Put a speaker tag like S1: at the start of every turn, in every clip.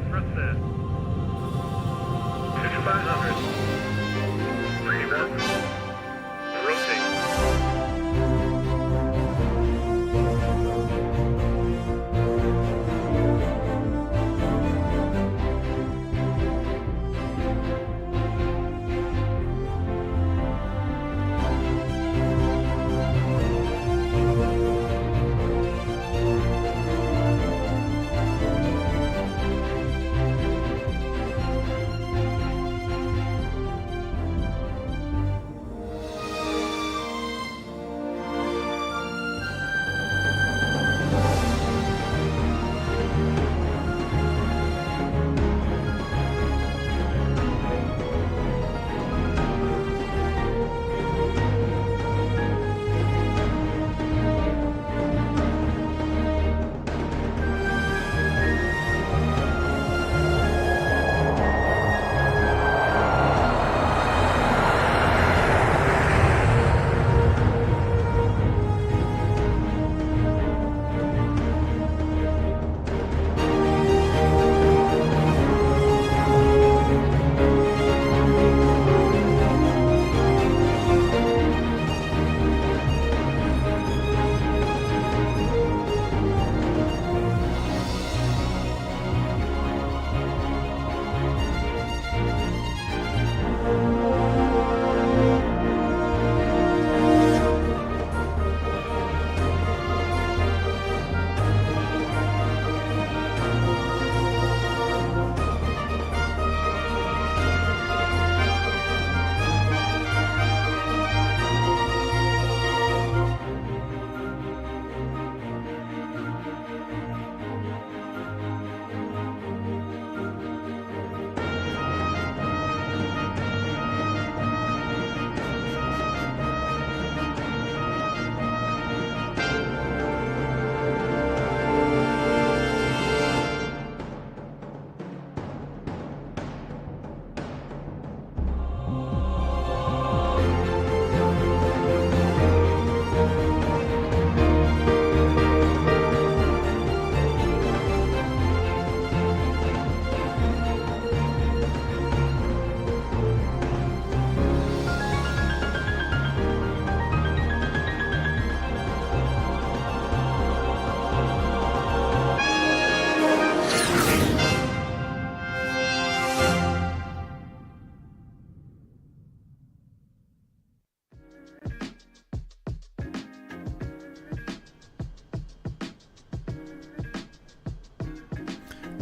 S1: thrust set. 5500. Reverse. Rotate.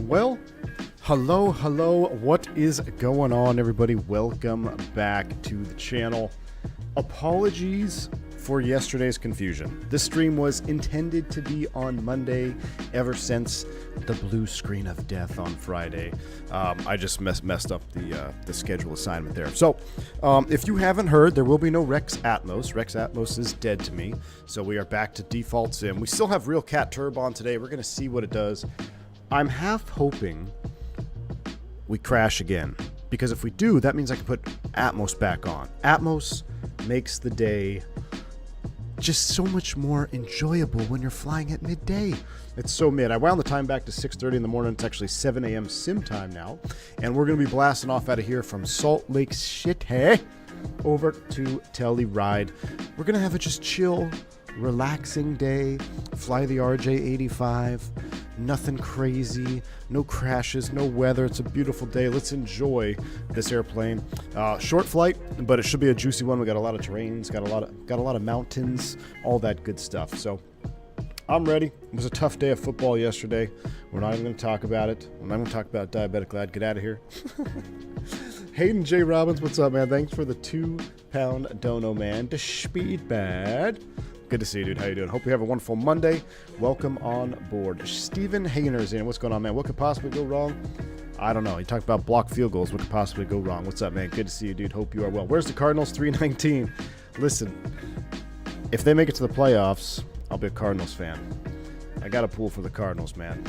S2: Well, hello, what is going on, everybody? Welcome back to the channel. Apologies for yesterday's confusion. This stream was intended to be on Monday ever since the blue screen of death on Friday. I just messed up the schedule assignment there. So, if you haven't heard, there will be no Rex Atmos. Rex Atmos is dead to me, so we are back to default sim. We still have Real Cat Turbo on today. We're going to see what it does. I'm half hoping we crash again, because if we do, that means I can put Atmos back on. Atmos makes the day just so much more enjoyable when you're flying at midday. It's so mid. I wound the time back to 6:30 in the morning. It's actually 7 a.m. sim time now, and we're going to be blasting off out of here from Salt Lake City over to Telluride. We're going to have a just chill, relaxing day, fly the RJ85, nothing crazy, no crashes, no weather. It's a beautiful day. Let's enjoy this airplane. Short flight, but it should be a juicy one. We got a lot of terrains, got a lot of mountains, all that good stuff. So I'm ready. It was a tough day of football yesterday. We're not even going to talk about it. I'm not going to talk about Diabetic Lad. Get out of here. Hayden J. Robbins, what's up, man? Thanks for the £2 dono, man. The speed bad. Good to see you, dude. How you doing? Hope you have a wonderful Monday. Welcome on board. Steven Hayner's in. What's going on, man? What could possibly go wrong? I don't know. You talked about blocked field goals. What could possibly go wrong? What's up, man? Good to see you, dude. Hope you are well. Where's the Cardinals? 319. Listen, if they make it to the playoffs, I'll be a Cardinals fan. I got a pull for the Cardinals, man.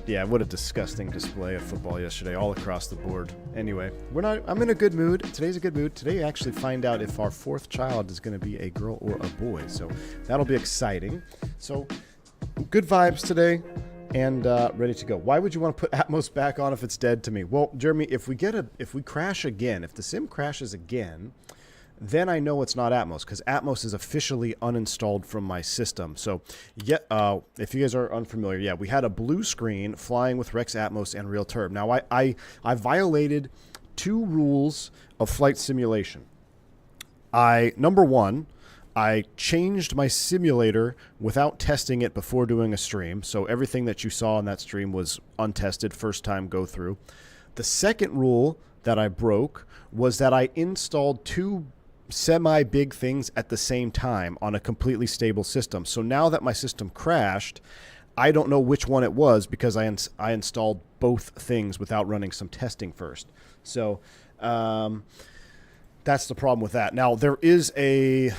S2: Yeah, what a disgusting display of football yesterday, all across the board. Anyway, I'm in a good mood. Today's a good mood. Today, I actually find out if our fourth child is going to be a girl or a boy. So that'll be exciting. So good vibes today. and ready to go. Why would you want to put Atmos back on if it's dead to me? Well, Jeremy, if we crash again, if the sim crashes again, then I know it's not Atmos, because Atmos is officially uninstalled from my system. So, yeah, if you guys are unfamiliar, yeah, we had a blue screen flying with Rex Atmos and Real Turb. Now, I violated 2 rules of flight simulation. Number 1, I changed my simulator without testing it before doing a stream. So everything that you saw in that stream was untested, first time go through. The second rule that I broke was that I installed 2 semi-big things at the same time on a completely stable system. So now that my system crashed, I don't know which one it was because I installed both things without running some testing first. So that's the problem with that. Now, there's a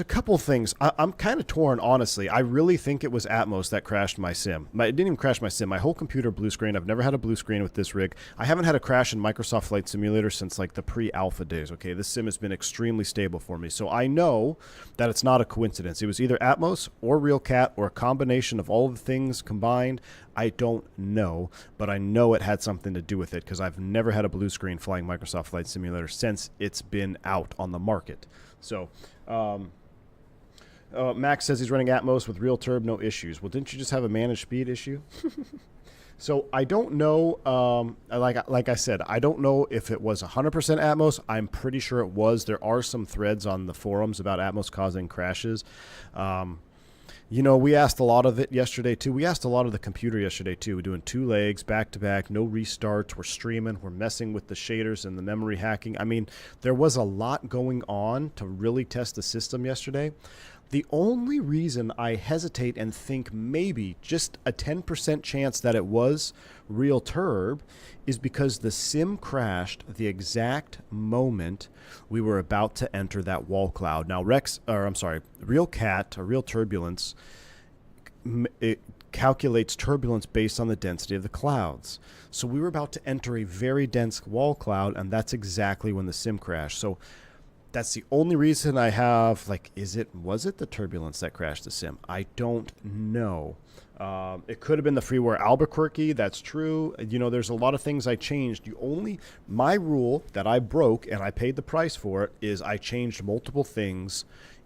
S2: couple things. I'm kind of torn, honestly. I really think it was Atmos that crashed my sim. It didn't even crash my sim. My whole computer blue screen. I've never had a blue screen with this rig. I haven't had a crash in Microsoft Flight Simulator since like the pre-alpha days, okay? This sim has been extremely stable for me. So I know that it's not a coincidence. It was either Atmos or Real Cat or a combination of all the things combined. I don't know, but I know it had something to do with it because I've never had a blue screen flying Microsoft Flight Simulator since it's been out on the market. So, Max says he's running Atmos with Real Turb, no issues. Well, didn't you just have a managed speed issue? So I don't know. Like I said, I don't know if it was 100% Atmos. I'm pretty sure it was. There are some threads on the forums about Atmos causing crashes. You know, we asked a lot of it yesterday, too. We asked a lot of the computer yesterday, too. We're doing 2 legs, back-to-back, no restarts. We're streaming. We're messing with the shaders and the memory hacking. I mean, there was a lot going on to really test the system yesterday. The only reason I hesitate and think maybe just a 10% chance that it was Real Turb is because the sim crashed the exact moment we were about to enter that wall cloud. Now, Real Cat, or Real Turbulence, it calculates turbulence based on the density of the clouds. So we were about to enter a very dense wall cloud, and that's exactly when the sim crashed. So that's the only reason I have, like, was it the turbulence that crashed the sim? I don't know. It could have been the freeware Albuquerque. That's true. You know, there's a lot of things I changed. My rule that I broke, and I paid the price for it, is I changed multiple things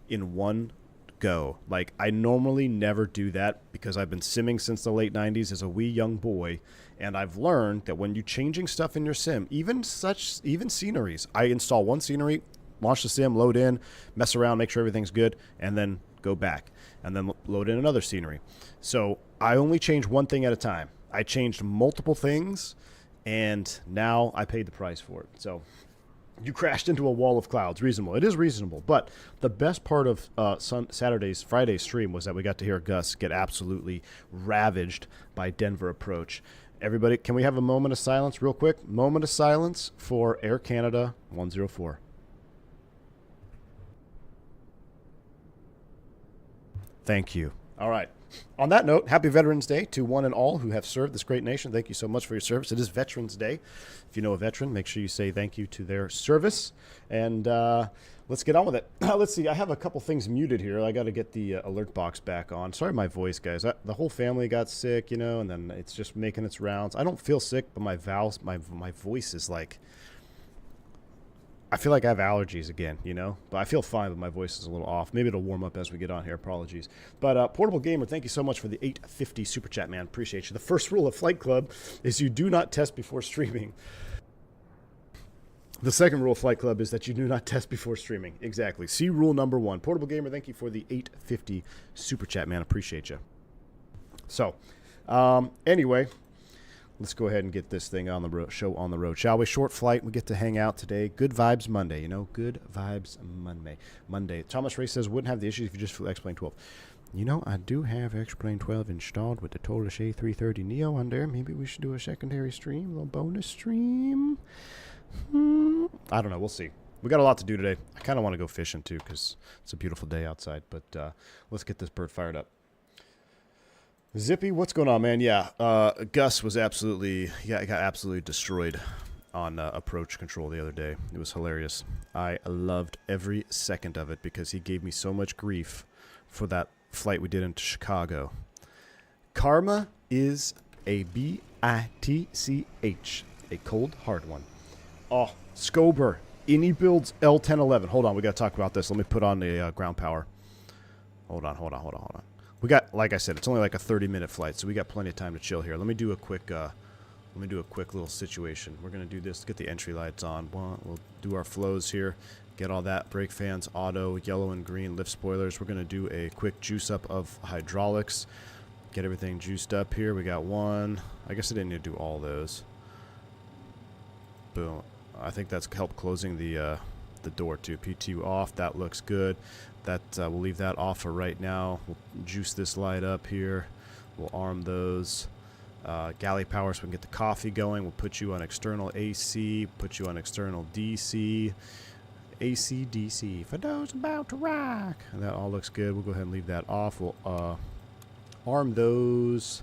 S2: in one go. Like, I normally never do that because I've been simming since the late 90s as a wee young boy, and I've learned that when you're changing stuff in your sim, even sceneries, I install one scenery, launch the sim, load in, mess around, make sure everything's good, and then go back and then load in another scenery. So I only change one thing at a time. I changed multiple things, and now I paid the price for it. So you crashed into a wall of clouds. Reasonable. It is reasonable. But the best part of Friday's stream was that we got to hear Gus get absolutely ravaged by Denver approach. Everybody, can we have a moment of silence real quick? Moment of silence for Air Canada 104. Thank you. All right. On that note, happy Veterans Day to one and all who have served this great nation. Thank you so much for your service. It is Veterans Day. If you know a veteran, make sure you say thank you to their service. And let's get on with it. Let's see. I have a couple things muted here. I got to get the alert box back on. Sorry, my voice, guys. The whole family got sick, you know, and then it's just making its rounds. I don't feel sick, but my voice is like, I feel like I have allergies again, you know, but I feel fine, but my voice is a little off. Maybe it'll warm up as we get on here. Apologies. But Portable Gamer, thank you so much for the 850 super chat, man. Appreciate you. The first rule of Flight Club is you do not test before streaming. The second rule of Flight Club is that you do not test before streaming. Exactly. See rule number 1. Portable Gamer, thank you for the 850 super chat, man. Appreciate you. So, anyway, let's go ahead and get this thing on the road, show on the road, shall we? Short flight. We get to hang out today. Good vibes Monday, you know. Good vibes Monday. Thomas Ray says, wouldn't have the issues if you just flew X-Plane 12. You know, I do have X-Plane 12 installed with the Toga 330 Neo on there. Maybe we should do a secondary stream, a little bonus stream. I don't know. We'll see. We got a lot to do today. I kind of want to go fishing, too, because it's a beautiful day outside. But let's get this bird fired up. Zippy, what's going on, man? Yeah, Gus was got absolutely destroyed on approach control the other day. It was hilarious. I loved every second of it because he gave me so much grief for that flight we did into Chicago. Karma is a BITCH, a cold, hard one. Oh, Scober, any builds L1011. Hold on, we got to talk about this. Let me put on the ground power. Hold on. We got, like I said, it's only like a 30-minute flight, so we got plenty of time to chill here. Let me do a quick little situation. We're gonna do this. Get the entry lights on. We'll do our flows here. Get all that. Brake fans, auto, yellow and green, lift spoilers. We're gonna do a quick juice up of hydraulics. Get everything juiced up here. We got one. I guess I didn't need to do all those. Boom. I think that's helped closing the door too. P2 off. That looks good. That we'll leave that off for right now. We'll juice this light up here. We'll arm those. Galley power so we can get the coffee going. We'll put you on external AC. Put you on external DC. AC, DC. For those about to rock. And that all looks good. We'll go ahead and leave that off. We'll arm those.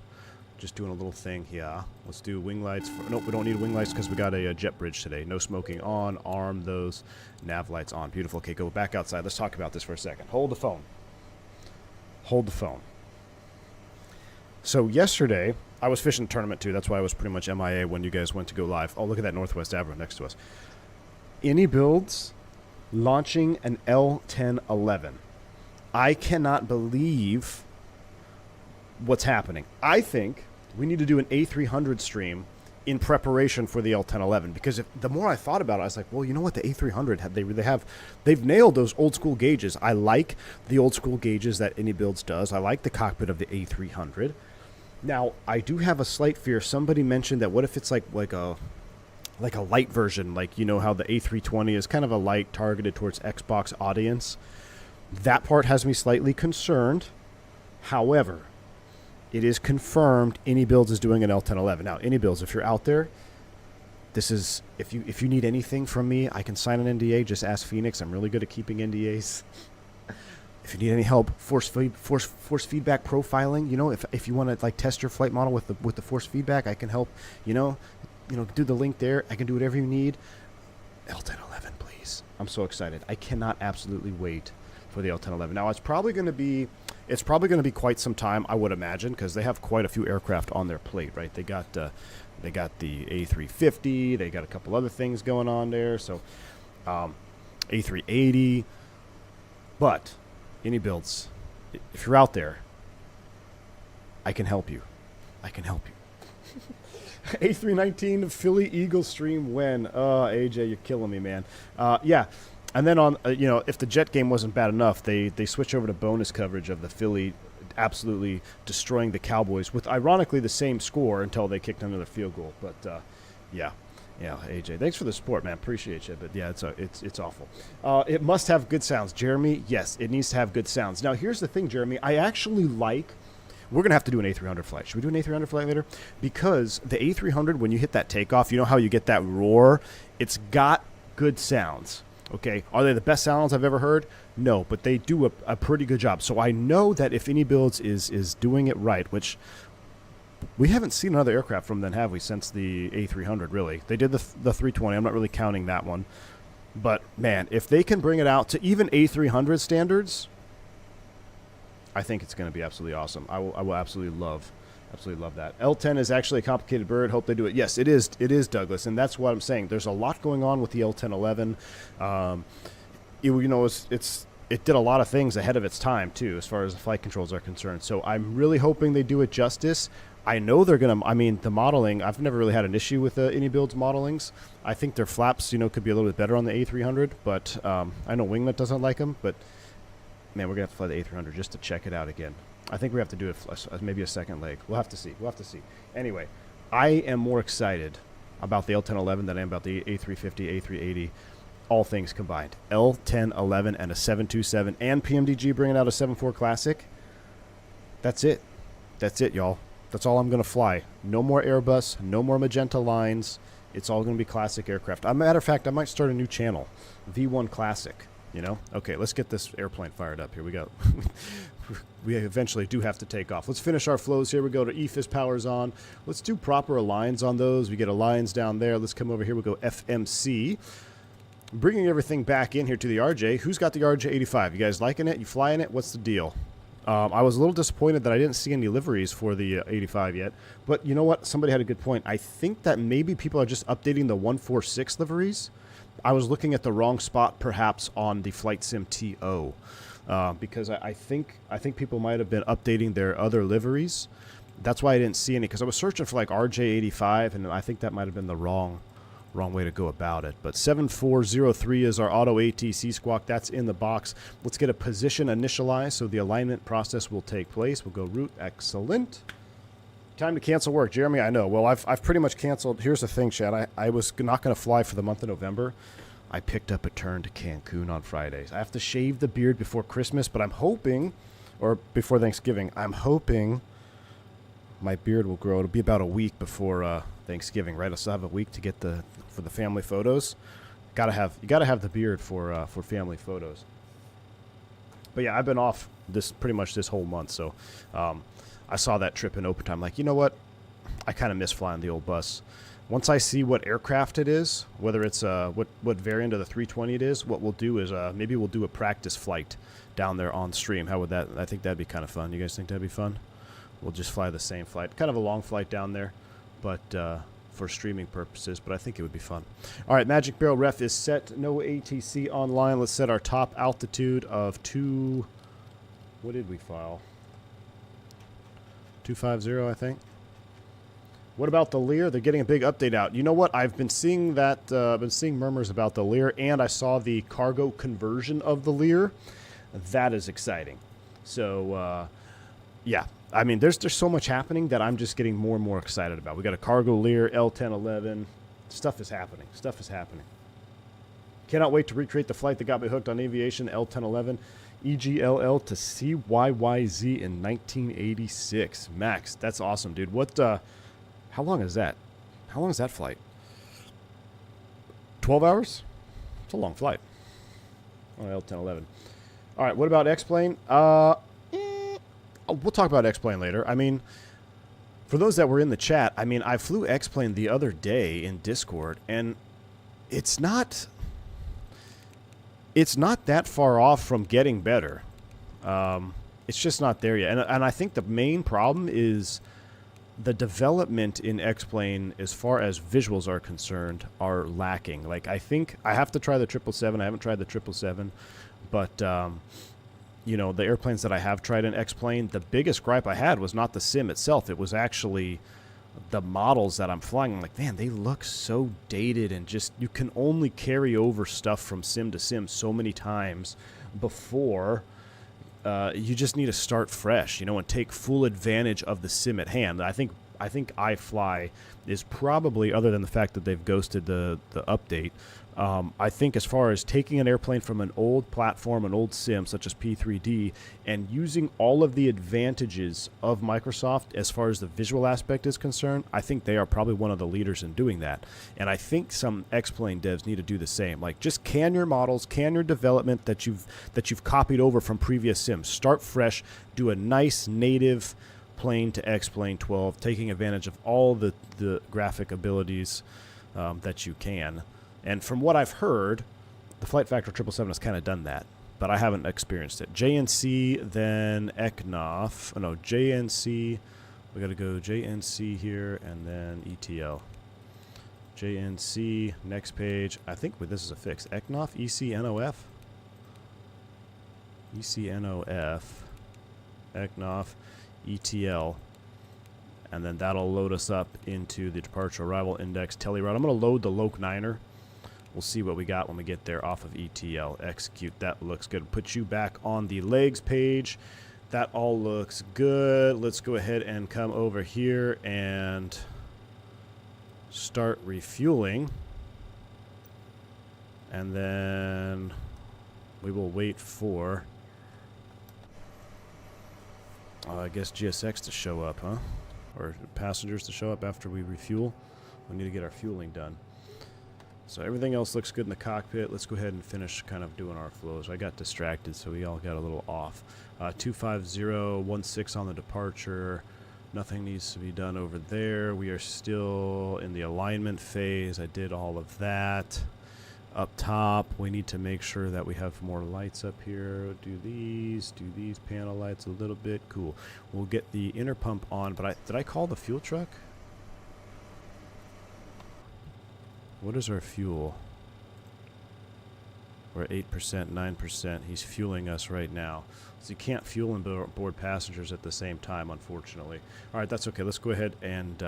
S2: Just doing a little thing here. Let's do wing lights. Nope, we don't need wing lights because we got a jet bridge today. No smoking on. Arm those. Nav lights on. Beautiful. Okay, go back outside. Let's talk about this for a second. Hold the phone. Hold the phone. So yesterday, I was fishing a tournament too. That's why I was pretty much MIA when you guys went to go live. Oh, look at that Northwest Avro next to us. Any builds launching an L1011. I cannot believe what's happening. I think we need to do an A300 stream in preparation for the L1011 because the more I thought about it, I was like, well, you know what? The A300 they've nailed those old school gauges. I like the old school gauges that Any Builds does. I like the cockpit of the A300. Now, I do have a slight fear. Somebody mentioned that what if it's like a light version, like you know how the A320 is kind of a light targeted towards Xbox audience. That part has me slightly concerned. However, it is confirmed Any Builds is doing an L1011. Now, Any Builds, if you're out there, this is if you need anything from me, I can sign an NDA. Just ask Fenix. I'm really good at keeping NDAs. If you need any help, force feedback profiling, you know, if you want to like test your flight model with the force feedback, I can help, you know, do the link there. I can do whatever you need. L1011, please. I'm so excited. I cannot absolutely wait for the L1011. Now, it's probably going to be quite some time, I would imagine, because they have quite a few aircraft on their plate, right? They got the A350, they got a couple other things going on there, so A380, but Any Builds, if you're out there, I can help you. A319 Philly Eagle stream when? AJ, you're killing me, man. Yeah. And then on, if the jet game wasn't bad enough, they switch over to bonus coverage of the Philly absolutely destroying the Cowboys with, ironically, the same score until they kicked another field goal. But, yeah, AJ, thanks for the support, man. Appreciate you. But, yeah, it's awful. It must have good sounds. Jeremy, yes, it needs to have good sounds. Now, here's the thing, Jeremy. I actually like... We're going to have to do an A300 flight. Should we do an A300 flight later? Because the A300, when you hit that takeoff, you know how you get that roar? It's got good sounds. Okay, are they the best sounds I've ever heard? No, but they do a pretty good job. So I know that if Any Builds is doing it right, which we haven't seen another aircraft from them, have we, since the A300, really? They did the 320. I'm not really counting that one. But, man, if they can bring it out to even A300 standards, I think it's going to be absolutely awesome. I will absolutely love that. L10 is actually a complicated bird. Hope they do it. Yes, it is, Douglas, and that's what I'm saying. There's a lot going on with the L1011. It did a lot of things ahead of its time too, as far as the flight controls are concerned. So I'm really hoping they do it justice. I know they're gonna. I mean, the modeling. I've never really had an issue with Any Builds modelings. I think their flaps, could be a little bit better on the A300. But I know Wingnut doesn't like them. But man, we're gonna have to fly the A300 just to check it out again. I think we have to do it maybe a second leg. We'll have to see. Anyway, I am more excited about the L1011 than I am about the A350, A380, all things combined. L1011 and a 727 and PMDG bringing out a 7.4 Classic. That's it, y'all. That's all I'm going to fly. No more Airbus, no more magenta lines. It's all going to be classic aircraft. As a matter of fact, I might start a new channel, V1 Classic. Okay, let's get this airplane fired up here. We eventually do have to take off. Let's finish our flows here. We go to EFIS powers on. Let's do proper aligns on those. We get aligns down there. Let's come over here. We'll go FMC. Bringing everything back in here to the RJ. Who's got the RJ85? You guys liking it? You flying it? What's the deal? I was a little disappointed that I didn't see any liveries for the 85 yet. But you know what? Somebody had a good point. I think that maybe people are just updating the 146 liveries. I was looking at the wrong spot, perhaps, on the Flight Sim TO. Because I think people might have been updating their other liveries. That's why I didn't see any, because I was searching for like RJ85, and I think that might have been the wrong way to go about it. But 7403 is our auto ATC squawk. That's in the box. Let's get a position initialized so the alignment process will take place. We'll go route. Excellent. Time to cancel work. Jeremy, I know. Well, I've pretty much canceled. Here's the thing, Chad. I was not going to fly for the month of November. I picked up a turn to Cancun on Fridays. I have to shave the beard before Christmas, but I'm hoping, or before Thanksgiving, I'm hoping my beard will grow. It'll be about a week before Thanksgiving, right? I'll still have a week to get for the family photos. You gotta have the beard for family photos. But yeah, I've been off pretty much this whole month, so I saw that trip in open time. Like, you know what? I kind of miss flying the old bus. Once I see what aircraft it is, whether it's what variant of the 320 it is, what we'll do is maybe we'll do a practice flight down there on stream. How would that? I think that'd be kind of fun. You guys think that'd be fun? We'll just fly the same flight. Kind of a long flight down there, but for streaming purposes, but I think it would be fun. All right, Magic Barrel ref is set. No ATC online. Let's set our top altitude of 2... What did we file? 250, I think. What about the Lear? They're getting a big update out. You know what? I've been seeing that. I've been seeing murmurs about the Lear, and I saw the cargo conversion of the Lear. That is exciting. So, yeah. I mean, there's so much happening that I'm just getting more and more excited about. We got a cargo Lear, L1011. Stuff is happening. Stuff is happening. Cannot wait to recreate the flight that got me hooked on aviation, L1011, EGLL to CYYZ in 1986. Max, that's awesome, dude. What? How long is that? How long is that flight? 12 hours? It's a long flight. Oh, L1011. All right, what about X-Plane? We'll talk about X-Plane later. I mean, for those that were in the chat, I mean, I flew X-Plane the other day in Discord, and it's not that far off from getting better. It's just not there yet. And I think the main problem is the development in X-Plane, as far as visuals are concerned, are lacking. Like, I think I have to try the 777. I haven't tried the 777, but you know, the airplanes that I have tried in X-Plane, the biggest gripe I had was not the sim itself. It was actually the models that I'm flying. I'm like, man, they look so dated, and just, you can only carry over stuff from sim to sim so many times before you just need to start fresh, you know, and take full advantage of the sim at hand. I think iFly is probably, other than the fact that they've ghosted the update, I think as far as taking an airplane from an old platform, an old sim such as P3D, and using all of the advantages of Microsoft as far as the visual aspect is concerned, I think they are probably one of the leaders in doing that. And I think some X-Plane devs need to do the same. Like, just can your models, can your development that you've copied over from previous sims. Start fresh, do a nice native plane to X-Plane 12, taking advantage of all the graphic abilities that you can. And from what I've heard, the Flight Factor 777 has kind of done that, but I haven't experienced it. JNC, then ECNOF. Oh, no, JNC. We got to go JNC here, and then ETL. JNC, next page. I think this is a fix. ECNOF, ECNOF. ECNOF, ECNOF, ETL. And then that'll load us up into the departure arrival index Telluride. I'm going to load the Loc 9er. We'll see what we got when we get there off of ETL. Execute. That looks good. Put you back on the legs page. That all looks good. Let's go ahead and come over here and start refueling. And then we will wait for, I guess, GSX to show up, huh? Or passengers to show up after we refuel. We need to get our fueling done. So everything else looks good in the cockpit. Let's go ahead and finish kind of doing our flows. I got distracted, so we all got a little off. 25016 on the departure. Nothing needs to be done over there. We are still in the alignment phase. I did all of that. up top. We need to make sure that we have more lights up here. Do these panel lights a little bit. Cool. We'll get the inner pump on, but did I call the fuel truck? What is our fuel? We're at 8%, 9%. He's fueling us right now. So you can't fuel and board passengers at the same time, unfortunately. All right, that's okay. Let's go ahead and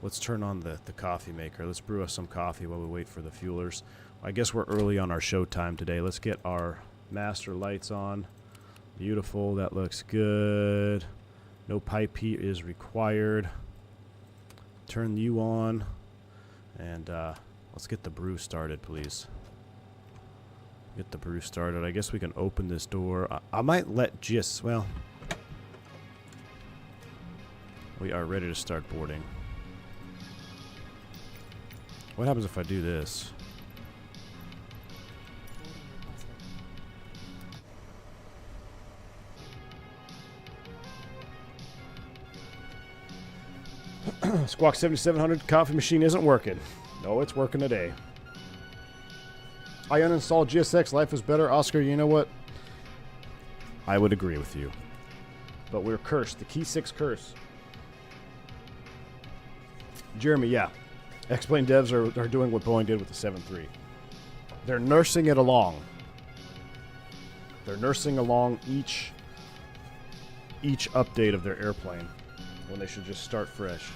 S2: let's turn on the coffee maker. Let's brew us some coffee while we wait for the fuelers. I guess we're early on our show time today. Let's get our master lights on. Beautiful. That looks good. No pipe heat is required. Turn you on. And let's get the brew started, please. Get the brew started. I guess we can open this door. I might let well, we are ready to start boarding. What happens if I do this? Squawk 7700 coffee machine isn't working. No, it's working today. I uninstalled GSX. Life is better. Oscar, you know what? I would agree with you. But we're cursed. The Key 6 curse. Jeremy, yeah. X-Plane devs are doing what Boeing did with the 7.3. They're nursing it along. They're nursing along each update of their airplane when they should just start fresh.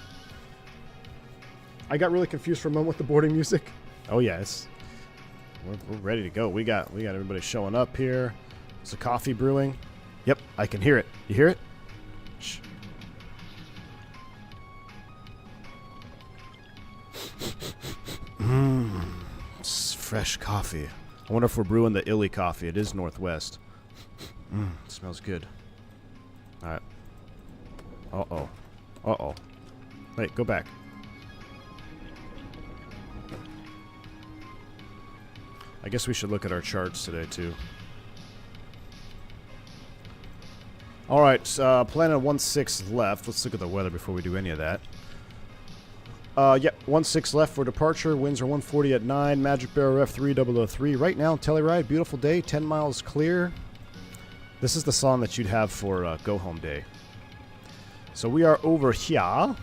S2: I got really confused for a moment with the boarding music. Oh yeah, we're ready to go. We got everybody showing up here. Is the coffee brewing? Yep, I can hear it. You hear it? Shh. It's fresh coffee. I wonder if we're brewing the illy coffee. It is Northwest. It smells good. All right. Uh-oh. Uh-oh. Wait, go back. I guess we should look at our charts today, too. All right, planet 1-6 left. Let's look at the weather before we do any of that. Yep, 1-6 left for departure. Winds are 140 at 9. Magic Barrel F3003. Right now, Telluride, beautiful day, 10 miles clear. This is the song that you'd have for Go Home Day. So we are over here.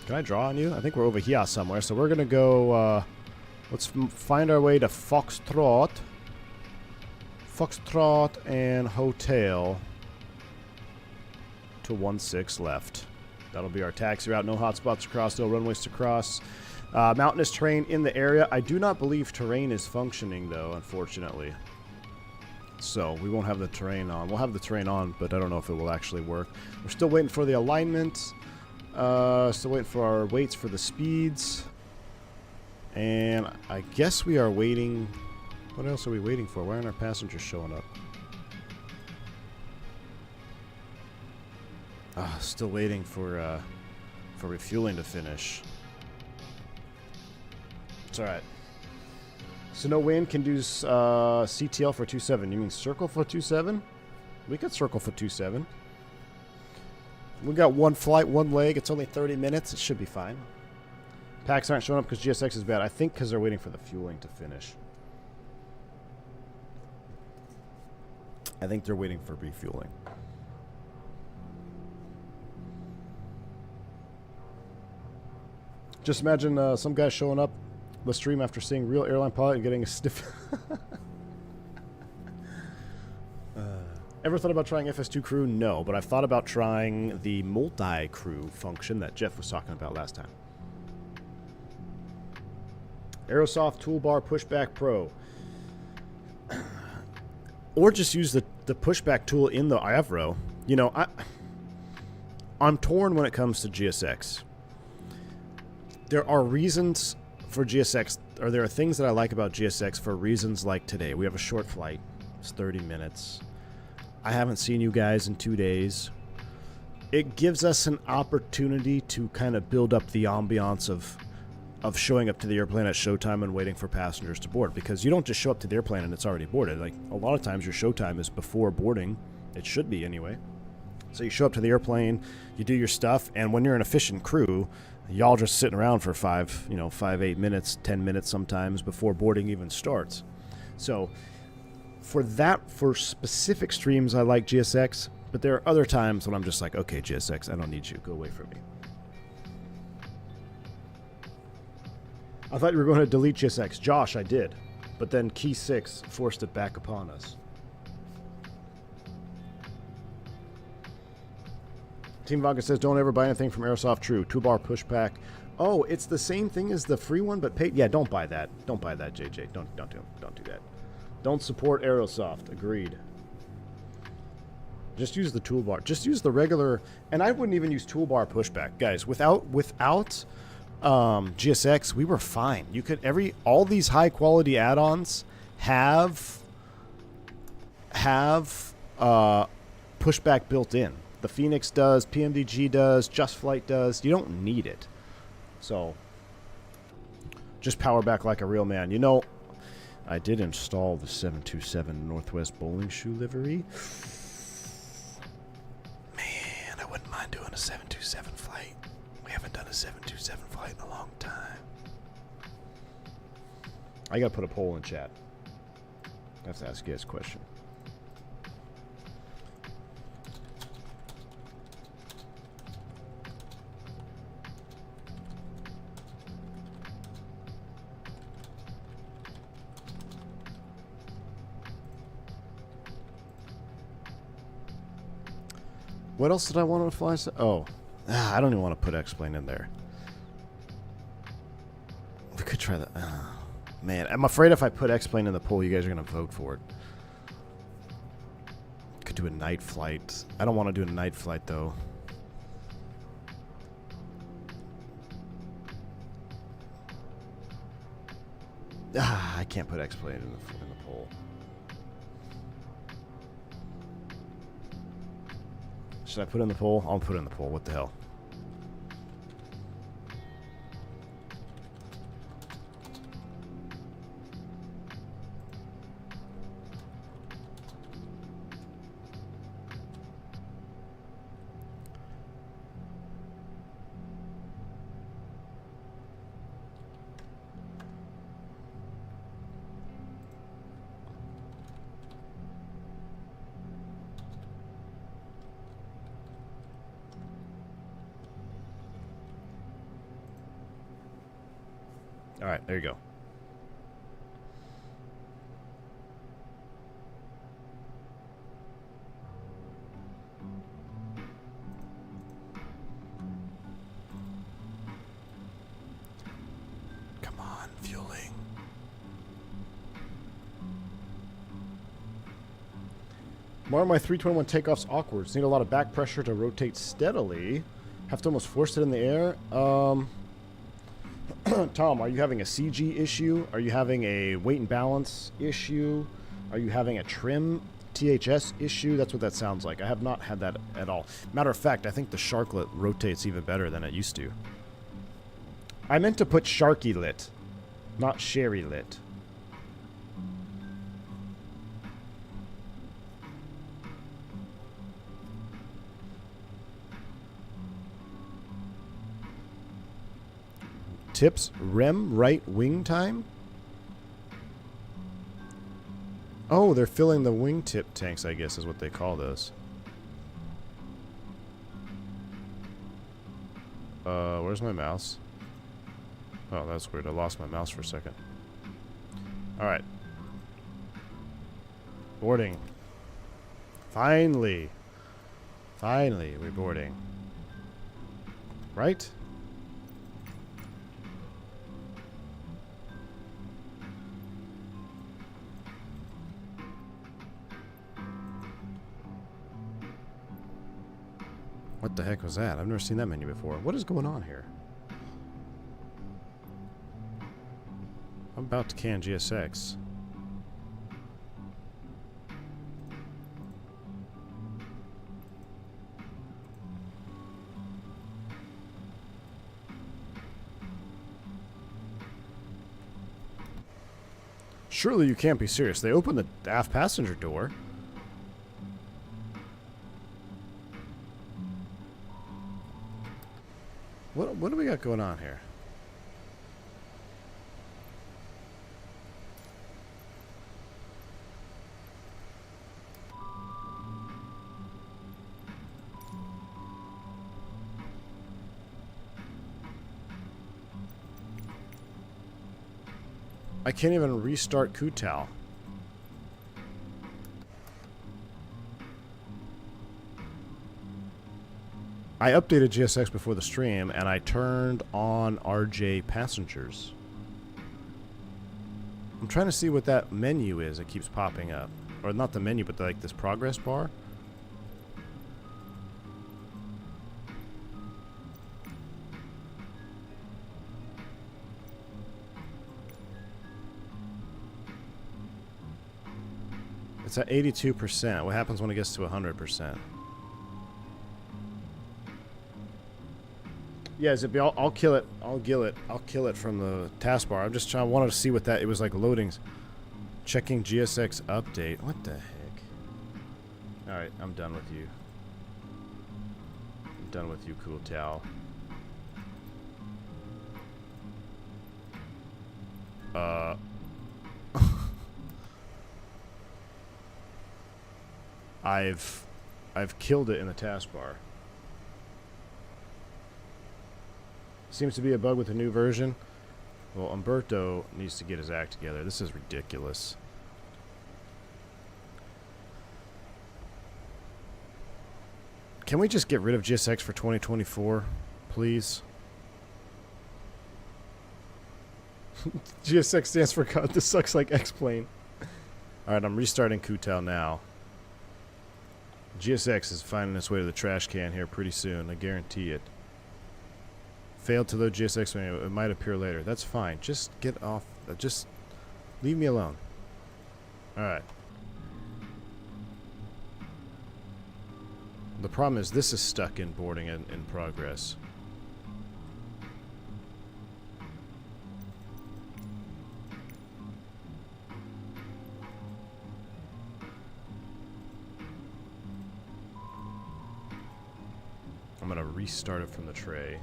S2: Can I draw on you? I think we're over here somewhere. So we're going to go... let's find our way to Foxtrot. Foxtrot and Hotel to 1-6 left. That'll be our taxi route. No hotspots to cross, no runways to cross. Mountainous terrain in the area. I do not believe terrain is functioning, though, unfortunately. So we won't have the terrain on. We'll have the terrain on, but I don't know if it will actually work. We're still waiting for the alignment. Still waiting for our weights for the speeds. And I guess we are waiting. What else are we waiting for? Why aren't our passengers showing up? Still waiting for refueling to finish. It's alright. So no wind, can do CTL for 2.7. You mean circle for 2.7? We could circle for 2.7. We got one flight, one leg. It's only 30 minutes. It should be fine. Packs aren't showing up because GSX is bad. I think because they're waiting for the fueling to finish. I think they're waiting for refueling. Just imagine some guy showing up the stream after seeing real airline pilot and getting a stiff... Ever thought about trying FS2 crew? No, but I've thought about trying the multi-crew function that Jeff was talking about last time. Aerosoft Toolbar Pushback Pro. Or just use the pushback tool in the Avro. You know, I'm torn when it comes to GSX. There are reasons for GSX, or there are things that I like about GSX for reasons like today. We have a short flight. It's 30 minutes. I haven't seen you guys in 2 days. It gives us an opportunity to kind of build up the ambiance of showing up to the airplane at showtime and waiting for passengers to board. Because you don't just show up to the airplane and it's already boarded. Like, a lot of times your showtime is before boarding. It should be anyway. So you show up to the airplane, you do your stuff, and when you're an efficient crew, y'all just sitting around for 8 minutes, 10 minutes sometimes before boarding even starts. So for specific streams, I like GSX, but there are other times when I'm just like, okay, GSX, I don't need you. Go away from me. I thought you were going to delete GSX. Josh, I did. But then Key 6 forced it back upon us. Team Vodka says, don't ever buy anything from Airsoft. True. 2-bar pushback. Oh, it's the same thing as the free one, but pay. Yeah, don't buy that. Don't buy that, JJ. Don't do that. Don't support Aerosoft. Agreed. Just use the toolbar. Just use the regular. And I wouldn't even use toolbar pushback, guys. Without GSX, we were fine. You could all these high quality add-ons have pushback built in. The Fenix does, PMDG does, JustFlight does. You don't need it. So just power back like a real man. You know, I did install the 727 Northwest bowling shoe livery. Man, I wouldn't mind doing a 727 flight. We haven't done a 727 flight in a long time. I gotta put a poll in chat. I have to ask you guys a question. What else did I want to fly? Oh, I don't even want to put X-Plane in there. We could try that. Man, I'm afraid if I put X-Plane in the poll, you guys are going to vote for it. Could do a night flight. I don't want to do a night flight, though. I can't put X-Plane in the poll. Should I put it in the poll? I'll put it in the poll. What the hell? All right, there you go. Come on, fueling. More of my 321 takeoff's awkward. Need a lot of back pressure to rotate steadily. Have to almost force it in the air. Tom, are you having a CG issue? Are you having a weight and balance issue? Are you having a trim THS issue? That's what that sounds like. I have not had that at all. Matter of fact, I think the Sharklet rotates even better than it used to. I meant to put Sharky lit, not Sherry lit. Tips, REM right wing time? Oh, they're filling the wingtip tanks, I guess is what they call those. Where's my mouse? Oh, that's weird. I lost my mouse for a second. Alright. Boarding. Finally. Finally, we're boarding. Right? What the heck was that? I've never seen that menu before. What is going on here? I'm about to can GSX. Surely you can't be serious. They opened the aft passenger door. What do we got going on here? I can't even restart Kutal. I updated GSX before the stream, and I turned on RJ passengers. I'm trying to see what that menu is that keeps popping up. Or not the menu, but like this progress bar. It's at 82%. What happens when it gets to 100%? Yeah, Zippy, I'll kill it. I'll kill it from the taskbar. I'm just trying. I wanted to see what that. It was like loadings. Checking GSX update. What the heck? All right, I'm done with you. I'm done with you, Cool Towel. I've killed it in the taskbar. Seems to be a bug with the new version. Well, Umberto needs to get his act together. This is ridiculous. Can we just get rid of GSX for 2024, please? GSX stands for God. This sucks like X-Plane. Alright, I'm restarting Kutal now. GSX is finding its way to the trash can here pretty soon. I guarantee it. Failed to load GSX menu. It might appear later. That's fine. Just get off. Just leave me alone. Alright. The problem is this is stuck in boarding in progress. I'm going to restart it from the tray.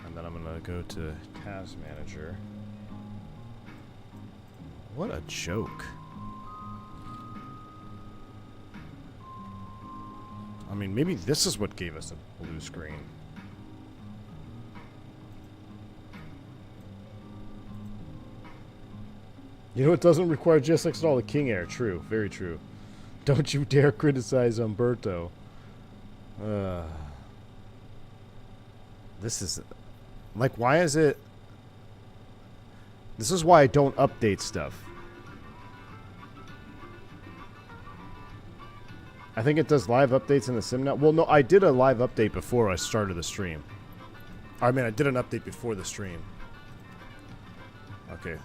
S2: And then I'm going to go to Task Manager. What a joke. I mean, maybe this is what gave us a blue screen. You know, it doesn't require GSX at all, the King Air. True, very true. Don't you dare criticize Umberto. This is... Like, why is it... This is why I don't update stuff. I think it does live updates in the sim now. Well, no, I did a live update before I started the stream. I mean, I did an update before the stream. Okay.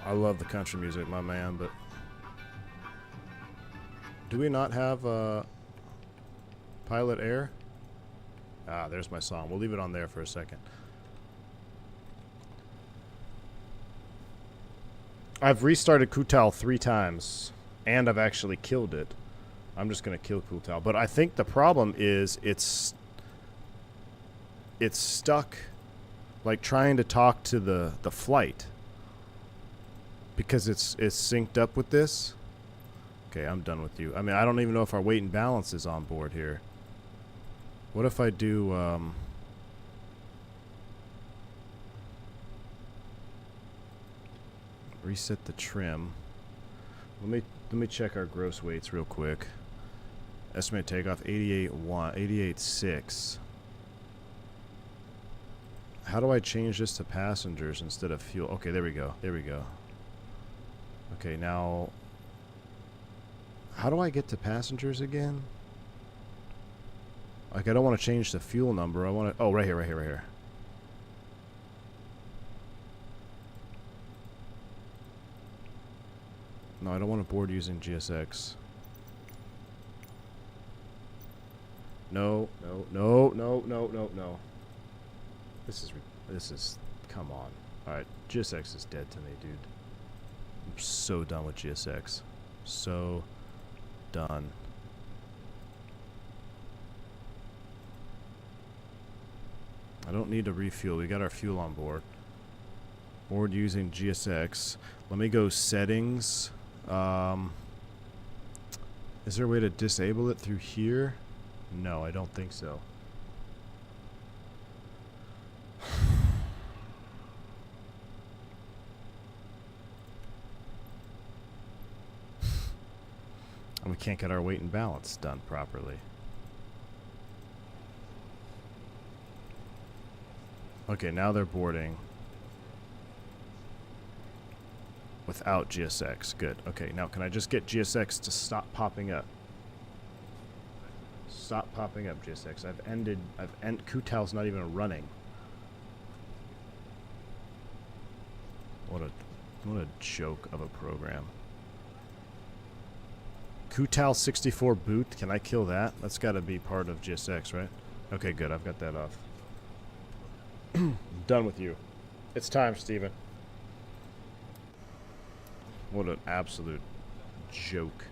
S2: I love the country music, my man, but... Do we not have, Pilot Air? Ah, there's my song. We'll leave it on there for a second. I've restarted Kutal 3 times, and I've actually killed it. I'm just going to kill Kutal. But I think the problem is it's stuck, like, trying to talk to the flight. Because it's synced up with this. Okay, I'm done with you. I mean, I don't even know if our weight and balance is on board here. What if I do, reset the trim. Let me check our gross weights real quick. Estimated takeoff 88.6. How do I change this to passengers instead of fuel? Okay, there we go. There we go. Okay, now how do I get to passengers again? Like, I don't want to change the fuel number. I want to... Oh, right here, right here, right here. No, I don't want to board using GSX. No, no, no, no, no, no, no. This is... Come on. Alright, GSX is dead to me, dude. I'm so done with GSX. So done. I don't need to refuel. We got our fuel on board. Board using GSX. Let me go settings. Is there a way to disable it through here? No, I don't think so. And we can't get our weight and balance done properly. Okay, now they're boarding. Without GSX. Good. Okay, now can I just get GSX to stop popping up? Stop popping up, GSX. Kutal's not even running. What a joke of a program. Kutal 64 boot. Can I kill that? That's got to be part of GSX, right? Okay, good. I've got that off. Done with you. It's time, Steven. What an absolute joke.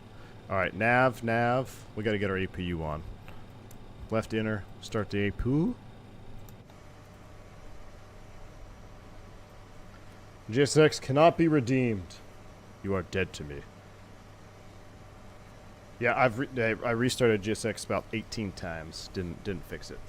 S2: Alright, nav. We got to get our APU on. Left inner. Start the APU. GSX cannot be redeemed. You are dead to me. Yeah, I restarted GSX about 18 times. Didn't fix it.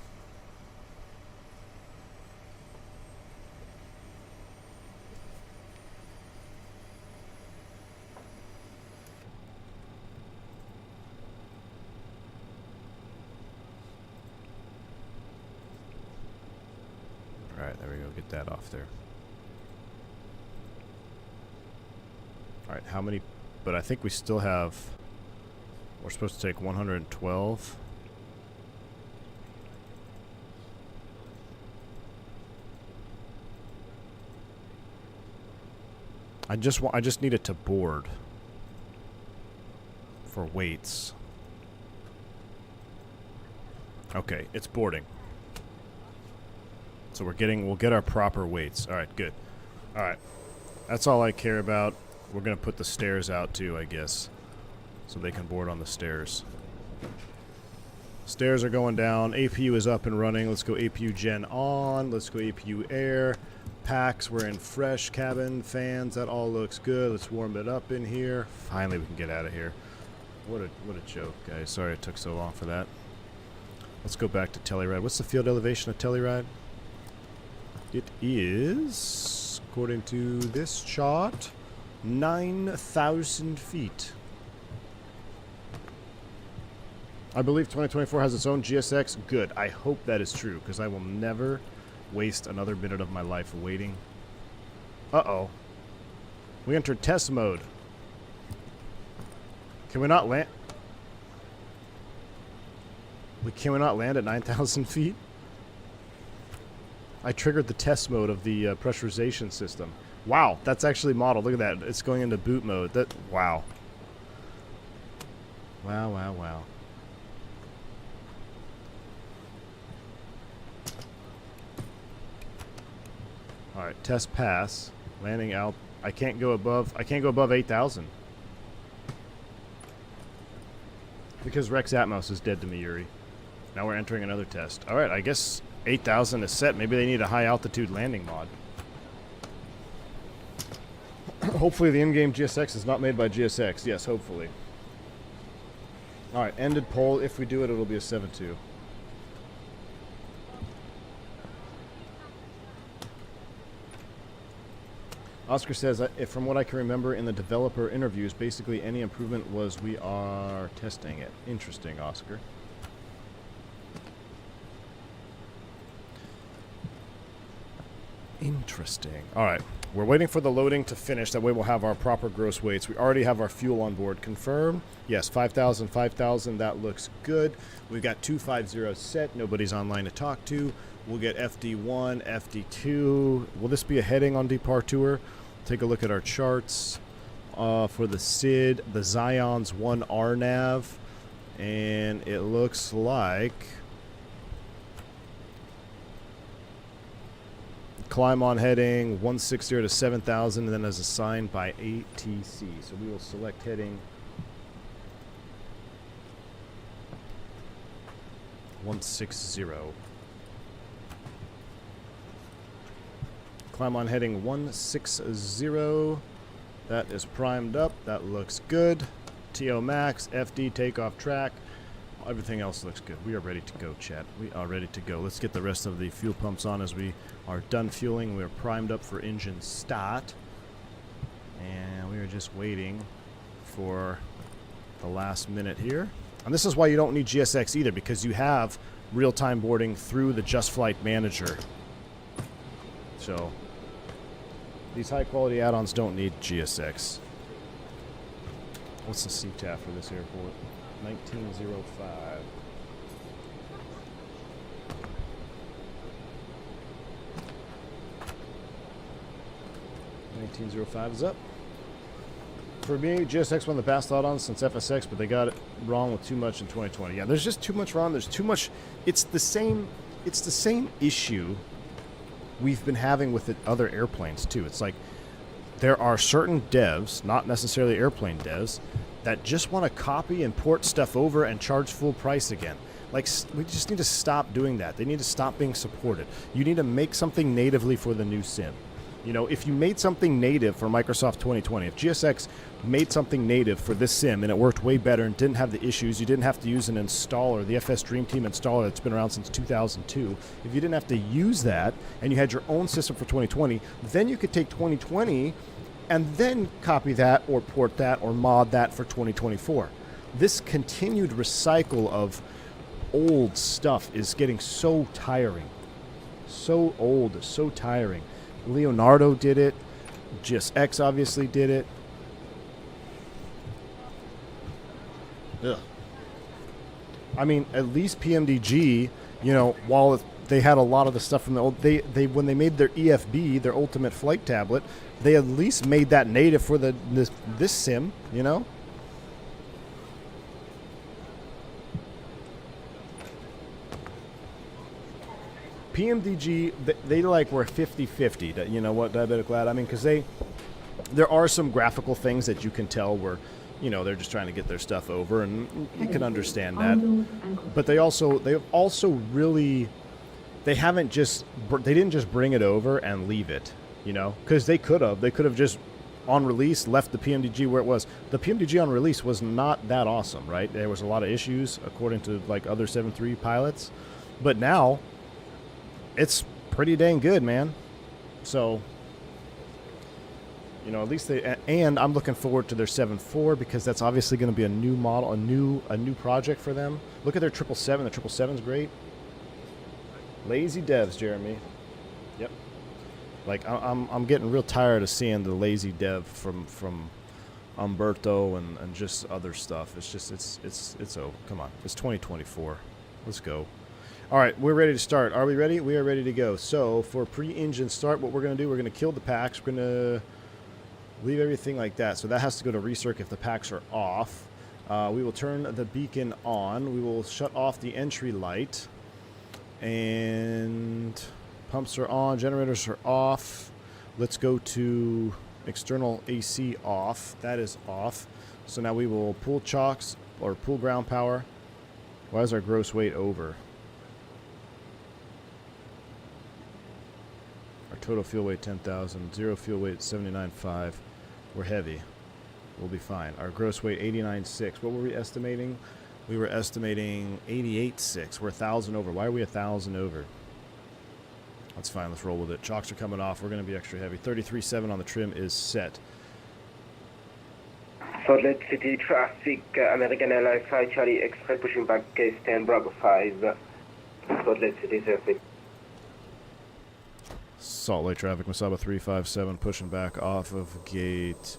S2: Alright, there we go. Get that off there. Alright, how many? But I think we still have... We're supposed to take 112. I just need it to board for weights. Okay, it's boarding. So we'll get our proper weights. All right, good. All right. That's all I care about. We're going to put the stairs out too, I guess. So they can board on the stairs. Stairs are going down. APU is up and running. Let's go APU gen on. Let's go APU air. Packs, we're in fresh cabin. Fans, that all looks good. Let's warm it up in here. Finally, we can get out of here. What a joke, guys. Sorry it took so long for that. Let's go back to Telluride. What's the field elevation of Telluride? It is, according to this chart, 9,000 feet. I believe 2024 has its own GSX. Good. I hope that is true, because I will never waste another minute of my life waiting. Uh-oh. We entered test mode. Can we not land? Can we not land at 9,000 feet? I triggered the test mode of the pressurization system. Wow, that's actually modeled. Look at that. It's going into boot mode. Wow. Wow. All right, test pass. Landing out. I can't go above 8,000. Because Rex Atmos is dead to me, Yuri. Now we're entering another test. All right, I guess 8,000 is set. Maybe they need a high altitude landing mod. Hopefully the in-game GSX is not made by GSX. Yes, hopefully. All right, ended poll. If we do it, it'll be a 7-2. Oscar says, from what I can remember in the developer interviews, basically any improvement was we are testing it. Interesting, Oscar. Interesting. All right. We're waiting for the loading to finish. That way we'll have our proper gross weights. We already have our fuel on board confirmed. Yes, 5,000, 5,000. That looks good. We've got 250 set. Nobody's online to talk to. We'll get FD1, FD2. Will this be a heading on Departure? Take a look at our charts. For the SID, the Zion's 1 RNAV. And it looks like... Climb on heading 160 to 7,000, and then as assigned by ATC. So we will select heading 160. Climb on heading 160. That is primed up. That looks good. TO max, FD, takeoff track. Everything else looks good. We are ready to go, chat. We are ready to go. Let's get the rest of the fuel pumps on as we are done fueling. We are primed up for engine start. And we are just waiting for the last minute here. And this is why you don't need GSX either, because you have real-time boarding through the JustFlight manager. So these high-quality add-ons don't need GSX. What's the CTAF for this airport? 1905. $19.05 is up. For me, GSX won the best add-ons since FSX, but they got it wrong with too much in 2020. Yeah, there's just too much wrong. There's too much. It's the same issue we've been having with the other airplanes too. It's like there are certain devs, not necessarily airplane devs, that just want to copy and port stuff over and charge full price again. Like, we just need to stop doing that. They need to stop being supported. You need to make something natively for the new sim. You know, if you made something native for Microsoft 2020, if GSX made something native for this sim and it worked way better and didn't have the issues, you didn't have to use an installer, the FS Dream Team installer that's been around since 2002, if you didn't have to use that and you had your own system for 2020, then you could take 2020 and then copy that or port that or mod that for 2024. This continued recycle of old stuff is getting so tiring. So old, so tiring. Leonardo did it. GSX obviously did it. Ugh. I mean, at least PMDG, you know, while they had a lot of the stuff from the old, they when they made their EFB, their ultimate flight tablet, they at least made that native for this sim, you know? PMDG, they like were 50-50. You know what, Diabetic Lad? I mean, because there are some graphical things that you can tell where, you know, they're just trying to get their stuff over, and you can understand that. But they also really, they didn't just bring it over and leave it, you know, because they could have just on release left the PMDG where it was. The PMDG on release was not that awesome, right? There was a lot of issues according to like other 7.3 pilots, but now it's pretty dang good, man. So, you know, at least and I'm looking forward to their 7.4 because that's obviously going to be a new model, a new project for them. Look at their 777. The 777's great. Lazy devs, Jeremy. Yep. Like I'm getting real tired of seeing the lazy dev from Umberto and just other stuff. It's just it's oh, come on. It's 2024. Let's go. All right, we're ready to start. Are we ready? We are ready to go. So for pre-engine start, what we're going to do, we're going to kill the packs. We're going to leave everything like that. So that has to go to recirc if the packs are off. We will turn the beacon on. We will shut off the entry light. And pumps are on. Generators are off. Let's go to external AC off. That is off. So now we will pull chocks or pull ground power. Why is our gross weight over? Total fuel weight 10,000. Zero fuel weight 79.5. We're heavy. We'll be fine. Our gross weight 89.6. What were we estimating? We were estimating 88.6. We're 1,000 over. Why are we 1,000 over? That's fine. Let's roll with it. Chocks are coming off. We're going to be extra heavy. 33.7 on the trim is set.
S3: Salt Lake City traffic. American Airlines 5 Charlie Express pushing back case 10 Bravo 5. Salt Lake City traffic.
S2: Salt Lake traffic, Masaba 357, pushing back off of gate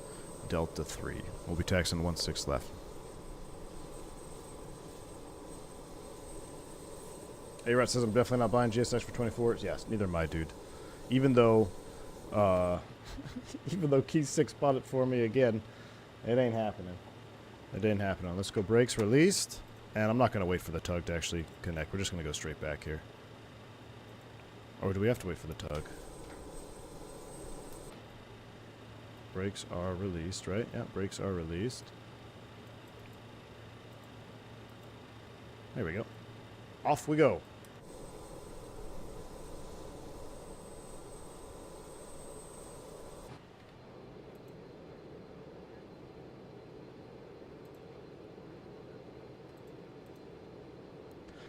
S2: Delta 3. We'll be taxing 16 left. A-Rat says I'm definitely not buying GSX for 24. Yes, neither am I, dude. Even though Key 6 bought it for me again, it ain't happening. It ain't happening. Let's go brakes released. And I'm not going to wait for the tug to actually connect. We're just going to go straight back here. Or do we have to wait for the tug? Brakes are released, right? Yeah, brakes are released. There we go. Off we go.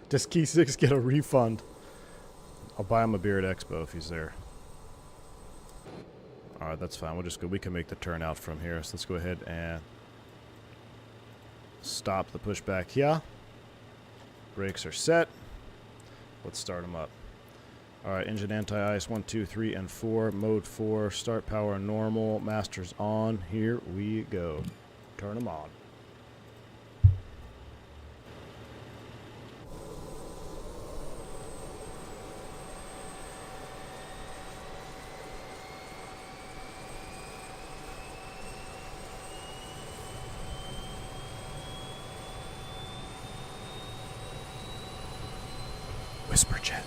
S2: Does Key 6 get a refund? I'll buy him a beer at Expo if he's there. Alright, that's fine. We'll just go. We can make the turn out from here. So let's go ahead and stop the pushback here. Brakes are set. Let's start them up. Alright, engine anti-ice 1, 2, 3, and 4. Mode 4. Start power normal. Master's on. Here we go. Turn them on. Whisper jet.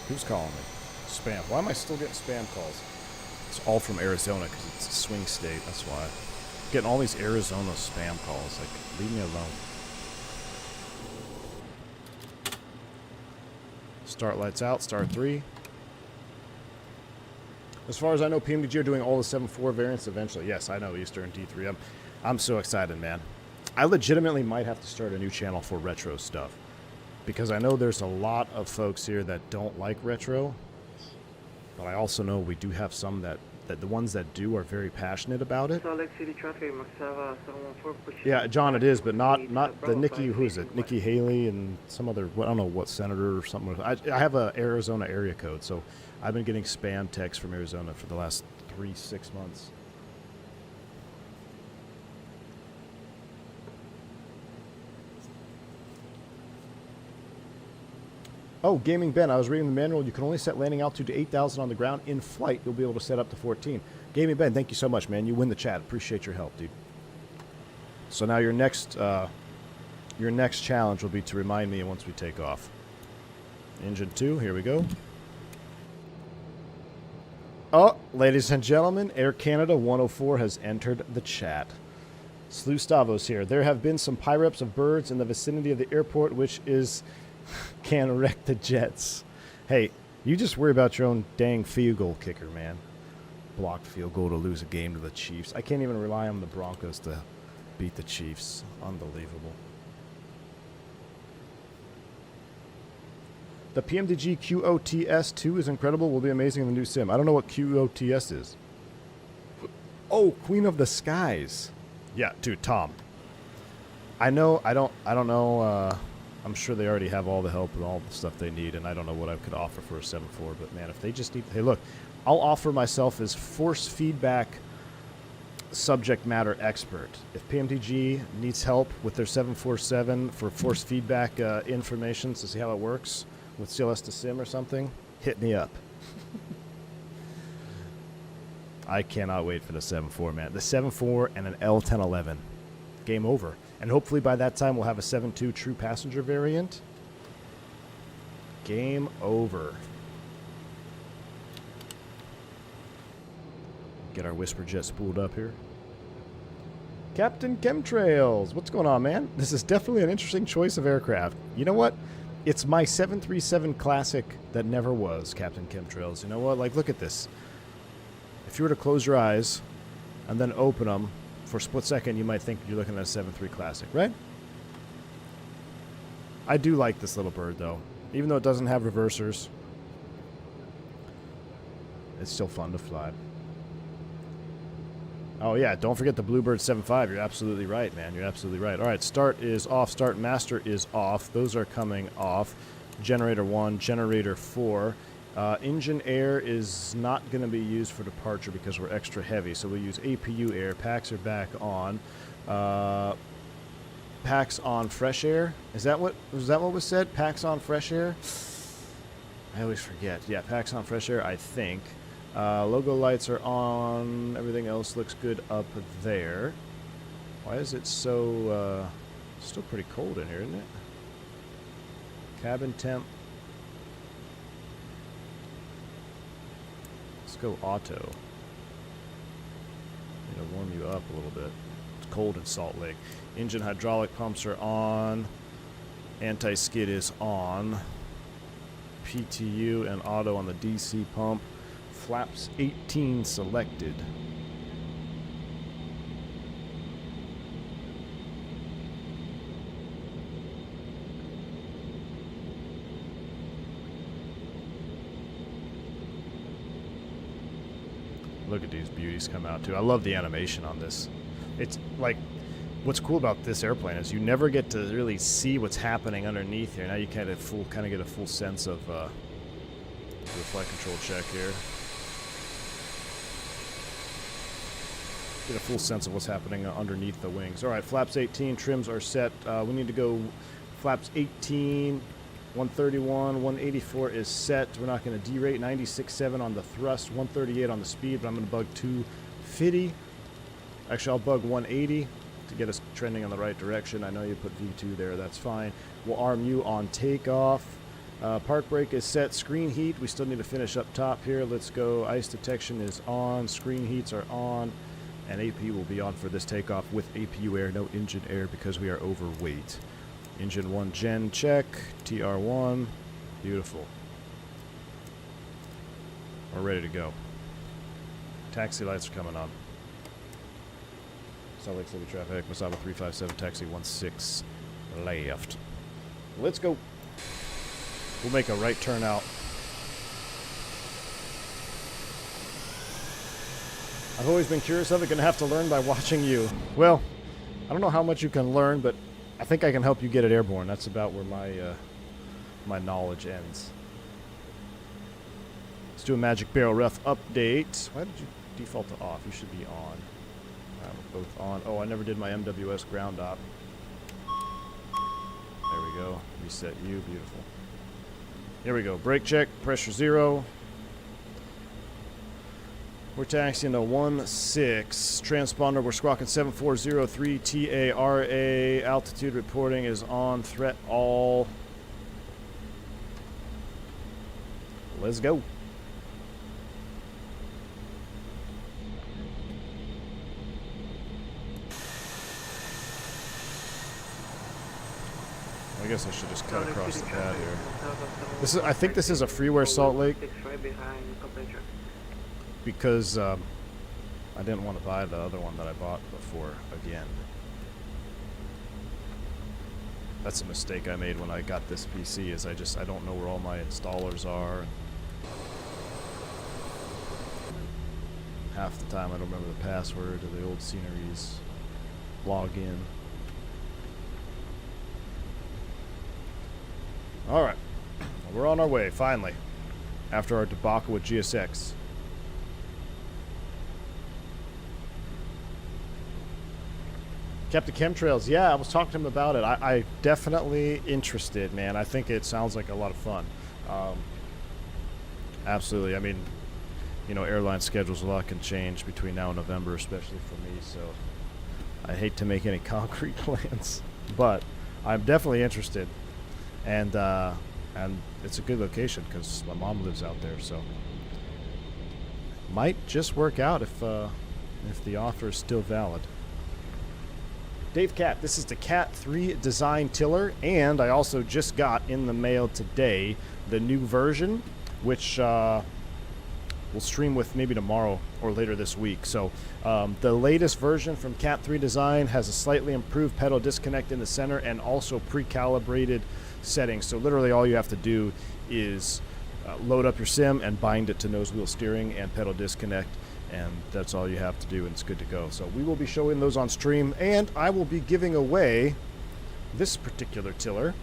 S2: Who's calling me? Spam. Why am I still getting spam calls? It's all from Arizona because it's a swing state. That's why. Getting all these Arizona spam calls. Like, leave me alone. Start lights out. Start 3. As far as I know, PMDG are doing all the 7.4 variants eventually. Yes, I know, Eastern D3. I'm so excited, man. I legitimately might have to start a new channel for retro stuff. Because I know there's a lot of folks here that don't like retro. But I also know we do have some that the ones that do are very passionate about it. Yeah, John, it is, but not the Nikki, who is it? Nikki Haley and some other, I don't know what senator or something. I have a Arizona area code, so I've been getting spam texts from Arizona for the last 6 months. Oh, Gaming Ben, I was reading the manual. You can only set landing altitude to 8,000 on the ground. In flight, you'll be able to set up to 14. Gaming Ben, thank you so much, man. You win the chat. Appreciate your help, dude. So now your next challenge will be to remind me once we take off. Engine 2, here we go. Oh, ladies and gentlemen, Air Canada 104 has entered the chat. Slu Stavos here. There have been some pyreps of birds in the vicinity of the airport, which can wreck the jets. Hey, you just worry about your own dang field goal kicker, man. Blocked field goal to lose a game to the Chiefs. I can't even rely on the Broncos to beat the Chiefs. Unbelievable. The PMDG QOTS2 is incredible. Will be amazing in the new sim. I don't know what QOTS is. Oh, Queen of the Skies. Yeah, dude, Tom. I don't know. I'm sure they already have all the help and all the stuff they need, and I don't know what I could offer for a 7.4. But man, if they just need, hey, look, I'll offer myself as force feedback subject matter expert. If PMDG needs help with their 747 for force feedback information to see how it works with CLS to Sim or something, hit me up. I cannot wait for the 7.4, man. The 7.4 and an L1011. Game over. And hopefully by that time we'll have a 7.2 true passenger variant. Game over. Get our Whisper Jet spooled up here. Captain Chemtrails. What's going on, man? This is definitely an interesting choice of aircraft. You know what? It's my 737 Classic that never was, Captain Chemtrails. You know what? Like, look at this. If you were to close your eyes and then open them, for a split second, you might think you're looking at a 7.3 Classic, right? I do like this little bird, though. Even though it doesn't have reversers, it's still fun to fly. Oh, yeah, don't forget the Bluebird 7.5. You're absolutely right, man. You're absolutely right. All right, start is off. Start master is off. Those are coming off. Generator 1, generator 4. Engine air is not going to be used for departure because we're extra heavy, so we'll use APU air. Packs are back on. Packs on fresh air. Was that what was said? Packs on fresh air? I always forget. Yeah, packs on fresh air, I think. Logo lights are on. Everything else looks good up there. Why is it so... still pretty cold in here, isn't it? Cabin temp. Let's go auto. It'll warm you up a little bit. It's cold in Salt Lake. Engine hydraulic pumps are on. Anti-skid is on. PTU and auto on the DC pump. Flaps 18 selected. Look at these beauties come out too. I love the animation on this. It's like, what's cool about this airplane is you never get to really see what's happening underneath here. Now you kind of get a full sense of the flight control check here. Get a full sense of what's happening underneath the wings. All right, flaps 18 trims are set. We need to go flaps 18. 131, 184 is set. We're not going to derate. 96.7 on the thrust, 138 on the speed, but I'm going to bug 250. Actually, I'll bug 180 to get us trending in the right direction. I know you put V2 there. That's fine. We'll arm you on takeoff. Park brake is set. Screen heat. We still need to finish up top here. Let's go. Ice detection is on. Screen heats are on. And AP will be on for this takeoff with APU air, no engine air because we are overweight. Engine 1 gen check, TR1, beautiful. We're ready to go. Taxi lights are coming on. Salt Lake City traffic, Masaba 357, taxi 16 left. Let's go. We'll make a right turn out. I've always been curious of it, gonna have to learn by watching you. Well, I don't know how much you can learn, but I think I can help you get it airborne. That's about where my knowledge ends. Let's do a Magic Barrel Ref update. Why did you default to off? You should be on. All right, we're both on. Oh, I never did my MWS ground op. There we go. Reset you. Beautiful. Here we go. Brake check. Pressure 0. We're taxiing to 16. Transponder, we're squawking 7403 TARA. Altitude reporting is on. Threat all. Let's go. I guess I should just cut across the pad here. This is, I think this is a freeware Salt Lake. Because I didn't want to buy the other one that I bought before again. That's a mistake I made when I got this PC, is I don't know where all my installers are. Half the time I don't remember the password to the old sceneries. Log in. Alright. We're on our way, finally. After our debacle with GSX. Captain Chemtrails, yeah, I was talking to him about it. I definitely interested, man. I think it sounds like a lot of fun. Absolutely. I mean, you know, airline schedules, a lot can change between now and November, especially for me, so I hate to make any concrete plans. But I'm definitely interested. And it's a good location because my mom lives out there, so might just work out if the offer is still valid. Dave Cat, this is the Cat 3 design tiller, and I also just got in the mail today the new version, which we'll stream with maybe tomorrow or later this week. So the latest version from Cat 3 design has a slightly improved pedal disconnect in the center and also pre-calibrated settings. So literally all you have to do is load up your sim and bind it to nose wheel steering and pedal disconnect, and that's all you have to do, and it's good to go. So we will be showing those on stream, and I will be giving away this particular tiller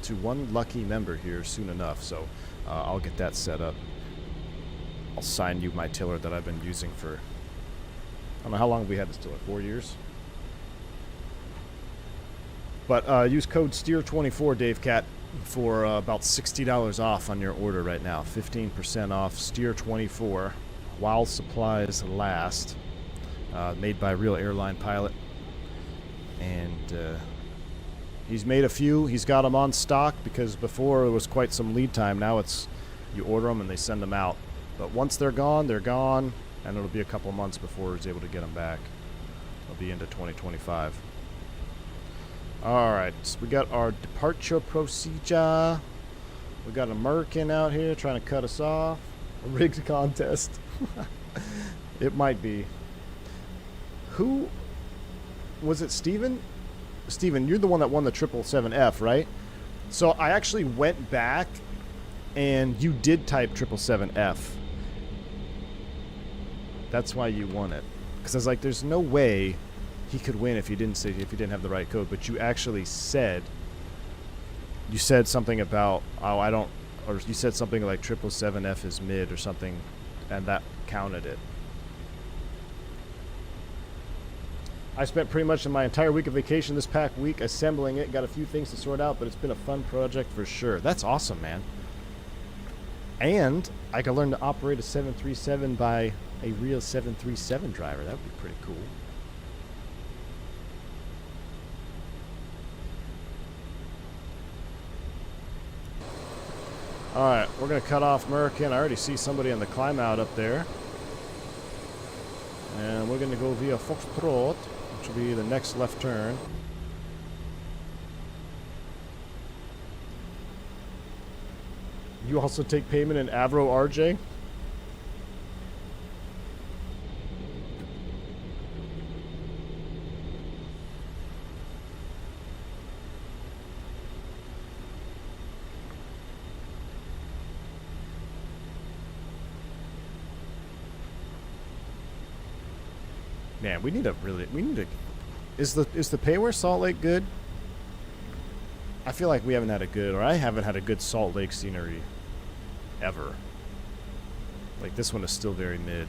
S2: to one lucky member here soon enough. So I'll get that set up. I'll sign you my tiller that I've been using for, I don't know, how long have we had this tiller? 4 years? But use code STEER24, Dave Cat, for about $60 off on your order right now. 15% off, STEER24. While supplies last. Made by a real airline pilot. And he's made a few. He's got them on stock because before it was quite some lead time. Now it's you order them and they send them out. But once they're gone, and it'll be a couple of months before he's able to get them back. It'll be into 2025. Alright, so we got our departure procedure. We got an American out here trying to cut us off. A rigged contest. It might be. Who was it? Steven? Steven, you're the one that won the 777F, right? So I actually went back and you did type 777F. That's why you won it. Because I was like, there's no way he could win if he didn't have the right code. But you actually said, you said something about, oh, I don't, or you said something like 777F is mid or something, and that counted it. I spent pretty much my entire week of vacation this past week assembling it. Got a few things to sort out, but it's been a fun project for sure. That's awesome, man. And I could learn to operate a 737 by a real 737 driver. That would be pretty cool. Alright, we're going to cut off Merkin. I already see somebody on the climb out up there. And we're going to go via Foxtrot, which will be the next left turn. You also take payment in Avro RJ? Man, we need to is the payware Salt Lake good? I feel like we haven't had a good, or I haven't had a good Salt Lake scenery ever. Like, this one is still very mid.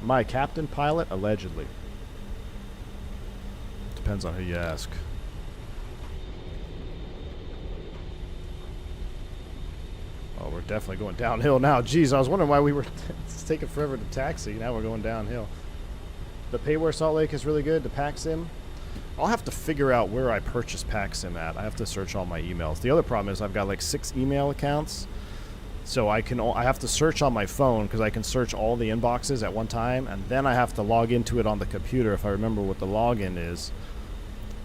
S2: My captain pilot, allegedly. Depends on who you ask. Oh, we're definitely going downhill now. Jeez, I was wondering why we were it's taking forever to taxi. Now we're going downhill. The payware Salt Lake is really good. The PackSim, I'll have to figure out where I purchased PackSim at. I have to search all my emails. The other problem is I've got like 6 email accounts, so I have to search on my phone because I can search all the inboxes at one time, and then I have to log into it on the computer if I remember what the login is.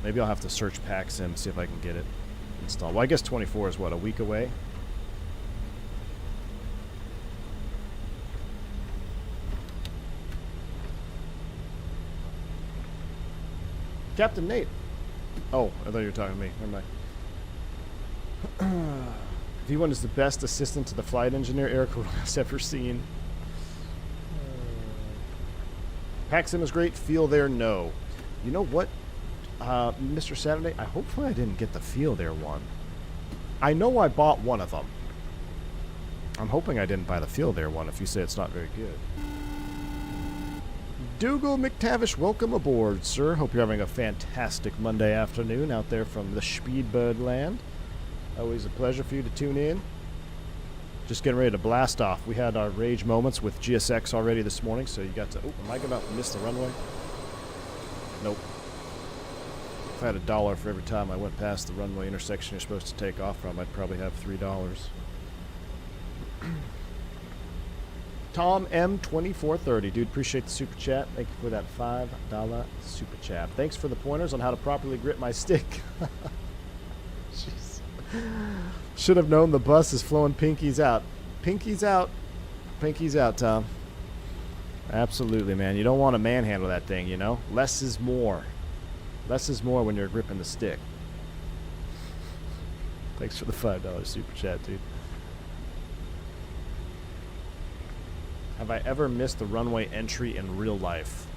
S2: Maybe I'll have to search PackSim, see if I can get it installed. Well, I guess 24 is what, a week away? Captain Nate. Oh, I thought you were talking to me. Never mind. V1 is the best assistant to the flight engineer Eric has ever seen. PackSim is great. Feel there, no. You know what, Mr. Saturday? Hopefully I didn't get the Feel there one. I know I bought one of them. I'm hoping I didn't buy the Feel there one if you say it's not very good. Dougal McTavish, welcome aboard, sir. Hope you're having a fantastic Monday afternoon out there from the Speedbird land. Always a pleasure for you to tune in. Just getting ready to blast off. We had our rage moments with GSX already this morning, so you got to... Oh, am I about to miss the runway? Nope. If I had $1 for every time I went past the runway intersection you're supposed to take off from, I'd probably have $3. Tom M2430, dude, appreciate the super chat. Thank you for that $5 super chat. Thanks for the pointers on how to properly grip my stick. Jeez. Should have known the bus is flowing pinkies out. Pinkies out. Pinkies out, Tom. Absolutely, man. You don't want to manhandle that thing, you know? Less is more. Less is more when you're gripping the stick. Thanks for the $5 super chat, dude. Have I ever missed the runway entry in real life?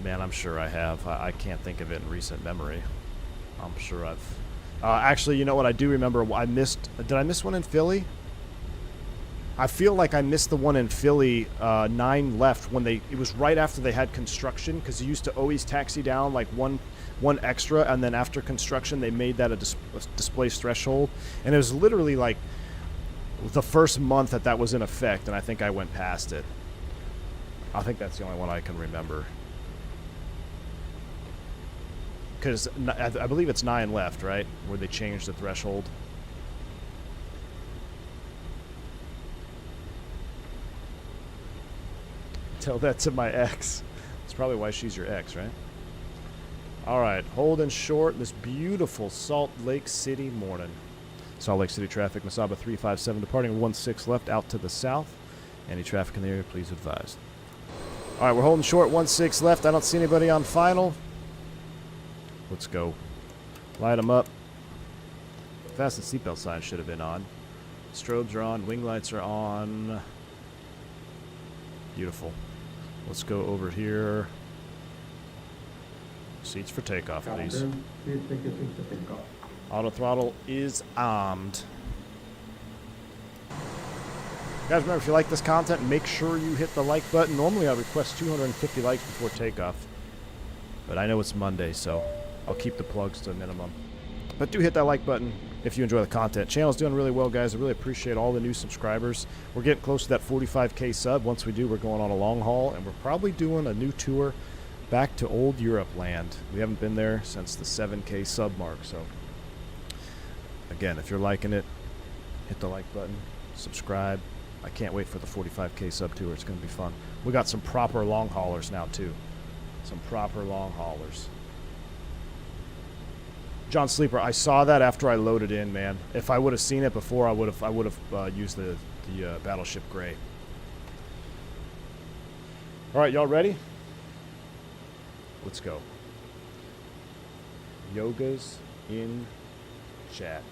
S2: Man, I'm sure I have. I can't think of it in recent memory. I'm sure I've... actually, you know what? I do remember. I missed... Did I miss one in Philly? I feel like I missed the one in Philly, 9 left, when they... It was right after they had construction, because you used to always taxi down like one extra, and then after construction they made that a displaced threshold. And it was literally like... the first month that was in effect, and I think I went past it. I think that's the only one I can remember. Because I believe it's 9 left, right? Where they changed the threshold. Tell that to my ex. That's probably why she's your ex, right? Alright, holding short this beautiful Salt Lake City morning. Salt Lake City traffic, Masaba 357 departing 16 left out to the south. Any traffic in the area, please advise. Alright, we're holding short 16 left. I don't see anybody on final. Let's go. Light them up. Fasten seatbelt sign should have been on. Strobes are on. Wing lights are on. Beautiful. Let's go over here. Seats for takeoff, please. Auto throttle is armed. Guys, remember, if you like this content, make sure you hit the like button. Normally I request 250 likes before takeoff, but I know it's Monday, so I'll keep the plugs to a minimum. But do hit that like button if you enjoy the content. Channel's doing really well, guys. I really appreciate all the new subscribers. We're getting close to that 45K sub. Once we do, we're going on a long haul, and we're probably doing a new tour back to old Europe land. We haven't been there since the 7K sub mark, so again, if you're liking it, hit the like button, subscribe. I can't wait for the 45K sub tour. It's going to be fun. We got some proper long haulers now, too. Some proper long haulers. John Sleeper, I saw that after I loaded in, man. If I would have seen it before, I would have used the Battleship Gray. All right, y'all ready? Let's go. Yoga's in chat.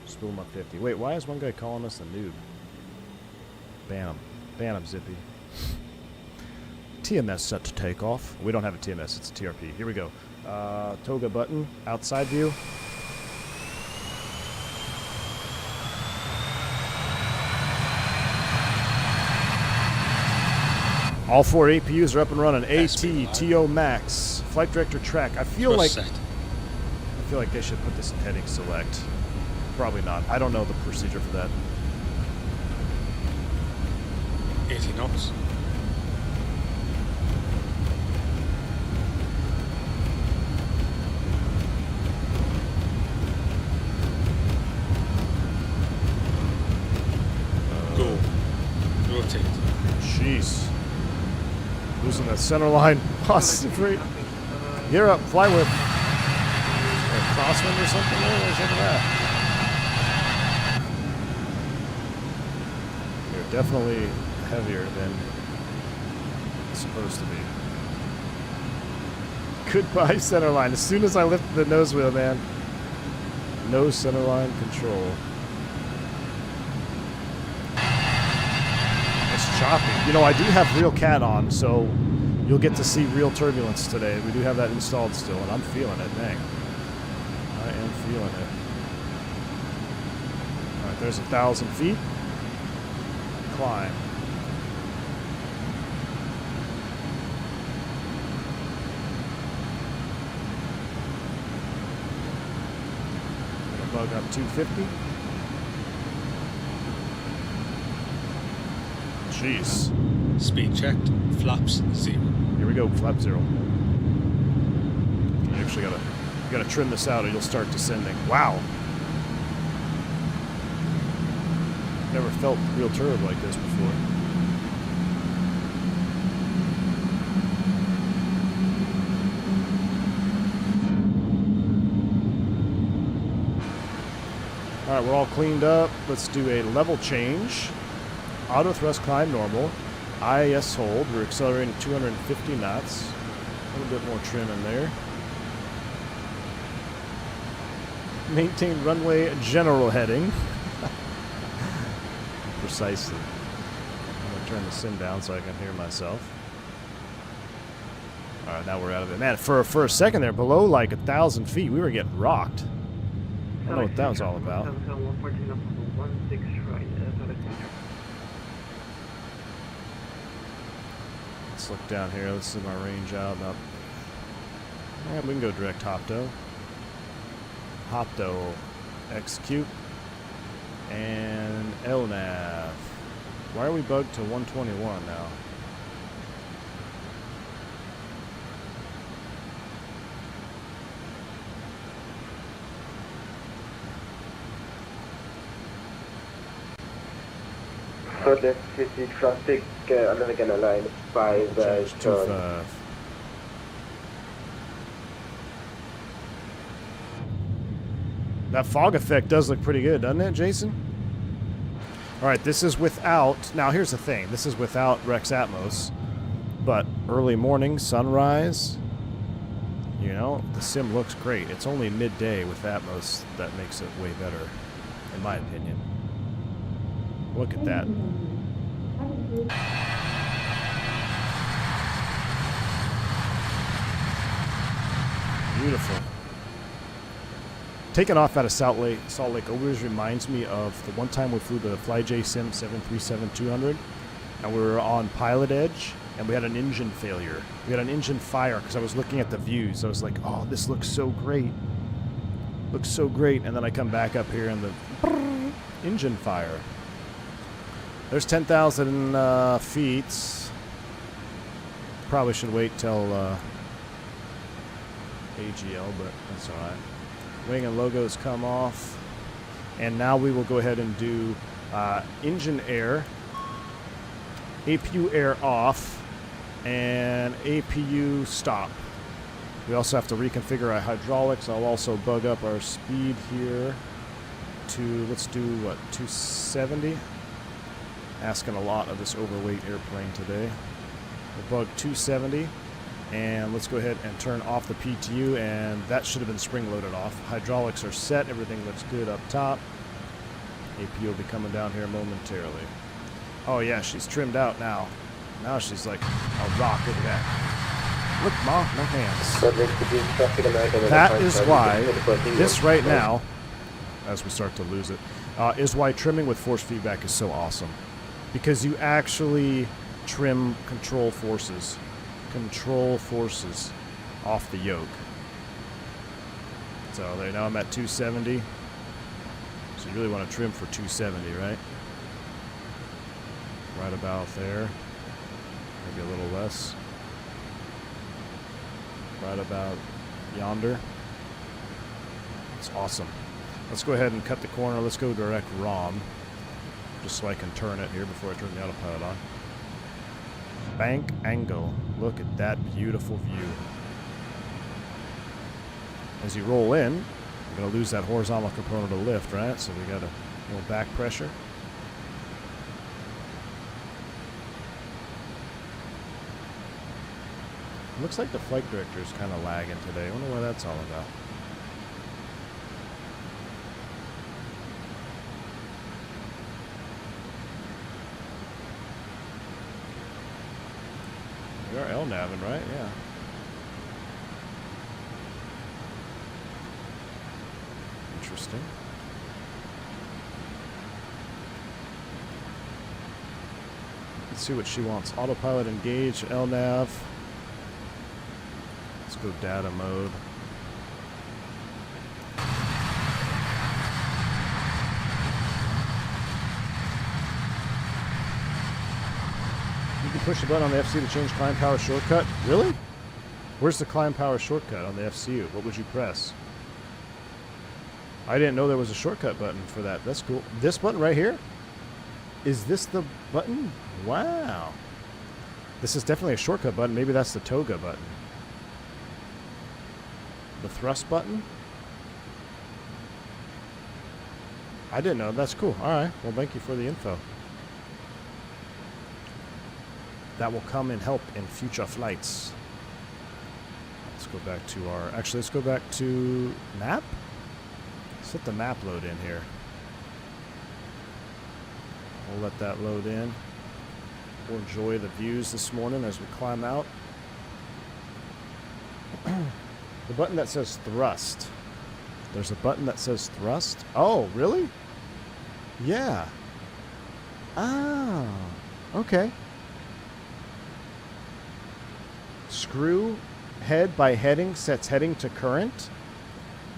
S2: Spoolma 50. Wait, why is one guy calling us a noob? Ban him. Ban him, Zippy. TMS set to take off. We don't have a TMS, it's a TRP. Here we go. Toga button, outside view. All 4 APUs are up and running. AT, TO Max, Flight Director Track. I feel like they should put this in heading select. Probably not. I don't know the procedure for that.
S4: 80 knots. Go. Rotate.
S2: Jeez. Losing that center line. Possibly. Gear up. Fly whip. Crosswind or something there? Where's that? You're definitely heavier than it's supposed to be. Goodbye, center line. As soon as I lifted the nose wheel, man. No center line control. It's choppy. You know, I do have real cat on, so you'll get to see real turbulence today. We do have that installed still, and I'm feeling it, dang. I am feeling it. Alright, there's 1,000 feet. Climb. Bug up 250. Jeez.
S4: Speed checked. Flaps 0.
S2: Here we go, flap 0. You actually gotta trim this out or you'll start descending. Wow. Never felt real turbo like this before. Alright, we're all cleaned up. Let's do a level change. Auto thrust climb normal. IIS hold. We're accelerating 250 knots. A little bit more trim in there. Maintain runway general heading. Precisely. I'm going to turn the sim down so I can hear myself. Alright, now we're out of it. Man, for a second there, below like 1,000 feet, we were getting rocked. I don't know what that was all about. Let's look down here. Let's see my range out. Now, yeah, we can go direct Hopto. Hopto, execute, and LNAV. Why are we bugged to 121 now?
S3: So this is traffic American Airline 5
S2: 25. That fog effect does look pretty good, doesn't it, Jason? Alright, this is without... Now, here's the thing. This is without Rex Atmos. But early morning, sunrise, you know, the sim looks great. It's only midday with Atmos that makes it way better. in my opinion. Look at that. Beautiful. Taking off out of Salt Lake always reminds me of the one time we flew the FlyJ Sim 737-200, and we were on pilot edge, and we had an engine failure. We had an engine fire because I was looking at the views. I was like, oh, this looks so great. Looks so great. And then I come back up here and the engine fire. There's 10,000 feet. Probably should wait till AGL, but that's all right. Wing and logos come off. And now we will go ahead and do engine air, APU air off, and APU stop. We also have to reconfigure our hydraulics. I'll also bug up our speed here to, let's do what, 270? Asking a lot of this overweight airplane today. We'll bug 270. And let's go ahead and turn off the PTU, and that should have been spring-loaded off. Hydraulics are set. Everything looks good up top. AP will be coming down here momentarily. Oh, yeah, she's trimmed out now. Now she's like a rock. Look at that. Look, Ma, no hands. That is why this right now, as we start to lose it, is why trimming with force feedback is so awesome. Because you actually trim control forces off the yoke. So there, now I'm at 270. So you really want to trim for 270, right? Right about there. Maybe a little less. Right about yonder. It's awesome. Let's go ahead and cut the corner. Let's go direct ROM. Just so I can turn it here before I turn the autopilot on. Bank angle. Look at that beautiful view. As you roll in, you're going to lose that horizontal component of lift, right? So we got a little back pressure. Looks like the flight director is kind of lagging today. I wonder what that's all about. We are LNAVing, right? Yeah. Interesting. Let's see what she wants. Autopilot engage, LNAV. Let's go data mode. You can push the button on the FC to change climb power shortcut. Really? Where's the climb power shortcut on the FCU? What would you press? I didn't know there was a shortcut button for that. That's cool. This button right here? Is this the button? Wow. This is definitely a shortcut button. Maybe that's the Toga button. The thrust button? I didn't know. That's cool. All right. Well, thank you for the info. That will come and help in future flights. Let's go back to our... Actually, let's go back to map. Let's let the map load in here. We'll let that load in. We'll enjoy the views this morning as we climb out. The button that says thrust. There's a button that says thrust. Oh, really? Yeah. Ah, okay. Screw head by heading sets heading to current.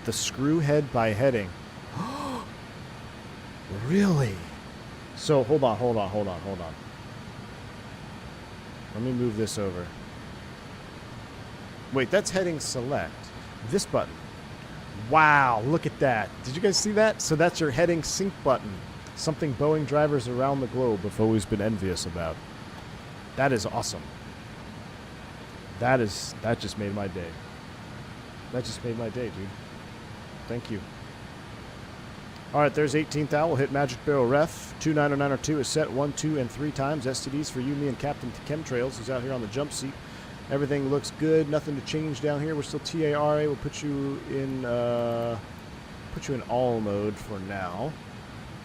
S2: The screw head by heading. Really? So hold on. Let me move this over. Wait, that's heading select. This button. Wow, look at that. Did you guys see that? So that's your heading sync button. Something Boeing drivers around the globe have always been envious about. That is awesome. That just made my day. That just made my day, dude. Thank you. All right, there's 18th hour. We'll hit Magic Barrel Ref. 29092 is set 1, 2, and 3 times. STDs for you, me, and Captain Chemtrails, who's out here on the jump seat. Everything looks good. Nothing to change down here. We're still TARA. We'll put you in all mode for now.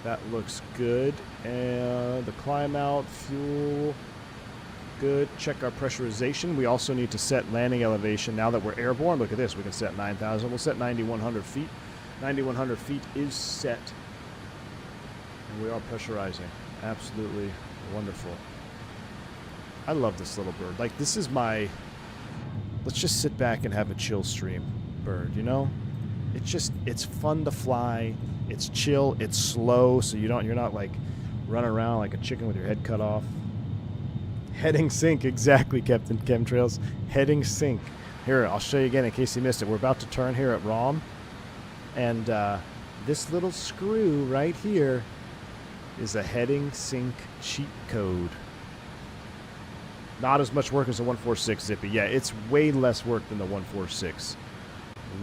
S2: That looks good. And the climb out, fuel, good. Check our pressurization. We also need to set landing elevation. Now that we're airborne, look at this. We can set 9,000. We'll set 9,100 feet. 9,100 feet is set. And we are pressurizing. Absolutely wonderful. I love this little bird. Like, this is my... Let's just sit back and have a chill stream bird, you know? It's fun to fly. It's chill. It's slow, so you're not like running around like a chicken with your head cut off. Heading sync, exactly, Captain Chemtrails. Heading sync. Here, I'll show you again in case you missed it. We're about to turn here at ROM, and this little screw right here is a heading sync cheat code. Not as much work as the 146 Zippy. Yeah, it's way less work than the 146.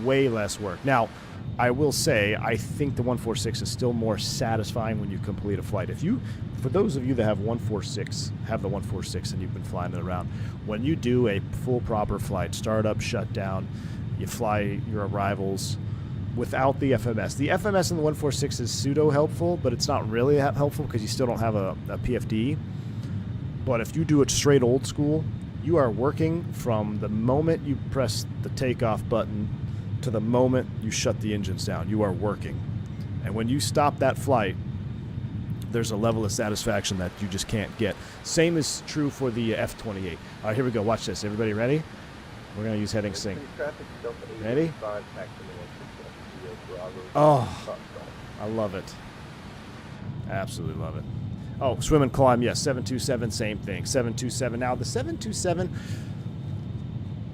S2: Way less work. Now, I will say, I think the 146 is still more satisfying when you complete a flight. For those of you that have the 146 and you've been flying it around, when you do a full proper flight, start up, shut down, you fly your arrivals without the FMS. The FMS in the 146 is pseudo helpful, but it's not really helpful because you still don't have a PFD. But if you do it straight old school, you are working from the moment you press the takeoff button to the moment you shut the engines down. You are working. And when you stop that flight, there's a level of satisfaction that you just can't get. Same is true for the F-28. All right, here we go. Watch this. Everybody ready? We're going to use heading sync. Ready? Oh, I love it. Absolutely love it. Oh, swim and climb, yes. 727, same thing. 727. Now, the 727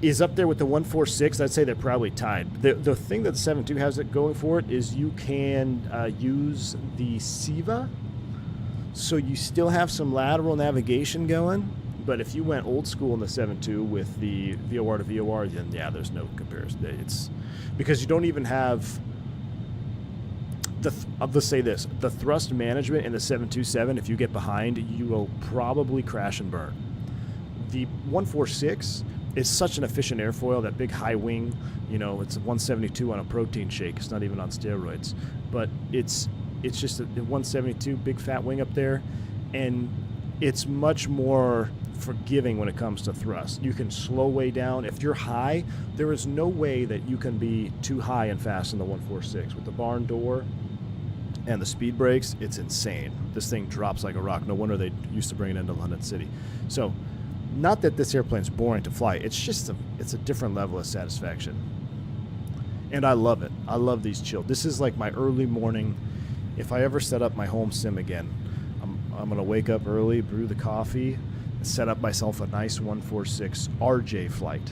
S2: is up there with the 146. I'd say they're probably tied. The thing that the 72 has it going for it is you can use the SIVA, so you still have some lateral navigation going. But if you went old school in the 7.2 with the VOR to VOR, then yeah, there's no comparison. It's because you don't even have let's say this: the thrust management in the 727. If you get behind, you will probably crash and burn. The 146 is such an efficient airfoil. That big high wing, you know, it's a 172 on a protein shake. It's not even on steroids, but it's just a 172 big fat wing up there, and it's much more forgiving when it comes to thrust. You can slow way down. If you're high, there is no way that you can be too high and fast in the 146. With the barn door and the speed brakes, it's insane. This thing drops like a rock. No wonder they used to bring it into London City. So, not that this airplane's boring to fly. It's just it's a different level of satisfaction. And I love it. I love these chill. This is like my early morning. If I ever set up my home sim again, I'm going to wake up early, brew the coffee, and set up myself a nice 146 RJ flight.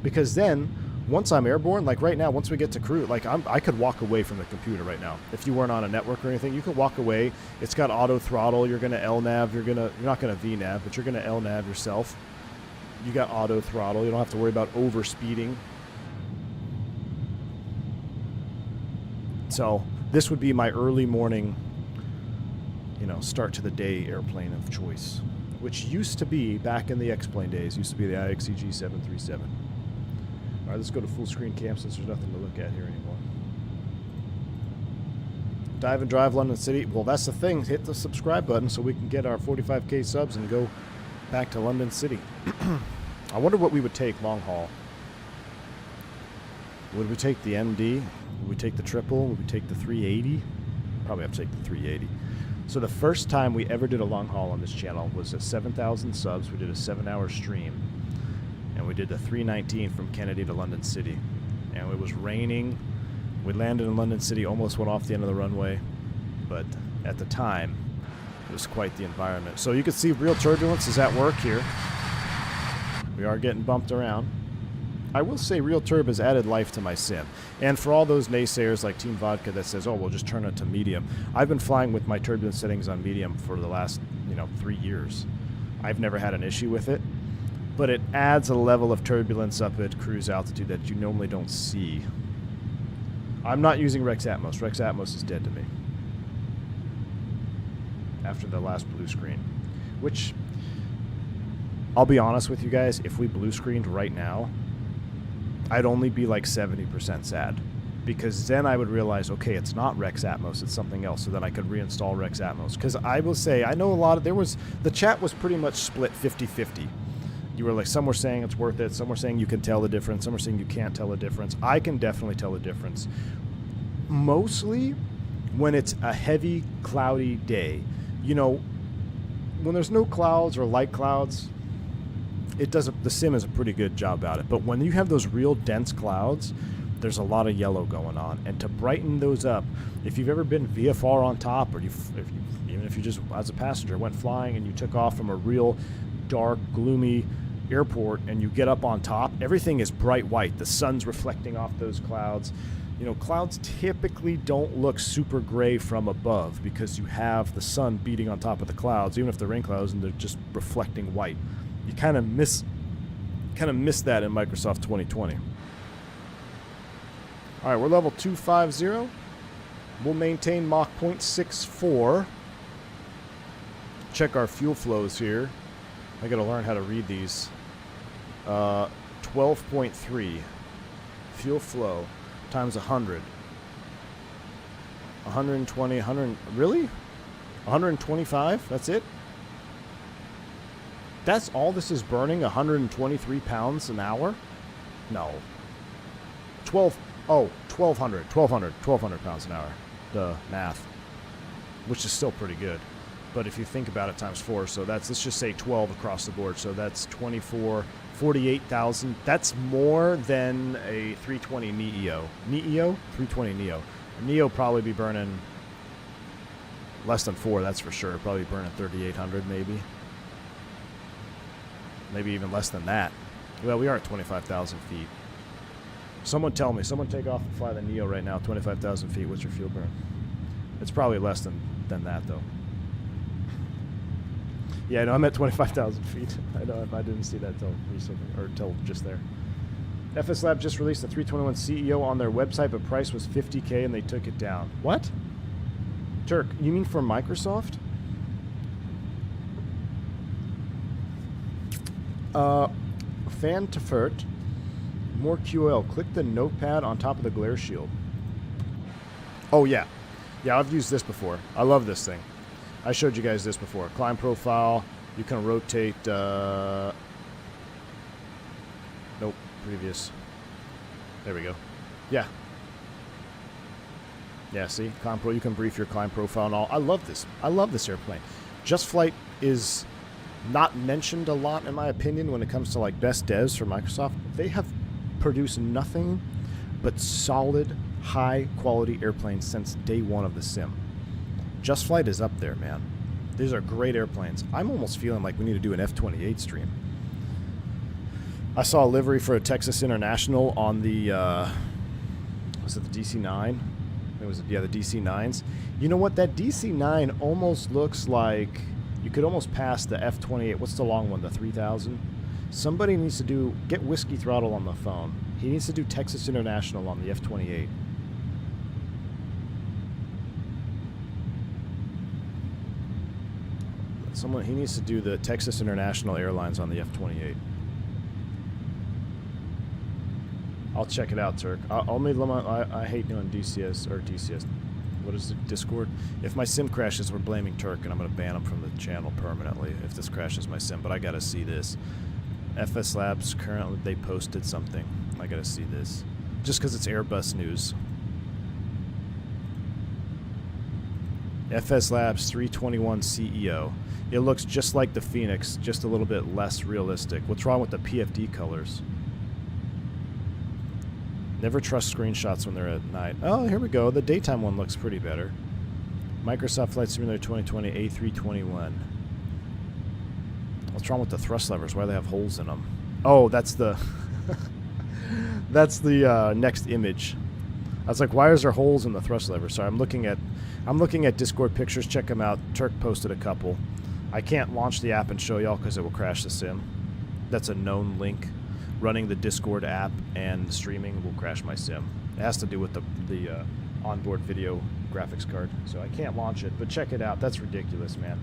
S2: Because then, once I'm airborne, like right now, once we get to cruise, like I could walk away from the computer right now. If you weren't on a network or anything, you could walk away. It's got auto throttle. You're going to LNAV. You're not going to VNAV, but you're going to LNAV yourself. You got auto throttle. You don't have to worry about over speeding. So this would be my early morning, start to the day airplane of choice, which used to be, back in the X-Plane days, used to be the IXEG 737. All right, let's go to full screen cam since there's nothing to look at here anymore. Dive and drive London City. Well, that's the thing. Hit the subscribe button so we can get our 45K subs and go back to London City. I wonder what we would take long haul. Would we take the MD? Would we take the triple? Would we take the 380? Probably have to take the 380. So the first time we ever did a long haul on this channel was at 7,000 subs. We did a 7-hour stream. And we did the 319 from Kennedy to London City. And it was raining. We landed in London City, almost went off the end of the runway. But at the time, it was quite the environment. So you can see real turbulence is at work here. We are getting bumped around. I will say Real Turb has added life to my sim. And for all those naysayers like Team Vodka that says, oh, we'll just turn it to medium. I've been flying with my turbulence settings on medium for the last, 3 years. I've never had an issue with it. But it adds a level of turbulence up at cruise altitude that you normally don't see. I'm not using Rex Atmos. Rex Atmos is dead to me. After the last blue screen. Which, I'll be honest with you guys, if we blue screened right now, I'd only be like 70% sad. because then I would realize, okay, it's not Rex Atmos, it's something else. So then I could reinstall Rex Atmos. Because I will say, I know a lot of, the chat was pretty much split 50-50. You were like, some were saying it's worth it, some were saying you can tell the difference, some were saying you can't tell the difference. I can definitely tell the difference. Mostly when it's a heavy, cloudy day. You know, when there's no clouds or light clouds, the sim does a pretty good job at it. But when you have those real dense clouds, there's a lot of yellow going on. And to brighten those up, if you've ever been VFR on top, or even if you just, as a passenger, went flying and you took off from a real dark, gloomy airport and you get up on top, everything is bright white. The sun's reflecting off those clouds. You know, clouds typically don't look super gray from above because you have the sun beating on top of the clouds, even if they're rain clouds and they're just reflecting white. You kind of miss that in Microsoft 2020. All right, we're level 250. We'll maintain Mach 0.64. Check our fuel flows here. I got to learn how to read these. 12.3 fuel flow times 100. 120, 100, really? 125? That's it? That's all this is burning? 123 pounds an hour? No. 1,200 pounds an hour. The math. Which is still pretty good. But if you think about it, times 4, so that's, let's just say 12 across the board. So that's 24, 48,000. That's more than a 320 Neo. 320 Neo. A Neo probably be burning less than 4, that's for sure. Probably burning 3,800 maybe. Maybe even less than that. Well, we are at 25,000 feet. Someone tell me. Someone take off and fly the Neo right now. 25,000 feet. What's your fuel burn? It's probably less than that, though. Yeah, I know. I'm at 25,000 feet. I know. I didn't see that till recently, or till just there. FS Lab just released the 321 CEO on their website, but price was $50K and they took it down. What? Turk, you mean for Microsoft? Fan Tefert, more QL. Click the notepad on top of the glare shield. Oh, yeah. Yeah, I've used this before. I love this thing. I showed you guys this before. Climb profile. You can rotate. Nope, previous. There we go. Yeah. Yeah, see? Climb pro. You can brief your climb profile and all. I love this. I love this airplane. JustFlight is not mentioned a lot, in my opinion, when it comes to like best devs for Microsoft. They have produced nothing but solid, high-quality airplanes since day one of the sim. JustFlight is up there, man. These are great airplanes. I'm almost feeling like we need to do an F-28 stream. I saw a livery for a Texas International on the, was it the DC-9? It was, yeah, the DC-9s. You know what? That DC-9 almost looks like you could almost pass the F-28. What's the long one? The 3000? Somebody needs to get Whiskey Throttle on the phone. He needs to do Texas International on the F-28. He needs to do the Texas International Airlines on the F-28. I'll check it out, Turk. I hate doing DCS, or DCS. What is it? Discord? If my sim crashes, we're blaming Turk, and I'm going to ban him from the channel permanently if this crashes my sim. But I got to see this. FS Labs, currently, they posted something. I got to see this. Just because it's Airbus news. FS Labs 321 CEO. It looks just like the Fenix, just a little bit less realistic. What's wrong with the PFD colors? Never trust screenshots when they're at night. Oh, here we go. The daytime one looks pretty better. Microsoft Flight Simulator 2020 A321. What's wrong with the thrust levers? Why do they have holes in them? Oh, that's the that's the next image. I was like, why is there holes in the thrust lever? Sorry, I'm looking at Discord pictures. Check them out. Turk posted a couple. I can't launch the app and show y'all because it will crash the sim. That's a known link. Running the Discord app and streaming will crash my sim. It has to do with the onboard video graphics card. So I can't launch it, but check it out. That's ridiculous, man.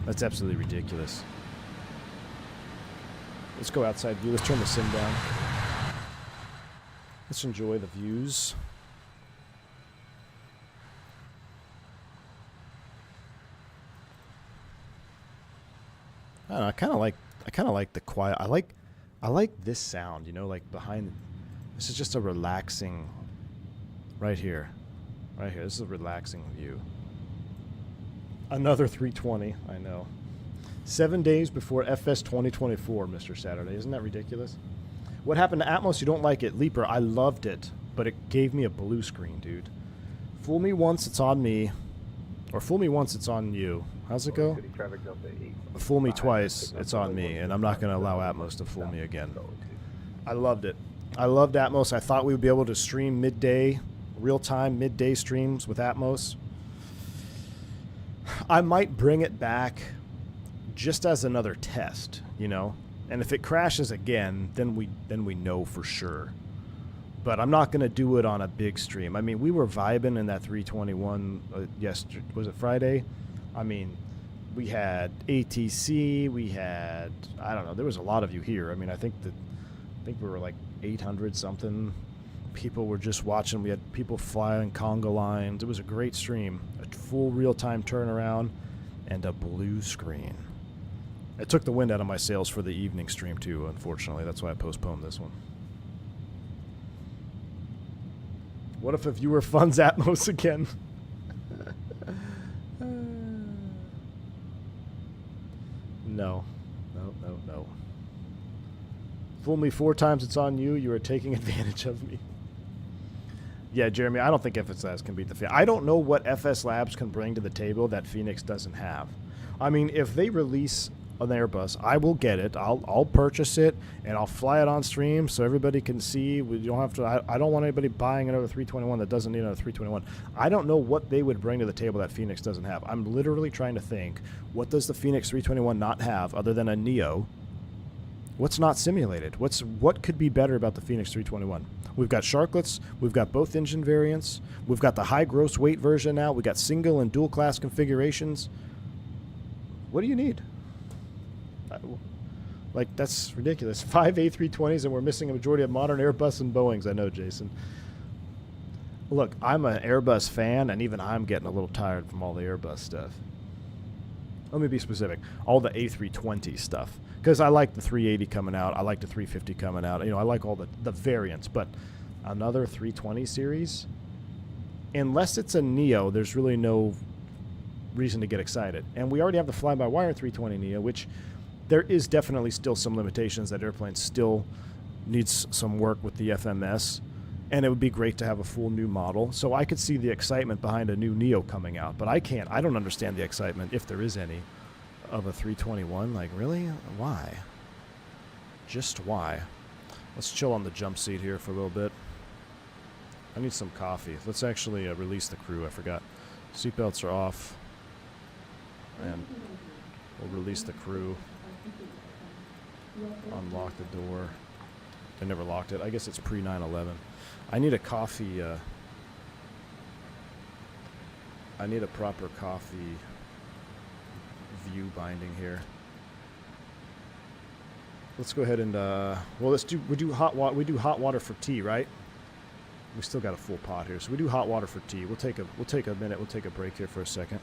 S2: That's absolutely ridiculous. Let's go outside view. Let's turn the sim down. Let's enjoy the views. I don't know, I kind of like the quiet. I like this sound, you know, like behind. This is just a relaxing. Right here. Right here. This is a relaxing view. Another 320, I know. 7 days before FS 2024, Mr. Saturday. Isn't that ridiculous? What happened to Atmos? You don't like it. Leaper, I loved it, but it gave me a blue screen, dude. Fool me once, it's on me. Or fool me once, it's on you. How's it go? Fool me twice, it's on me, and I'm not going to allow Atmos to fool me again. I loved it. I loved Atmos. I thought we would be able to stream midday, real-time midday streams with Atmos. I might bring it back just as another test, you know? And if it crashes again, then we know for sure. But I'm not going to do it on a big stream. I mean, we were vibing in that 321 yesterday. Was it Friday? I mean, we had ATC. We had, I don't know. There was a lot of you here. I mean, I think we were like 800 something. People were just watching. We had people flying conga lines. It was a great stream. A full real-time turnaround and a blue screen. It took the wind out of my sails for the evening stream too, unfortunately. That's why I postponed this one. What if a viewer funds Atmos again? No. No. Fool me 4 times, it's on you. You are taking advantage of me. Yeah, Jeremy, I don't think FS Labs can beat the Fenix. I don't know what FS Labs can bring to the table that Fenix doesn't have. I mean, if they release an Airbus, I will get it. I'll purchase it, and I'll fly it on stream so everybody can see. We don't have to. I don't want anybody buying another 321 that doesn't need another 321. I don't know what they would bring to the table that Fenix doesn't have. I'm literally trying to think, what does the Fenix 321 not have other than a Neo? What's not simulated? What could be better about the Fenix 321? We've got sharklets. We've got both engine variants. We've got the high gross weight version now. We got single and dual class configurations. What do you need? Like, that's ridiculous. 5 A320s and we're missing a majority of modern Airbus and Boeings. I know, Jason. Look, I'm an Airbus fan, and even I'm getting a little tired from all the Airbus stuff. Let me be specific. All the A320 stuff. Because I like the 380 coming out. I like the 350 coming out. You know, I like all the variants. But another 320 series? Unless it's a Neo, there's really no reason to get excited. And we already have the fly-by-wire 320 Neo, which there is definitely still some limitations. That airplane still needs some work with the FMS. And it would be great to have a full new model. So I could see the excitement behind a new Neo coming out. But I don't understand the excitement, if there is any, of a 321. Like, really? Why? Just why? Let's chill on the jump seat here for a little bit. I need some coffee. Let's actually release the crew. I forgot. Seatbelts are off. And we'll release the crew. Unlock the door. I never locked it. I guess it's pre-9/11. I need a coffee. I need a proper coffee view binding here. Let's go ahead and well, we do hot water for tea, right? We still got a full pot here, so we do hot water for tea. We'll take a minute. We'll take a break here for a second.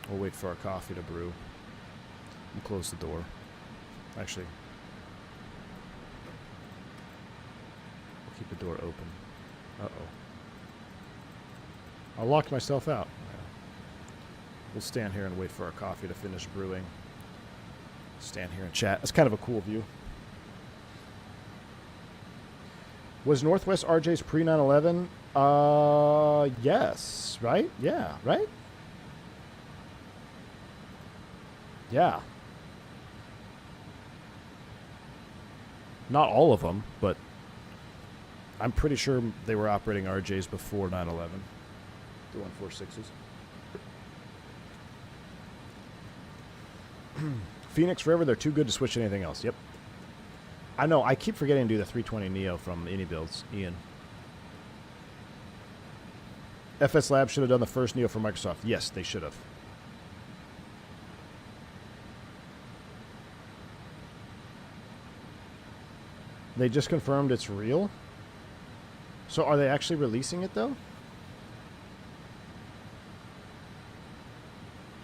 S2: We'll wait for our coffee to brew. We'll close the door. Actually, we'll keep the door open. Uh-oh. I locked myself out. We'll stand here and wait for our coffee to finish brewing. Stand here and chat. That's kind of a cool view. Was Northwest RJ's pre-9/11? Yes, right? Yeah, right? Yeah. Not all of them, but I'm pretty sure they were operating RJs before 9/11. The 146s. Phoenix forever, they're too good to switch to anything else. Yep. I know, I keep forgetting to do the 320 Neo from Any Builds, Ian. FS Labs should have done the first Neo for Microsoft. Yes, they should have. They just confirmed it's real? So are they actually releasing it, though?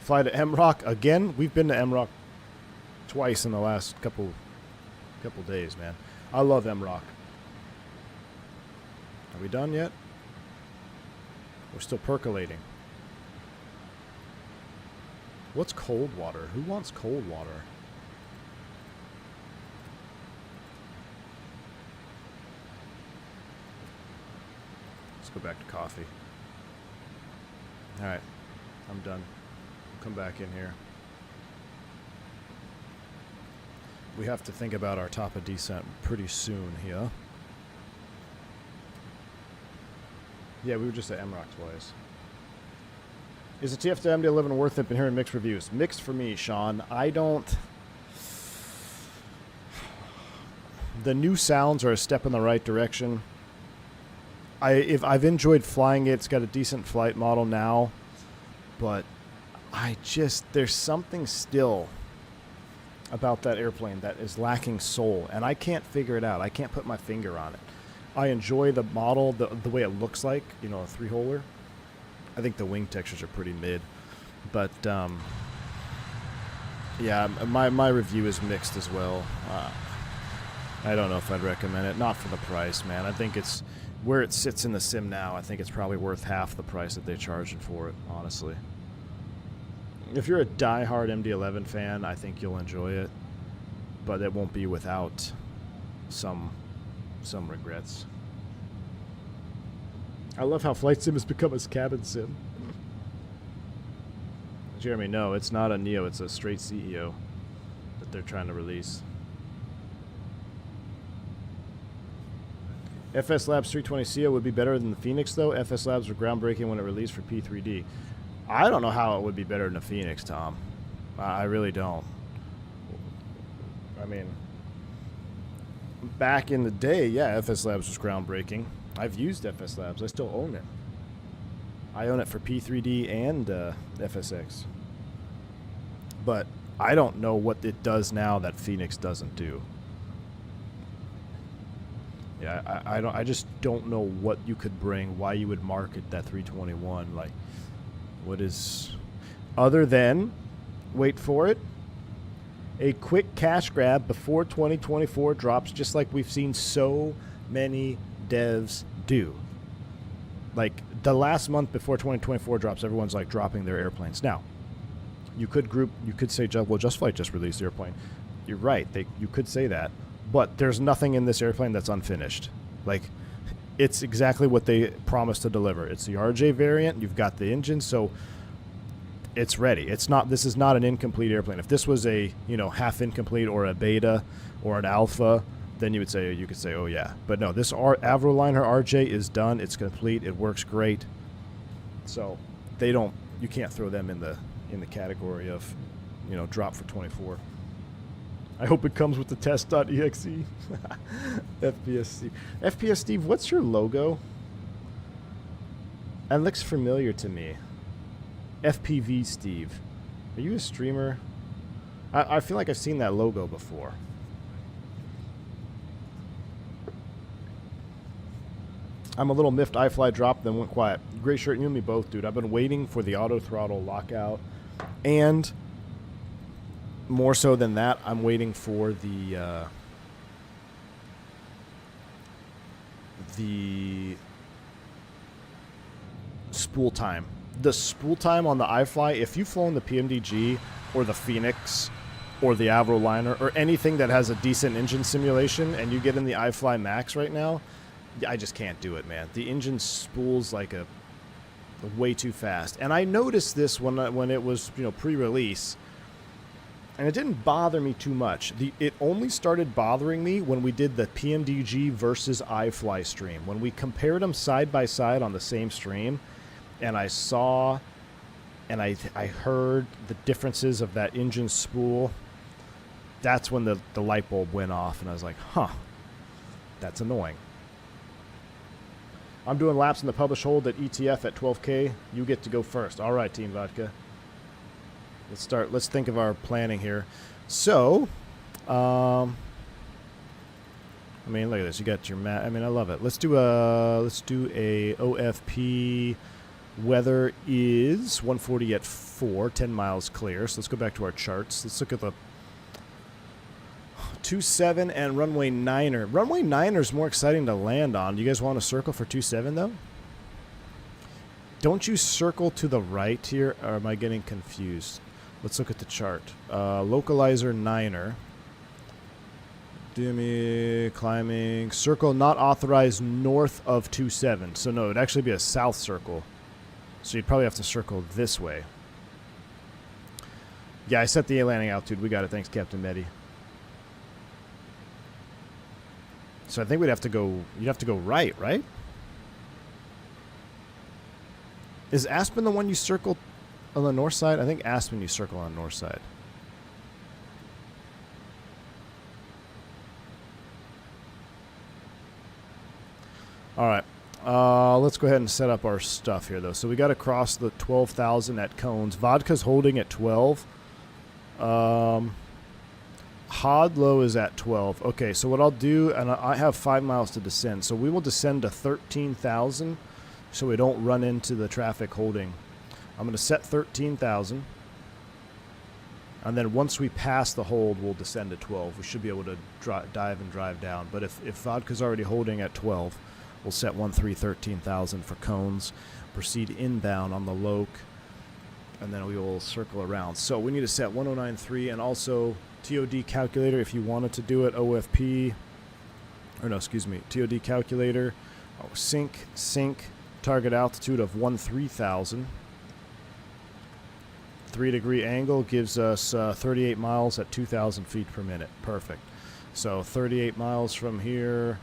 S2: Fly to MROC again. We've been to MROC twice in the last couple days, man. I love MROC. Are we done yet? We're still percolating. What's cold water? Who wants cold water? Let's go back to coffee. Alright. I'm done. Come back in here. We have to think about our top of descent pretty soon here. Yeah, we were just at MROC twice. Is the TF to MD-11 worth it? Been hearing mixed reviews. Mixed for me, Sean. I don't... The new sounds are a step in the right direction. I've enjoyed flying it. It's got a decent flight model now. But there's something still about that airplane that is lacking soul. And I can't figure it out. I can't put my finger on it. I enjoy the model, the way it looks like, you know, a three-holer. I think the wing textures are pretty mid. But, yeah, my review is mixed as well. I don't know if I'd recommend it. Not for the price, man. I think it's where it sits in the sim now. I think it's probably worth half the price that they charged for it, honestly. If you're a die-hard MD-11 fan, I think you'll enjoy it. But it won't be without some regrets. I love how Flight Sim has become a cabin sim. Jeremy, no, it's not a Neo. It's a straight CEO that they're trying to release. FS Labs 320 CEO would be better than the Fenix, though. FS Labs were groundbreaking when it released for P3D. I don't know how it would be better than a Fenix, Tom. I really don't. I mean, back in the day, yeah, FS Labs was groundbreaking. I've used FS Labs. I still own it. I own it for P3D and FSX. But I don't know what it does now that Fenix doesn't do. Yeah, I just don't know what you could bring, why you would market that 321. Like, what is... Other than, wait for it, a quick cash grab before 2024 drops, just like we've seen so many devs do. Like, the last month before 2024 drops, everyone's like dropping their airplanes. Now, you could say, well, JustFlight just released the airplane. You're right, you could say that, but there's nothing in this airplane that's unfinished. Like, it's exactly what they promised to deliver. It's the RJ variant. You've got the engine, so it's ready. This is not an incomplete airplane. If this was a, half incomplete or a beta or an alpha, then you could say, oh yeah. But no, this Avroliner RJ is done. It's complete. It works great. So you can't throw them in the category of, drop for 24. I hope it comes with the test.exe. FPS Steve. FPS Steve, what's your logo? That looks familiar to me. FPV Steve. Are you a streamer? I feel like I've seen that logo before. I'm a little miffed iFly dropped, then went quiet. Great shirt, you and me both, dude. I've been waiting for the auto throttle lockout. And more so than that, I'm waiting for the spool time. The spool time on the iFly, if you've flown the PMDG or the Fenix or the Avroliner or anything that has a decent engine simulation and you get in the iFly Max right now, I just can't do it, man. The engine spools like a way too fast. And I noticed this when it was, pre-release, and it didn't bother me too much. It only started bothering me when we did the PMDG versus iFly stream. When we compared them side by side on the same stream, and I saw and I heard the differences of that engine spool, that's when the light bulb went off, and I was like, huh, that's annoying. I'm doing laps in the publish hold at ETF at 12K. You get to go first. All right, Team Vodka. Let's think of our planning here. So, I mean, look at this. You got your mat. I mean, I love it. Let's do a OFP Weather is 140 at 4, 10 miles clear. So let's go back to our charts. Let's look at the 27 and runway 9er. Runway 9er is more exciting to land on. Do you guys want to circle for 27 though? Don't you circle to the right here, or am I getting confused? Let's look at the chart. Localizer 9er. Demi, climbing. Circle not authorized north of 27. So no, it'd actually be a south circle. So you'd probably have to circle this way. Yeah, I set the landing altitude. We got it. Thanks, Captain Medi. So I think we'd have to go, you'd have to go right, right? Is Aspen the one you circled on the north side? I think Aspen you circle on the north side. All right. Let's go ahead and set up our stuff here, though. So we got to cross the 12,000 at cones. Vodka's holding at 12. Hodlow is at 12. Okay, so what I'll do, and I have 5 miles to descend, so we will descend to 13,000 so we don't run into the traffic holding. I'm going to set 13,000, and then once we pass the hold, we'll descend to 12. We should be able to dive and drive down, but if Vodka's already holding at 12, we'll set 13,000 for cones, proceed inbound on the loc, and then we will circle around. So we need to set 1093 and also TOD calculator if you wanted to do it, OFP, or no, excuse me, TOD calculator, sync, target altitude of 13,000. 3-degree angle gives us 38 miles at 2,000 feet per minute. Perfect. So 38 miles from here.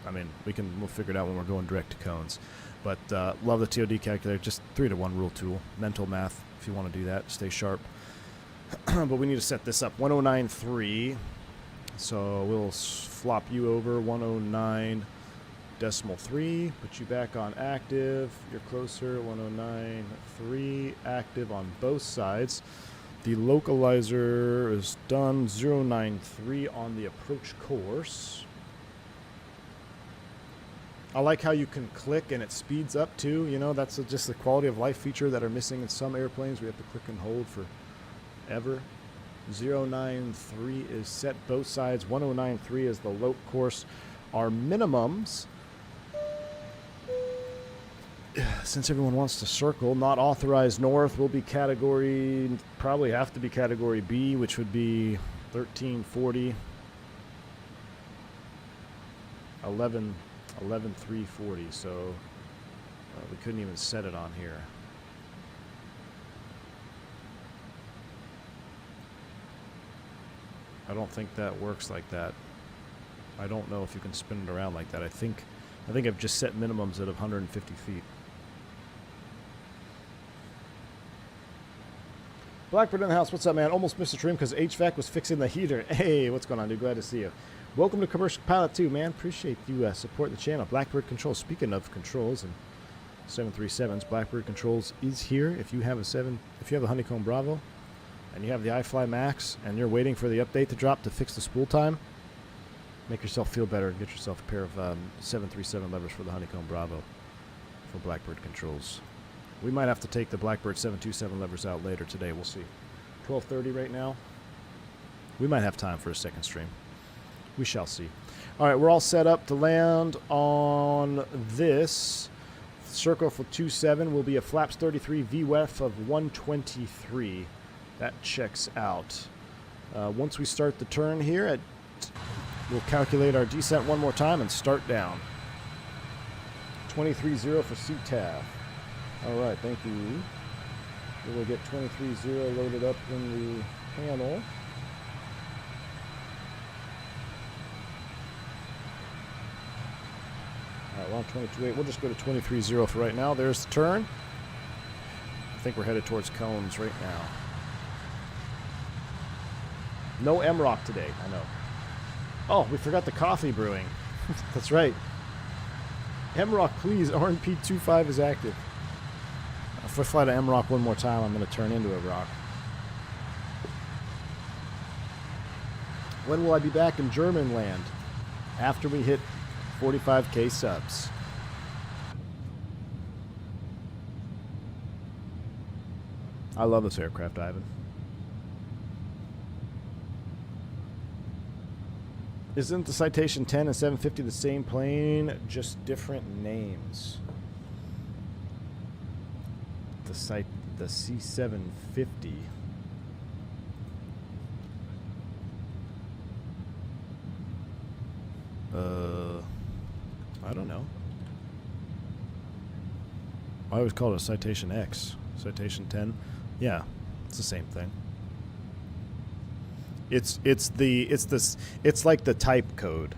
S2: I mean, we'll figure it out when we're going direct to cones. But love the TOD calculator. Just 3-to-1 rule tool. Mental math if you want to do that. Stay sharp. But we need to set this up. 1093. So we'll flop you over 109.3. Put you back on active. You're closer. 109.3. Active on both sides. The localizer is done. 093 on the approach course. I like how you can click and it speeds up too. You know, that's just the quality of life feature that are missing in some airplanes. We have to click and hold forever. 093 is set both sides. 1093 is the loc course. Our minimums, since everyone wants to circle, not authorized north will be category, probably have to be category B, which would be 1340, 11,340, so we couldn't even set it on here. I don't think that works like that. I don't know if you can spin it around like that. I think I've just set minimums at 150 feet. Blackbird in the house, what's up, man? Almost missed the stream because HVAC was fixing the heater. Hey, what's going on, dude? Glad to see you. Welcome to Commercial Pilot 2, man. Appreciate you supporting the channel. Blackbird Controls. Speaking of controls and 737s, Blackbird Controls is here. If you have a Honeycomb Bravo and you have the iFly Max and you're waiting for the update to drop to fix the spool time, make yourself feel better and get yourself a pair of 737 levers for the Honeycomb Bravo for Blackbird Controls. We might have to take the Blackbird 727 levers out later today. We'll see. 12:30 right now. We might have time for a second stream. We shall see. All right, we're all set up to land on this. Circle for 27 will be a flaps 33 VWEF of 123. That checks out. Once we start the turn here, we'll calculate our descent one more time and start down. 23.0 for CTAF. All right, thank you. We will get 23.0 loaded up in the panel. All right, we're on 22.8. We'll just go to 23.0 for right now. There's the turn. I think we're headed towards cones right now. No MROC today, I know. Oh, we forgot the coffee brewing. That's right. MROC, please. RNP25 is active. If I fly to MROC one more time, I'm going to turn into a rock. When will I be back in German land? After we hit 45K subs. I love this aircraft, Ivan. Isn't the Citation 10 and 750 the same plane, just different names? The C750. I don't know. I always call it a Citation X. Citation 10. Yeah, it's the same thing. It's like the type code,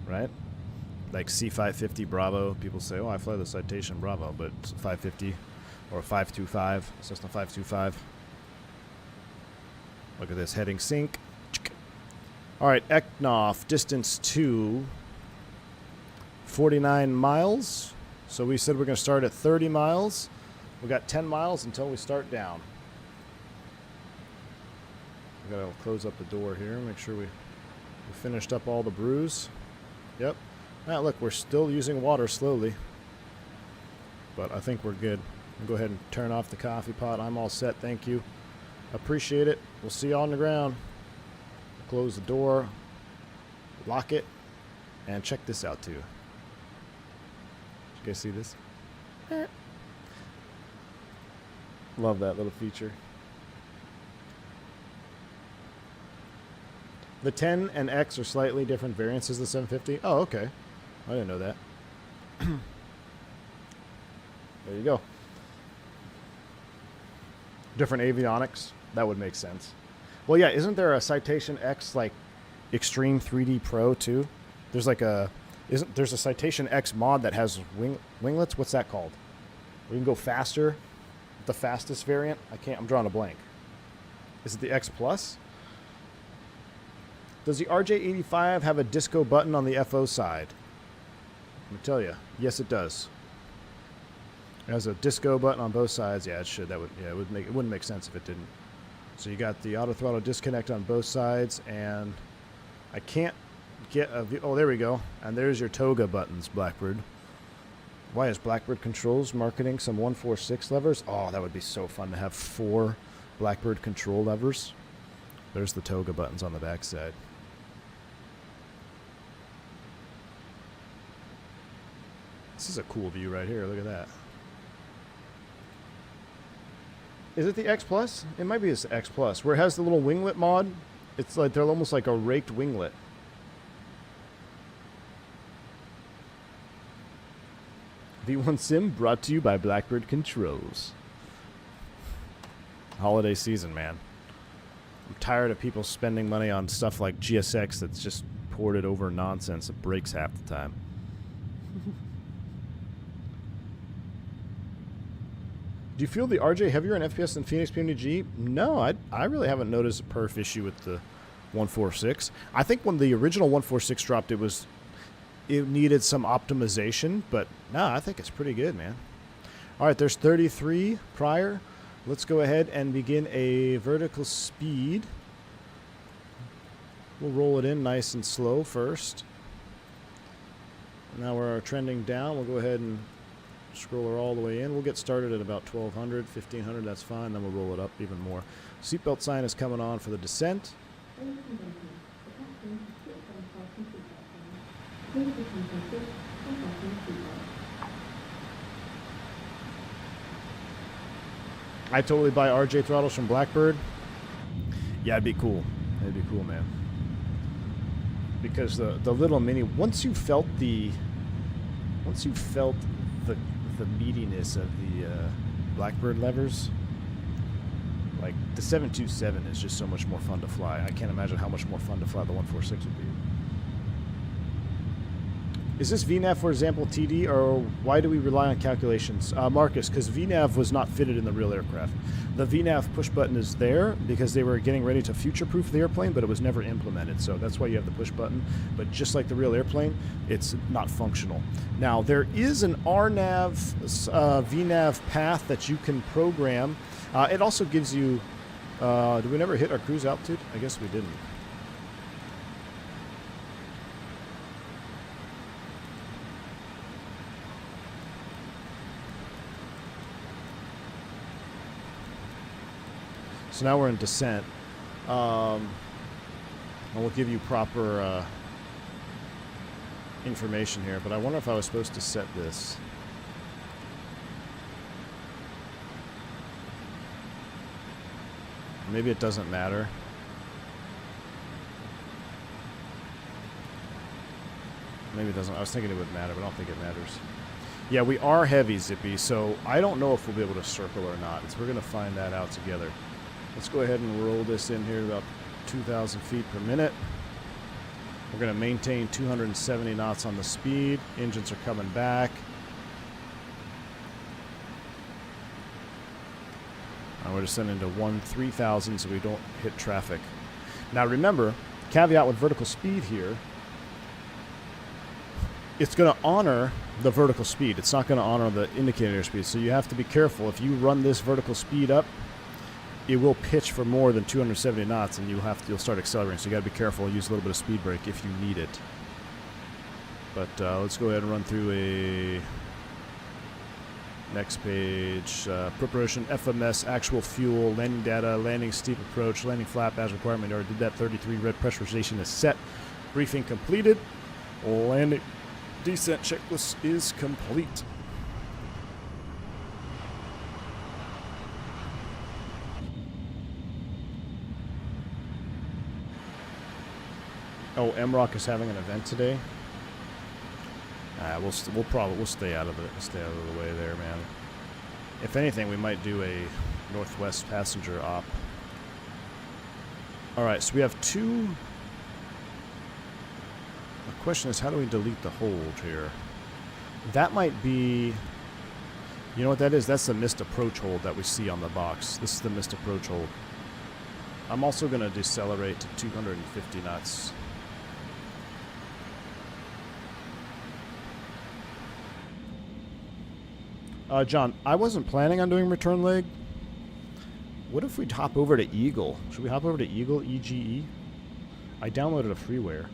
S2: right? Like C550 Bravo. People say, "Oh, I fly the Citation Bravo," but it's 550 or 525. Cessna 525. Look at this heading sync. All right, Eknoff, distance to 49 miles. So we said we're going to start at 30 miles. We got 10 miles until we start down. We got to close up the door here, make sure we finished up all the brews. Yep. Now look, we're still using water slowly, but I think we're good. I'll go ahead and turn off the coffee pot. I'm all set, thank you. Appreciate it. We'll see you on the ground. Close the door, lock it, and check this out too. You guys see this? Love that little feature. The 10 and X are slightly different variances of the 750. Oh, okay. I didn't know that. There you go. Different avionics. That would make sense. Well, yeah, isn't there a Citation X like Extreme 3D Pro too? There's like there's a Citation X mod that has winglets. What's that called? We can go faster. The fastest variant. I'm drawing a blank. Is it the X Plus? Does the RJ85 have a disco button on the FO side? Let me tell you, yes, it does. It has a disco button on both sides. Yeah, it should. It wouldn't make sense if it didn't. So you got the auto throttle disconnect on both sides, and I can't get a view. Oh, there we go. And there's your Toga buttons, Blackbird. Why is Blackbird Controls marketing some 146 levers? Oh, that would be so fun to have 4 Blackbird control levers. There's the Toga buttons on the back side. This is a cool view right here. Look at that. Is it the X Plus? It might be this X Plus, where it has the little winglet mod. It's like they're almost like a raked winglet. V1 Sim brought to you by Blackbird Controls. Holiday season, man. I'm tired of people spending money on stuff like GSX that's just ported over nonsense that breaks half the time. Do you feel the RJ heavier in FPS than Fenix PMDG? No, I really haven't noticed a perf issue with the 146. I think when the original 146 dropped, it needed some optimization, but no, I think it's pretty good, man. All right, there's 33 prior. Let's go ahead and begin a vertical speed. We'll roll it in nice and slow first. Now we're trending down. We'll go ahead and scroll her all the way in. We'll get started at about 1200, 1500. That's fine. Then we'll roll it up even more. Seatbelt sign is coming on for the descent. I totally buy RJ throttles from Blackbird. Yeah, it'd be cool. It'd be cool, man. Because the little mini, once you felt the meatiness of the Blackbird levers, like the 727 is just so much more fun to fly. I can't imagine how much more fun to fly the 146 would be. Is this VNAV, for example, TD, or why do we rely on calculations? Marcus, because VNAV was not fitted in the real aircraft. The VNAV push button is there because they were getting ready to future-proof the airplane, but it was never implemented, so that's why you have the push button. But just like the real airplane, it's not functional. Now, there is an RNAV, VNAV path that you can program. It also gives you... did we never hit our cruise altitude? I guess we didn't. So now we're in descent. And we'll give you proper information here, but I wonder if I was supposed to set this. Maybe it doesn't matter. Maybe it doesn't. I was thinking it would matter, but I don't think it matters. Yeah, we are heavy, Zippy, so I don't know if we'll be able to circle or not. We're going to find that out together. Let's go ahead and roll this in here about 2,000 feet per minute. We're going to maintain 270 knots on the speed. Engines are coming back. And we're descending to 3,000 so we don't hit traffic. Now remember, caveat with vertical speed here, it's going to honor the vertical speed. It's not going to honor the indicator speed. So you have to be careful. If you run this vertical speed up, it will pitch for more than 270 knots, and you'll start accelerating. So you got to be careful. Use a little bit of speed brake if you need it. But let's go ahead and run through a next page. Preparation, FMS, actual fuel, landing data, landing steep approach, landing flap as requirement. I already did that. 33 red pressurization is set. Briefing completed. Landing descent checklist is complete. Oh, MROC is having an event today. We'll stay out of it. Stay out of the way there, man. If anything, we might do a Northwest passenger op. All right, so we have two. The question is, how do we delete the hold here? That might be. You know what that is? That's the missed approach hold that we see on the box. This is the missed approach hold. I'm also going to decelerate to 250 knots. John, I wasn't planning on doing return leg. What if we hop over to Eagle? Should we hop over to Eagle, EGE? I downloaded a freeware.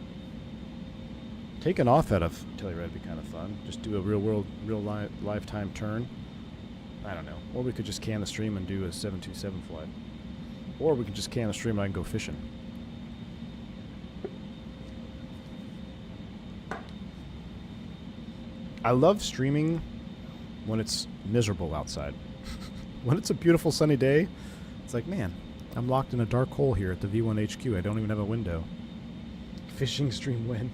S2: Taking off out of Telluride would be kind of fun. Just do a lifetime turn. I don't know. Or we could just can the stream and do a 727 flight. Or we could just can the stream and I can go fishing. I love streaming when it's miserable outside. When it's a beautiful sunny day, it's like, man, I'm locked in a dark hole here at the V1 HQ. I don't even have a window. Fishing stream win.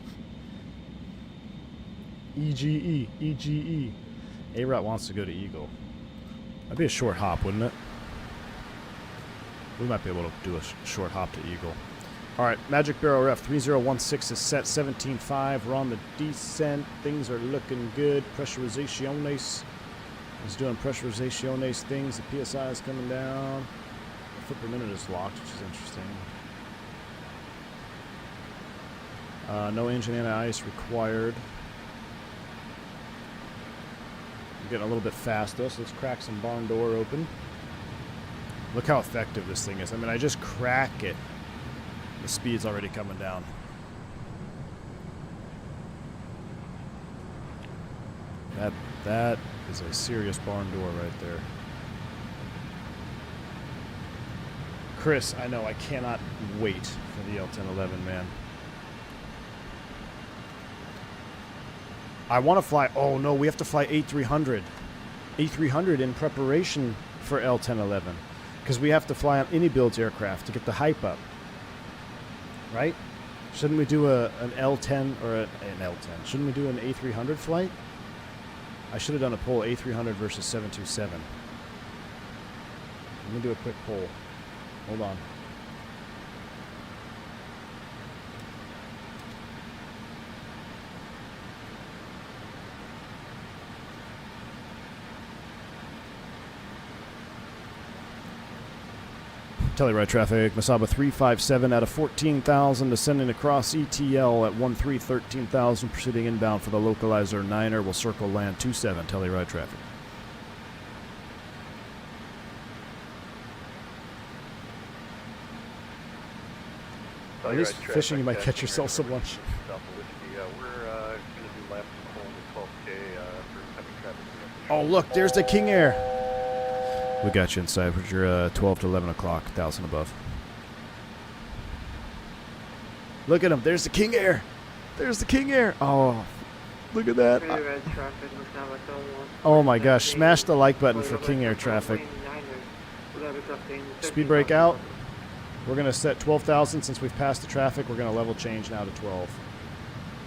S2: EGE, EGE. A-Route wants to go to Eagle. That'd be a short hop, wouldn't it? We might be able to do a short hop to Eagle. All right, Magic Barrel Ref 3016 is set 17.5. We're on the descent. Things are looking good. Pressurizaciones is doing pressurizaciones things. The PSI is coming down. The foot per minute is locked, which is interesting. No engine anti-ice required. I'm getting a little bit fast though, so let's crack some barn door open. Look how effective this thing is. I mean, I just crack it. The speed's already coming down. That is a serious barn door right there. Chris, I know, I cannot wait for the L1011, man. I want to fly. Oh no, we have to fly A300. A300 in preparation for L1011. Because we have to fly on any builds aircraft to get the hype up. Right? Shouldn't we do an L10 or an L10? Shouldn't we do an A300 flight? I should have done a poll A300 versus 727. Let me do a quick poll. Hold on. Telluride traffic, Masaba 357 out of 14,000, descending across ETL at 13,000, proceeding inbound for the localizer 9er, will circle land 27, Telluride traffic. At least fishing, you might catch yourself some lunch.
S1: We're going to do laps home at 12K for heavy traffic.
S2: Oh, look, there's the King Air. We got you inside, but you're 12 to 11 o'clock, 1,000 above. Look at him. There's the King Air. There's the King Air. Oh, look at that. Oh my gosh. Smash the like button for King Air traffic. Speed brake out. We're going to set 12,000 since we've passed the traffic. We're going to level change now to 12.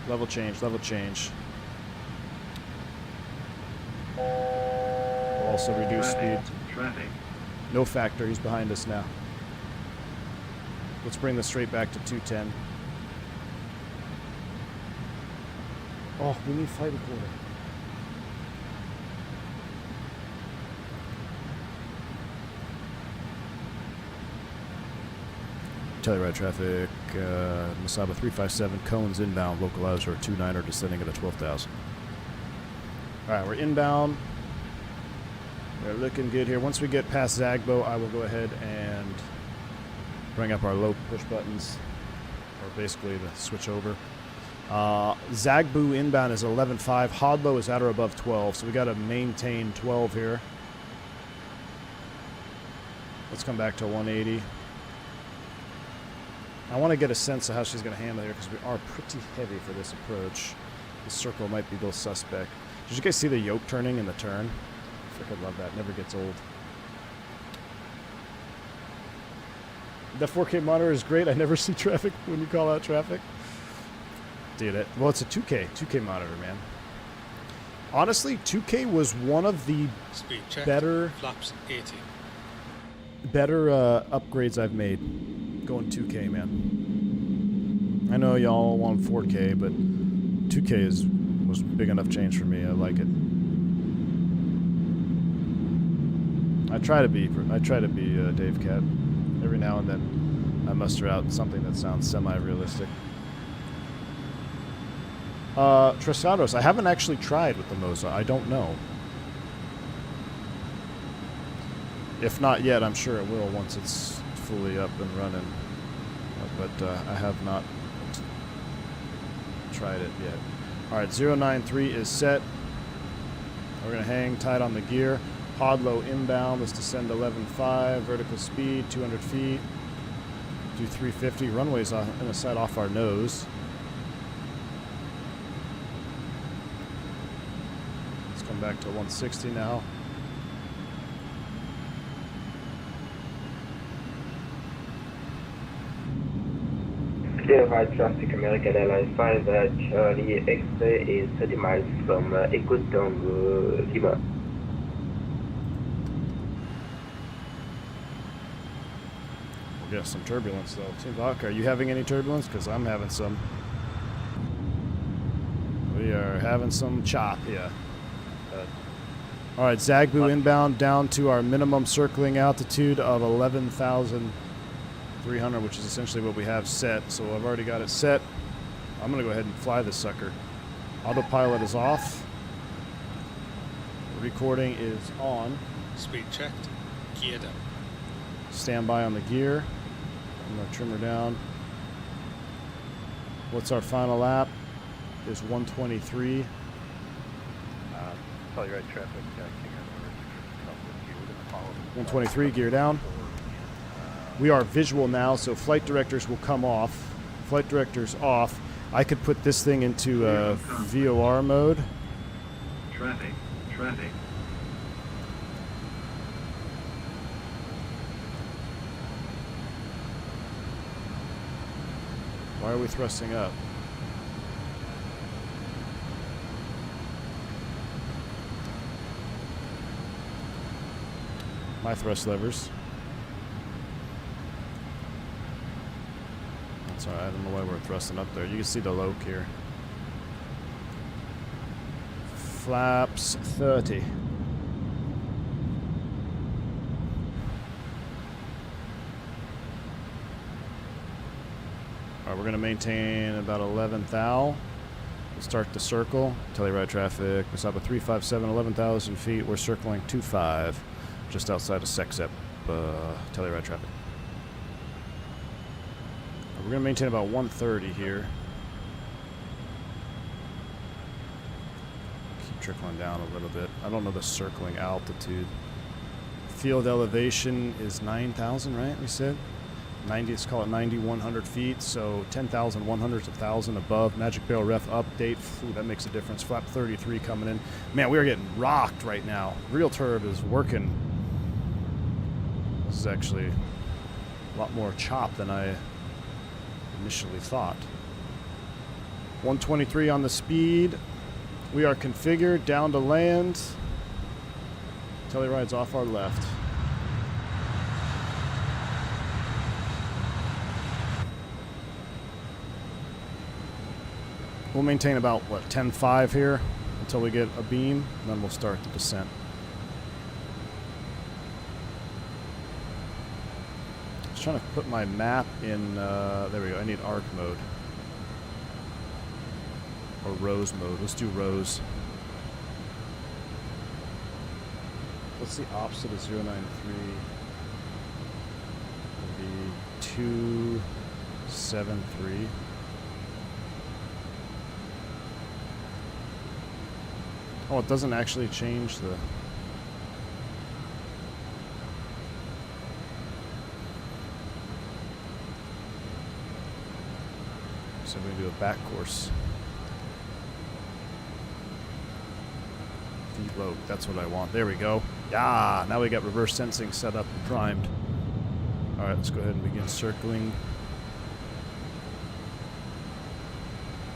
S2: Level change, level change. We'll also reduce speed.
S5: Traffic.
S2: No factor. He's behind us now. Let's bring this straight back to 210. Oh, we need flight recorder. Telluride traffic, Masaba 357, cones inbound, localizer 29er descending at a 12,000. Alright, we're inbound. We're looking good here. Once we get past Zagbo, I will go ahead and bring up our low push buttons, or basically the switch over. Zagbu inbound is 11.5. Hodlo is at or above 12, so we got to maintain 12 here. Let's come back to 180. I want to get a sense of how she's going to handle here because we are pretty heavy for this approach. The circle might be a little suspect. Did you guys see the yoke turning in the turn? I freaking love that. Never gets old. The 4K monitor is great. I never see traffic when you call out traffic. Dude, well, it's a 2K monitor, man. Honestly, 2K was one of the
S4: Speed check.
S2: better
S4: Flaps 80.
S2: upgrades I've made. Going 2K, man. I know y'all want 4K, but 2K was big enough change for me. I like it. I try to be Dave Cat. Every now and then, I muster out something that sounds semi-realistic. Trasados, I haven't actually tried with the Moza. I don't know. If not yet, I'm sure it will once it's fully up and running. But I have not tried it yet. Alright, 093 is set. We're going to hang tight on the gear. Hodlo inbound. Let's descend 11.5. Vertical speed, 200 feet. Do 350. Runway's on the side off our nose. Let's come back to 160 now.
S3: Telluride traffic, American Airlines 5, Charlie X-ray is 30 miles from Ecotong, Lima.
S2: We got some turbulence though. Team Vodka, are you having any turbulence? Because I'm having some. We are having some chop here. Alright, Zagbu inbound down to our minimum circling altitude of 11,300, which is essentially what we have set. So I've already got it set. I'm going to go ahead and fly this sucker. Autopilot is off. Recording is on.
S4: Speed checked. Gear down.
S2: Standby on the gear. I'm going to trim her down. What's our final lap? Is 123.
S1: Telluride traffic, King Air
S2: 123, gear down. We are visual now, so flight directors will come off. Flight directors off. I could put this thing into VOR mode.
S5: Traffic.
S2: Why are we thrusting up? My thrust levers. That's alright, I don't know why we're thrusting up there. You can see the loc here. Flaps 30. Alright, we're going to maintain about 11 thou. We'll start the circle. Telluride traffic. Masaba 357, 11,000 feet. We're circling 25. Just outside of Sexep, Telluride traffic. We're going to maintain about 130 here. Keep trickling down a little bit. I don't know the circling altitude. Field elevation is 9,000, right? We said 90. Let's call it 9,100 feet. So 10,100 to 1,000 above. Magic Barrel ref update. Ooh, that makes a difference. Flap 33 coming in. Man, we are getting rocked right now. Real turb is working. This is actually a lot more chop than I initially thought. 123 on the speed. We are configured down to land. Telluride's off our left. We'll maintain about, what, 10.5 here until we get a beam, and then we'll start the descent. I was trying to put my map in, there we go, I need arc mode. Or rose mode. Let's do rose. What's the opposite of 093? It'll be 273. Oh, it doesn't actually change the... So we're going to do a back course. Low. That's what I want. There we go. Yeah, now we got reverse sensing set up and primed. Alright, let's go ahead and begin circling.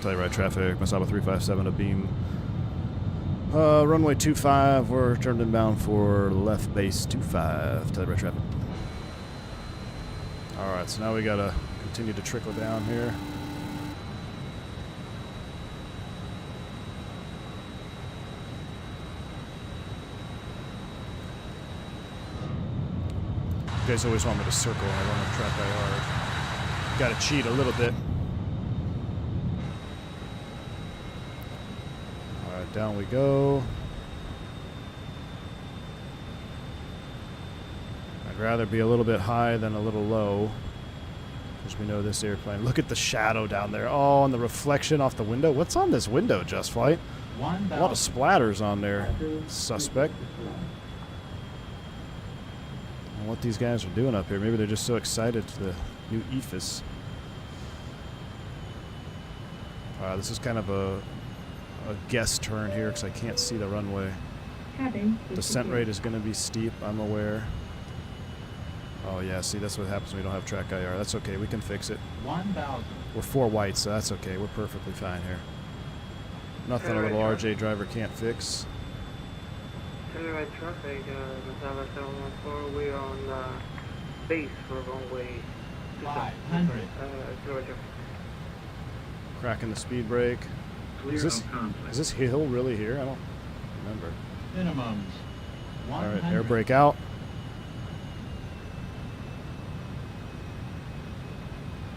S2: Telluride traffic, Moza 357 a beam. Runway 25, we're turned inbound for left base 25. Telluride traffic. Alright, so now we gotta continue to trickle down here. You guys always want me to circle when I don't have track IR. Gotta cheat a little bit. Alright, down we go. I'd rather be a little bit high than a little low, because we know this airplane. Look at the shadow down there. Oh, and the reflection off the window. What's on this window, JustFlight? A lot of splatters on there. Suspect. What these guys are doing up here. Maybe they're just so excited for the new EFIS. This is kind of a guess turn here because I can't see the runway. Descent rate is going to be steep, I'm aware. Oh yeah, see, that's what happens when we don't have track IR. That's okay, we can fix it.
S5: 1,000.
S2: We're 4 white, so that's okay. We're perfectly fine here. Nothing a little RJ driver can't fix.
S6: Telluride traffic, Moza 714, we're on base for runway
S5: 500.
S6: Telluride traffic.
S2: Cracking the speed brake.
S5: Clear
S2: Is this,
S5: of conflict.
S2: is this hill really here? I don't remember.
S5: Minimums. 100.
S2: Alright, air brake out.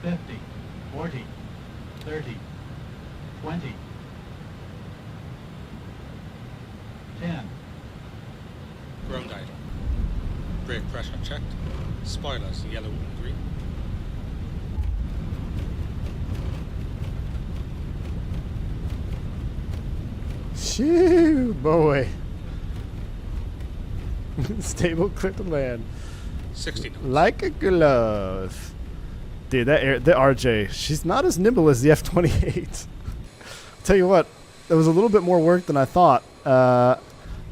S5: 50. 40. 30. 20. 10.
S4: Ground idle. Brake pressure checked. Spoilers yellow and green.
S2: Shoo, boy. Stable, clear to land.
S4: 60 knots.
S2: Like a glove. Dude, the RJ, she's not as nimble as the F-28. Tell you what, it was a little bit more work than I thought.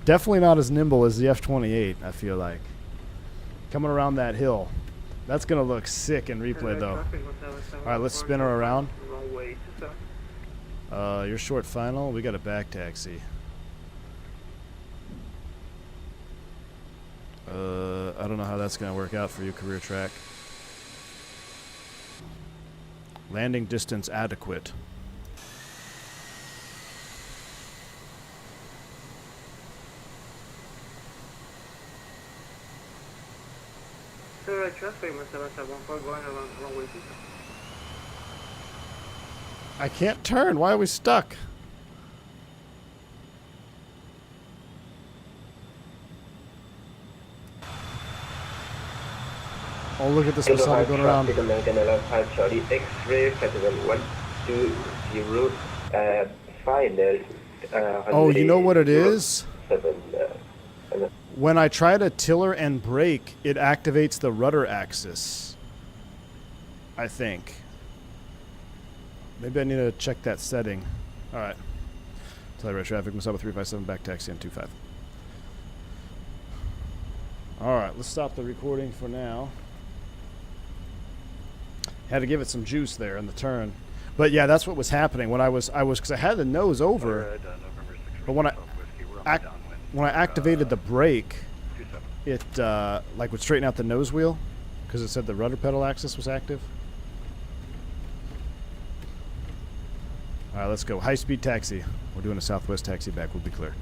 S2: Definitely not as nimble as the F-28, I feel like. Coming around that hill. That's going to look sick in replay, though. Alright, let's spin her around.
S6: Runway 27.
S2: Your short final, we got a back taxi. I don't know how that's going to work out for you, career track. Landing distance adequate.
S6: Telluride traffic, Moza 714, going around runway 27.
S2: I can't turn. Why are we stuck? Oh, look at this Masada going around.
S3: American Airline 5 Charlie X-ray, Capital 120, final.
S2: Oh, you know what it is? When I try to tiller and brake, it activates the rudder axis. I think. Maybe I need to check that setting. Alright. Telluride traffic, Moza Force 357, back taxi on 25. Alright, let's stop the recording for now. Had to give it some juice there in the turn. But yeah, that's what was happening when I was because I had the nose over. But when I activated the brake, it like would straighten out the nose wheel because it said the rudder pedal axis was active. All right, let's go. High-speed taxi. We're doing a Southwest taxi back. We'll be clear.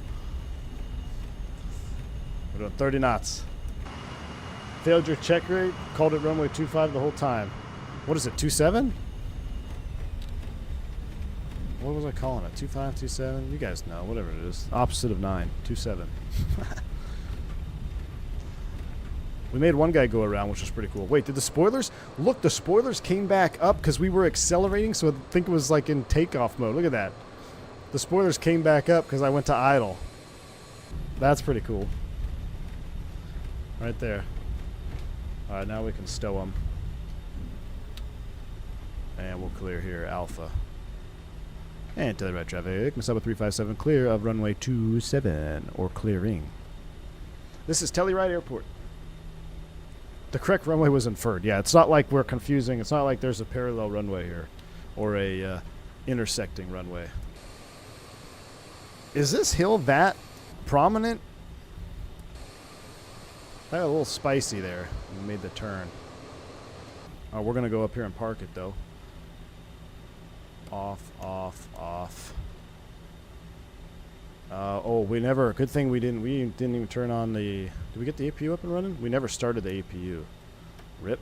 S2: We're doing 30 knots. Failed your check rate. Called it runway 25 the whole time. What is it, 27? What was I calling it? 25, 27? You guys know. Whatever it is. Opposite of 9. 27. We made one guy go around, which was pretty cool. Wait, did the spoilers? Look, the spoilers came back up because we were accelerating, so I think it was like in takeoff mode. Look at that. The spoilers came back up because I went to idle. That's pretty cool. Right there. All right, now we can stow them. And we'll clear here, Alpha. And Telluride traffic, Moza Force 357, clear of runway 27, or clearing. This is Telluride Airport. The correct runway was inferred. Yeah, it's not like we're confusing. It's not like there's a parallel runway here, or a intersecting runway. Is this hill that prominent? I got a little spicy there. We made the turn. Oh, we're gonna go up here and park it though. Off, off, off. Oh, we never. Good thing we didn't even turn on the. Did we get the APU up and running? We never started the APU. Rip.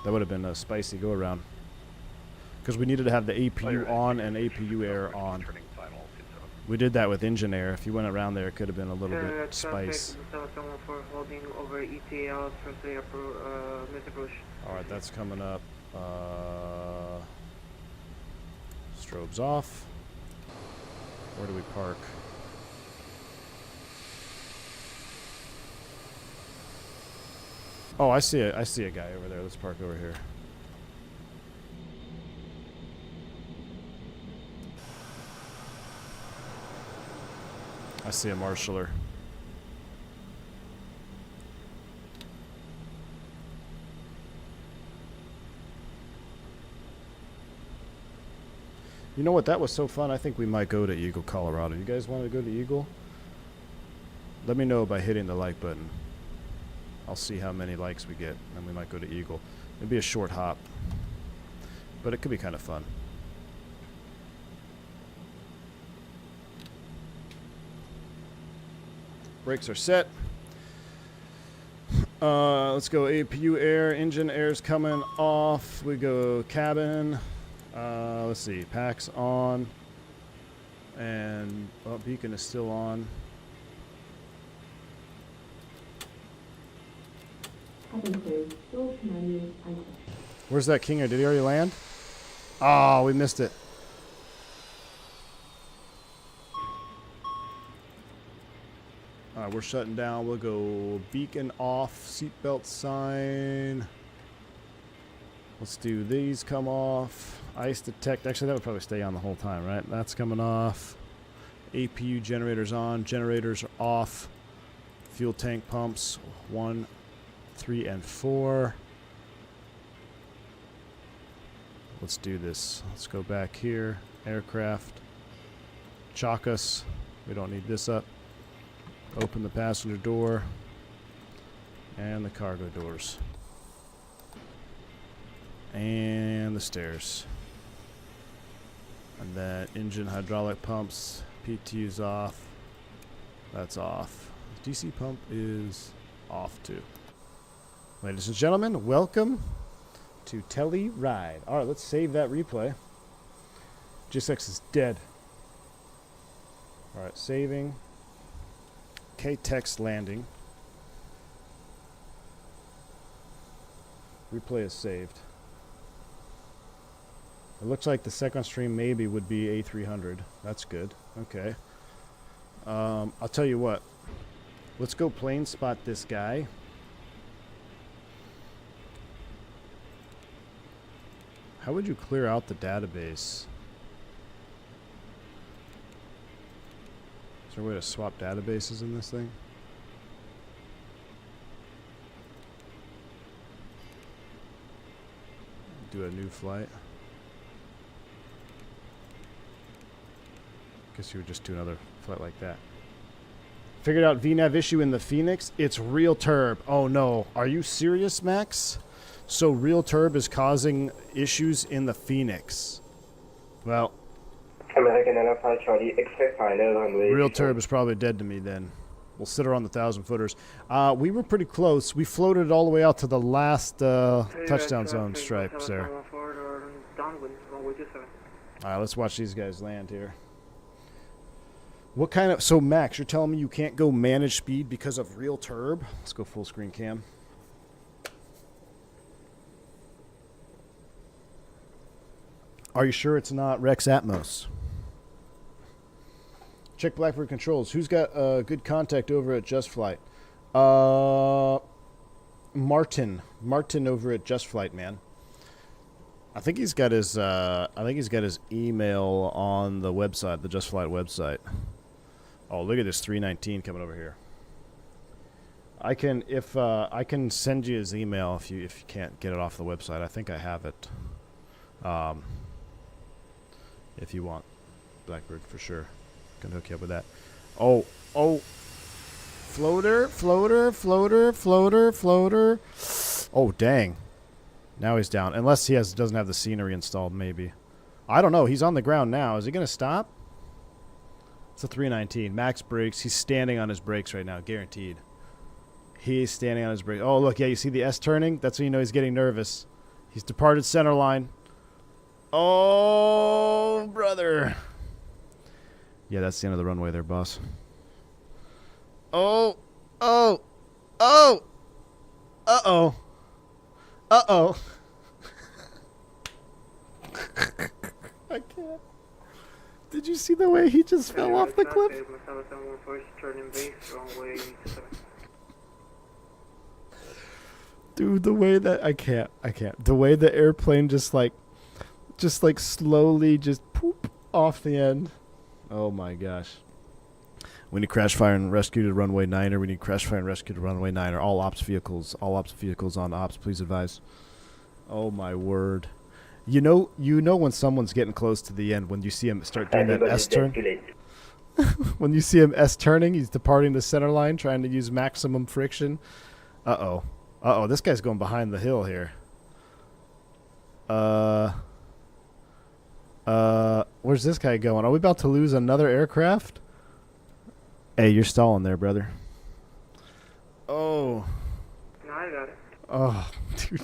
S2: That would have been a spicy go around. Because we needed to have the APU on and APU air on. We did that with engine air. If you went around there, it could have been a little bit spice.
S6: Holding over ETL approach.
S2: All right, that's coming up. Strobes off. Where do we park? Oh, I see a guy over there. Let's park over here. I see a marshaller. You know what? That was so fun. I think we might go to Eagle, Colorado. You guys want to go to Eagle? Let me know by hitting the like button. I'll see how many likes we get, and we might go to Eagle. It'd be a short hop, but it could be kind of fun. Brakes are set. Let's go APU air. Engine air's coming off. We go cabin. Let's see. Pack's on. And beacon is still on. Where's that Kinger? Did he already land? Oh, we missed it. Alright, we're shutting down. We'll go beacon off, seatbelt sign. Let's do these come off. Ice detect. Actually, that would probably stay on the whole time, right? That's coming off. APU generators on. Generators are off. Fuel tank pumps 1, 3, and 4. Let's do this. Let's go back here. Aircraft. Chalk us. We don't need this up. Open the passenger door. And the cargo doors. And the stairs. And then engine hydraulic pumps. PTU's off. That's off. DC pump is off too. Ladies and gentlemen, welcome to Telluride. Alright, let's save that replay. GSX is dead. Alright, saving. K-Tex landing. Replay is saved. It looks like the second stream maybe would be A300. That's good. Okay. I'll tell you what. Let's go plane spot this guy. How would you clear out the database? Is there a way to swap databases in this thing? Do a new flight. Guess you would just do another flight like that. Figured out VNAV issue in the Fenix. It's real turb. Oh no. Are you serious, Max? So real turb is causing issues in the Fenix. Well,
S3: American Airlines 5 Charlie, expect final runway.
S2: real turb is probably dead to me then. We'll sit her on the 1,000 footers. We were pretty close. We floated all the way out to the last touchdown zone stripes there. Alright, let's watch these guys land here. What kind of... So, Max, you're telling me you can't go manage speed because of real turb? Let's go full screen cam. Are you sure it's not Rex Atmos? Check Blackbird controls. Who's got good contact over at JustFlight? Martin. Martin over at JustFlight, man. I think he's got his email on the website, the JustFlight website. Oh, look at this 319 coming over here. I can send you his email if you can't get it off the website. I think I have it. If you want Blackbird for sure. Can hook you up with that. Oh. Floater. Oh, dang. Now he's down. Unless he doesn't have the scenery installed, maybe. I don't know. He's on the ground now. Is he going to stop? It's a 319. Max brakes. He's standing on his brakes right now. Guaranteed. He's standing on his brakes. Oh, look. Yeah, you see the S turning? That's when you know he's getting nervous. He's departed center line. Oh, brother. Yeah, that's the end of the runway there, boss. Oh. Uh-oh. I can't. Did you see the way he just fell off the cliff? Dude, the way that... I can't. The way the airplane just slowly just poop off the end. Oh my gosh. We need crash, fire, and rescue to runway 9er. We need crash, fire, and rescue to runway 9er. All ops vehicles on ops, please advise. Oh my word. You know when someone's getting close to the end, when you see him start doing that S turn? When you see him S turning, he's departing the center line, trying to use maximum friction. Uh-oh. This guy's going behind the hill here. Where's this guy going? Are we about to lose another aircraft? Hey, you're stalling there, brother. Oh.
S6: No, I got it.
S2: Oh, dude.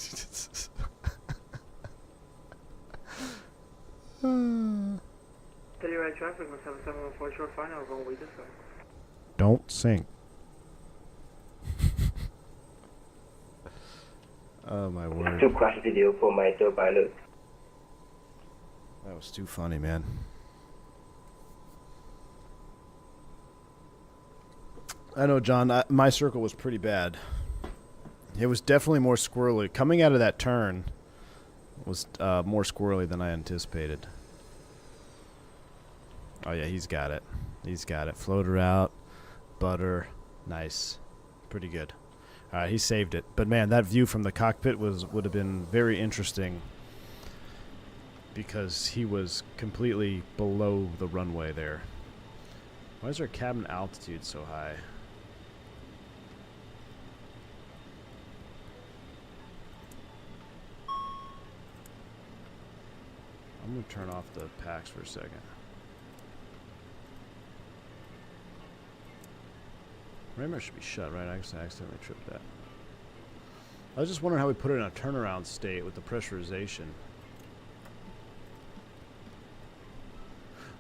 S6: Telluride traffic, 7714 short final, runway this way.
S2: Don't sink. Oh, my word.
S3: To crash video for my tow pilot.
S2: That was too funny, man. I know, John. My circle was pretty bad. It was definitely more squirrely. Coming out of that turn was more squirrely than I anticipated. Oh, yeah, he's got it. Floater out. Butter. Nice. Pretty good. All right, he saved it. But, man, that view from the cockpit would have been very interesting because he was completely below the runway there. Why is our cabin altitude so high? I'm going to turn off the packs for a second. Radar should be shut, right? I accidentally tripped that. I was just wondering how we put it in a turnaround state with the pressurization.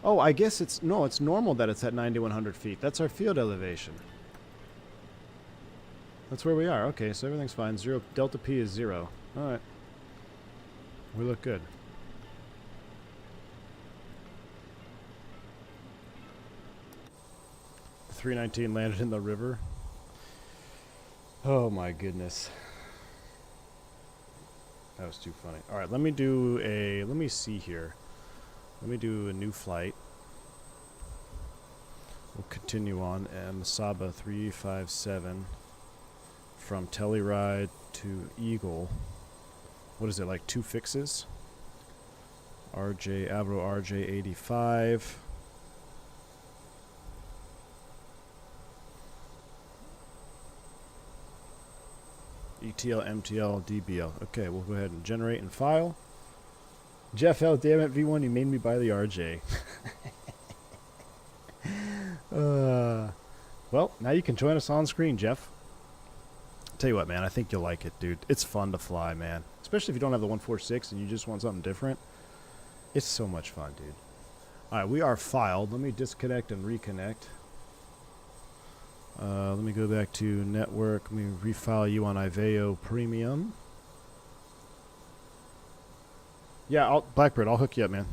S2: Oh, I guess it's normal that it's at 9,100 feet. That's our field elevation. That's where we are. Okay, so everything's fine. Delta P is 0. All right. We look good. The 319 landed in the river. Oh my goodness. That was too funny. Alright, let me see here. Let me do a new flight. We'll continue on Masaba 357 from Telluride to Eagle. What is it, like 2 fixes? RJ85. ETL, MTL, DBL. Okay, we'll go ahead and generate and file. Jeff L, damn it, V1, you made me buy the RJ. Well, now you can join us on screen, Jeff. Tell you what, man, I think you'll like it, dude. It's fun to fly, man. Especially if you don't have the 146 and you just want something different. It's so much fun, dude. Alright, we are filed. Let me disconnect and reconnect. Let me go back to network. Let me refile you on Iveo Premium. Yeah, Blackbird, I'll hook you up, man.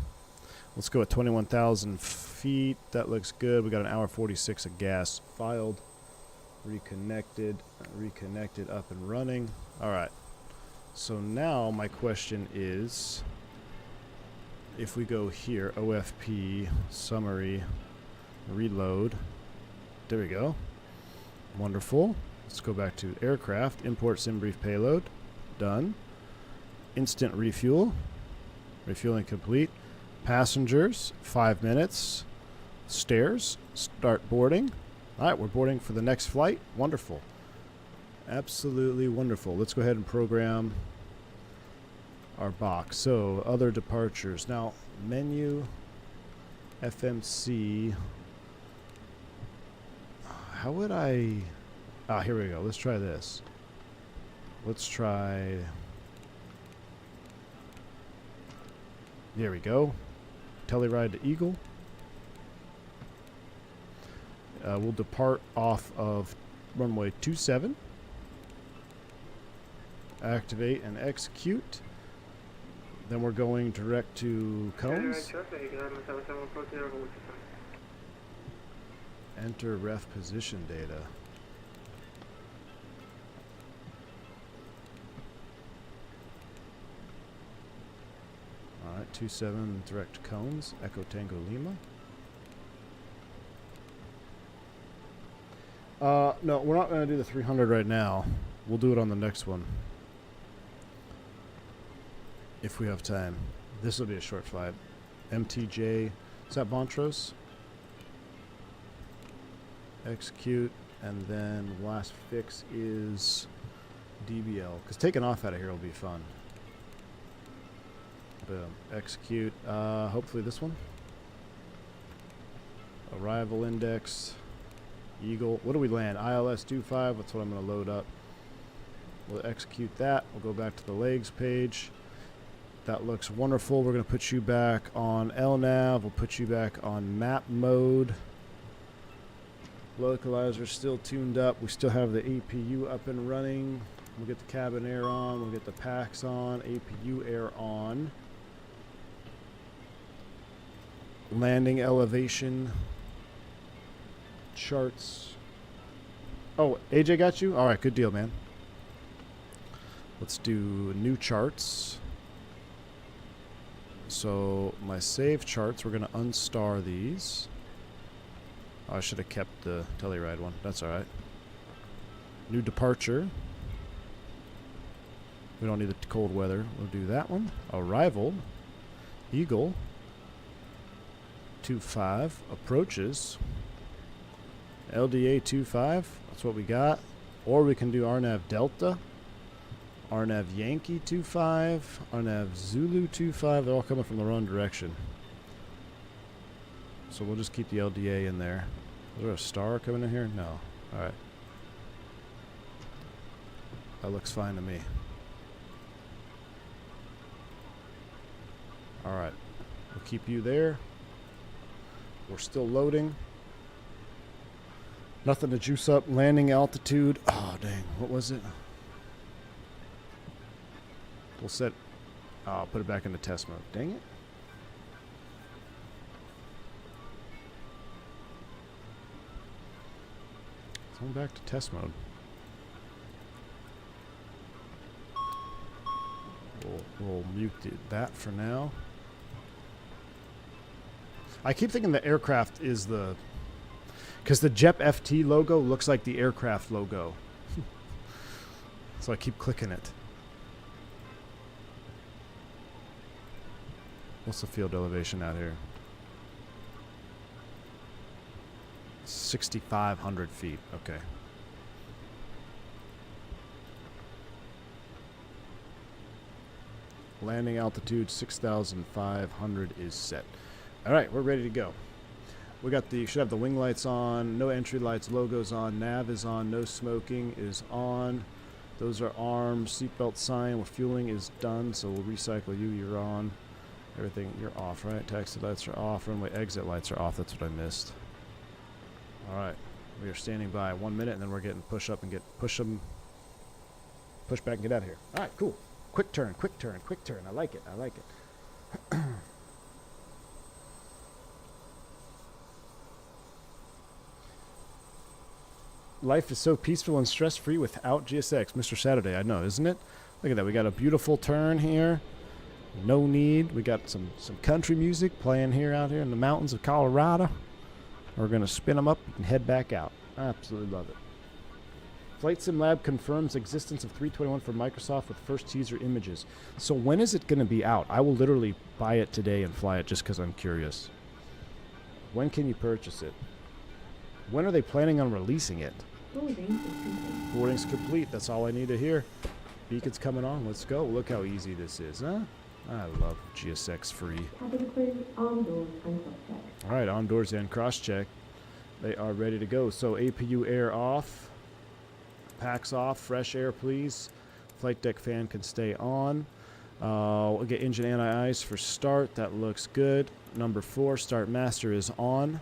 S2: Let's go at 21,000 feet. That looks good. We got an hour 46 of gas. Filed, reconnected, up and running. All right. So now my question is, if we go here, OFP, summary, reload. There we go. Wonderful. Let's go back to aircraft, import sim brief payload. Done. Instant refuel. Refueling complete. Passengers, 5 minutes. Stairs, start boarding. All right, we're boarding for the next flight. Wonderful. Absolutely wonderful. Let's go ahead and program our box. So, other departures. Now, menu, FMC. How would I... Ah, here we go. Let's try this. Let's try... There we go. Telluride to Eagle. We'll depart off of runway 27. Activate and execute. Then we're going direct to cones. Enter ref position data. Alright, 27 direct cones. Echo Tango Lima. No, we're not going to do the 300 right now. We'll do it on the next one. If we have time. This will be a short flight. MTJ. Is that Montrose? Execute. And then last fix is DBL. Because taking off out of here will be fun. Boom. Execute. Hopefully this one. Arrival index. Eagle. What do we land? ILS 25. That's what I'm going to load up. We'll execute that. We'll go back to the legs page. That looks wonderful. We're going to put you back on LNAV. We'll put you back on map mode. Localizer still tuned up. We still have the APU up and running. We'll get the cabin air on. We'll get the packs on. APU air on. Landing elevation. Charts. Oh, AJ got you? Alright, good deal, man. Let's do new charts. So, my save charts, we're going to unstar these. Oh, I should have kept the Telluride one. That's alright. New departure. We don't need the cold weather. We'll do that one. Arrival. Eagle. 25. Approaches. LDA 25. That's what we got. Or we can do RNAV Delta. RNAV Yankee 25. RNAV Zulu 25. They're all coming from the wrong direction. So we'll just keep the LDA in there. Is there a star coming in here? No. Alright. That looks fine to me. Alright. We'll keep you there. We're still loading. Nothing to juice up. Landing altitude. Oh, dang. What was it? We'll set... Oh, I'll put it back into test mode. Dang it. It's going back to test mode. We'll mute that for now. I keep thinking the aircraft is the... Because the JEP FT logo looks like the aircraft logo. So I keep clicking it. What's the field elevation out here? 6,500 feet. Okay. Landing altitude 6,500 is set. All right, we're ready to go. We got the, should have the wing lights on, no entry lights, logos on, nav is on, no smoking is on. Those are arms, seatbelt sign, fueling is done, so we'll recycle you, you're on. Everything, you're off, right? Taxi lights are off, runway exit lights are off, that's what I missed. All right, we are standing by 1 minute, and then we're getting push up and get, push back and get out of here. All right, cool. Quick turn, quick turn, quick turn. I like it, I like it. Life is so peaceful and stress-free without GSX. Mr. Saturday, I know, isn't it? Look at that. We got a beautiful turn here. No need. We got some country music playing here out here in the mountains of Colorado. We're going to spin them up and head back out. I absolutely love it. Flight Sim Lab confirms existence of 321 for Microsoft with first teaser images. So when is it going to be out? I will literally buy it today and fly it just because I'm curious. When can you purchase it? When are they planning on releasing it? Boarding's complete. That's all I need to hear. Beacon's coming on. Let's go. Look how easy this is, huh? I love GSX free. Alright, on doors and cross check. They are ready to go. So APU air off. Packs off. Fresh air, please. Flight deck fan can stay on. We'll get engine anti-ice for start. That looks good. Number 4, start master is on.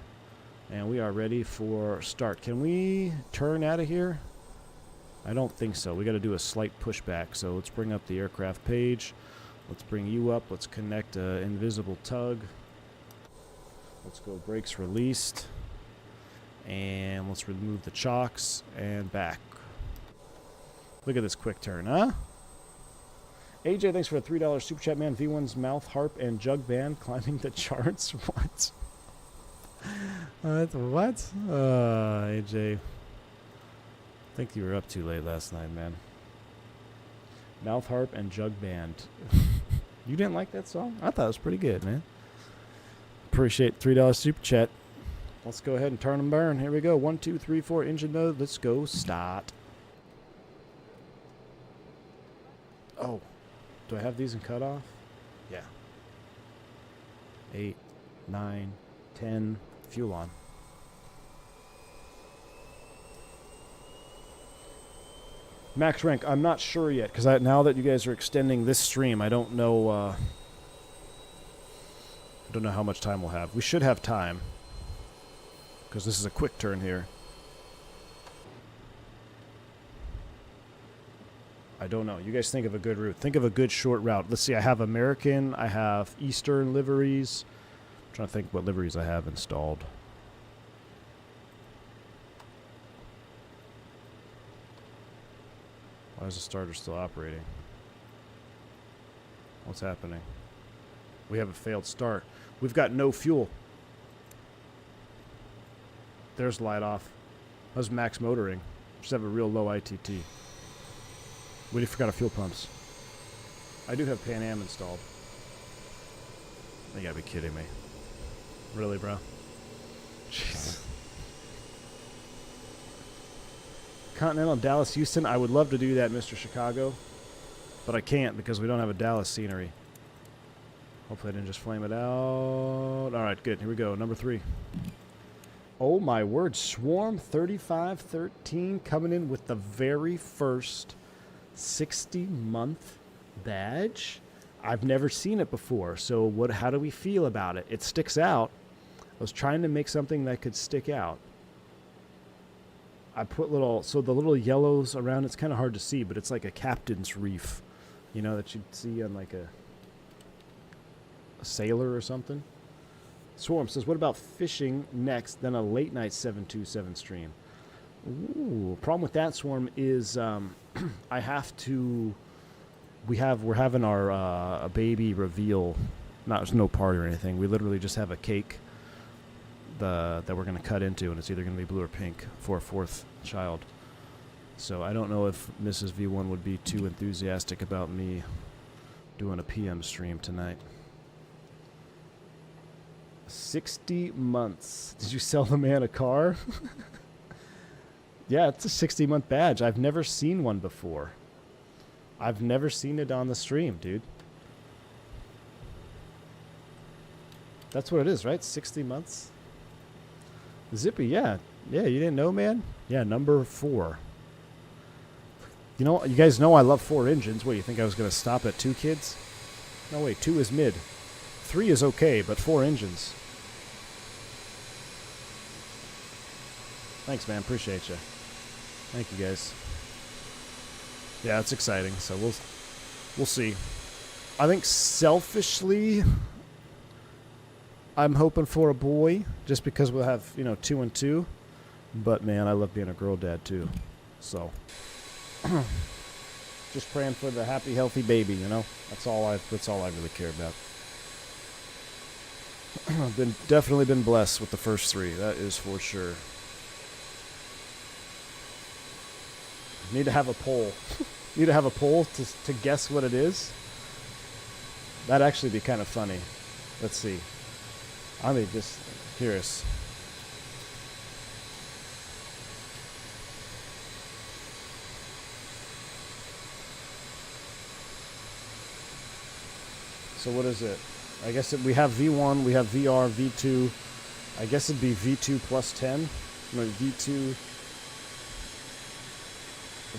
S2: And we are ready for start. Can we turn out of here? I don't think so. We got to do a slight pushback. So let's bring up the aircraft page. Let's bring you up. Let's connect an invisible tug. Let's go brakes released. And let's remove the chocks and back. Look at this quick turn, huh? AJ, thanks for a $3 super chat, man. V1's mouth, harp, and jug band climbing the charts. What? What? AJ. I think you were up too late last night, man. Mouth harp and jug band. You didn't like that song? I thought it was pretty good, man. Appreciate $3 super chat. Let's go ahead and turn and burn. Here we go. 1, 2, 3, 4. Engine mode. Let's go. Start. Oh. Do I have these in cutoff? Yeah. 8, 9, 10. Fuel on. Max rank, I'm not sure yet, because now that you guys are extending this stream, I don't know how much time we'll have. We should have time, because this is a quick turn here. I don't know. You guys think of a good route. Think of a good short route. Let's see. I have American. I have Eastern liveries. I'm trying to think what liveries I have installed. Why is the starter still operating? What's happening? We have a failed start. We've got no fuel. There's light off. How's max motoring? Just have a real low ITT. We forgot our fuel pumps. I do have Pan Am installed. You gotta be kidding me. Really, bro? Jeez. Continental Dallas Houston. I would love to do that, Mr. Chicago, but I can't because we don't have a Dallas scenery. Hopefully I didn't just flame it out. Alright, good. Here we go. Number 3. Oh my word. Swarm 3513 coming in with the very first 60-month badge. I've never seen it before, so how do we feel about it? It sticks out. I was trying to make something that could stick out. I put so the little yellows around, it's kind of hard to see, but it's like a captain's reef, you know, that you'd see on like a sailor or something. Swarm says, what about fishing next, then a late night 727 stream? Ooh, problem with that, Swarm, is I have to we're having our a baby reveal. There's no party or anything. We literally just have a cake that we're gonna cut into, and it's either gonna be blue or pink for a 4th child. So I don't know if Mrs. V1 would be too enthusiastic about me doing a PM stream tonight. 60 months. Did you sell the man a car? Yeah, it's a 60-month badge. I've never seen one before. I've never seen it on the stream, dude. That's what it is, right? 60 months? Zippy, yeah. Yeah, you didn't know, man? Yeah, number 4. You know, you guys know I love 4 engines. What, you think I was going to stop at 2 kids? No, wait, 2 is mid. 3 is okay, but 4 engines. Thanks, man. Appreciate you. Thank you, guys. Yeah, it's exciting, so we'll see. I think selfishly, I'm hoping for a boy, just because we'll have, 2 and 2. But, man, I love being a girl dad, too. So... just praying for the happy, healthy baby, That's all I really care about. I've definitely been blessed with the first 3. That is for sure. Need to have a poll. Need to have a poll to guess what it is. That'd actually be kind of funny. Let's see. I'm just curious. So what is it? I guess we have V1, we have VR, V2. I guess it'd be V2 plus 10. No, V2,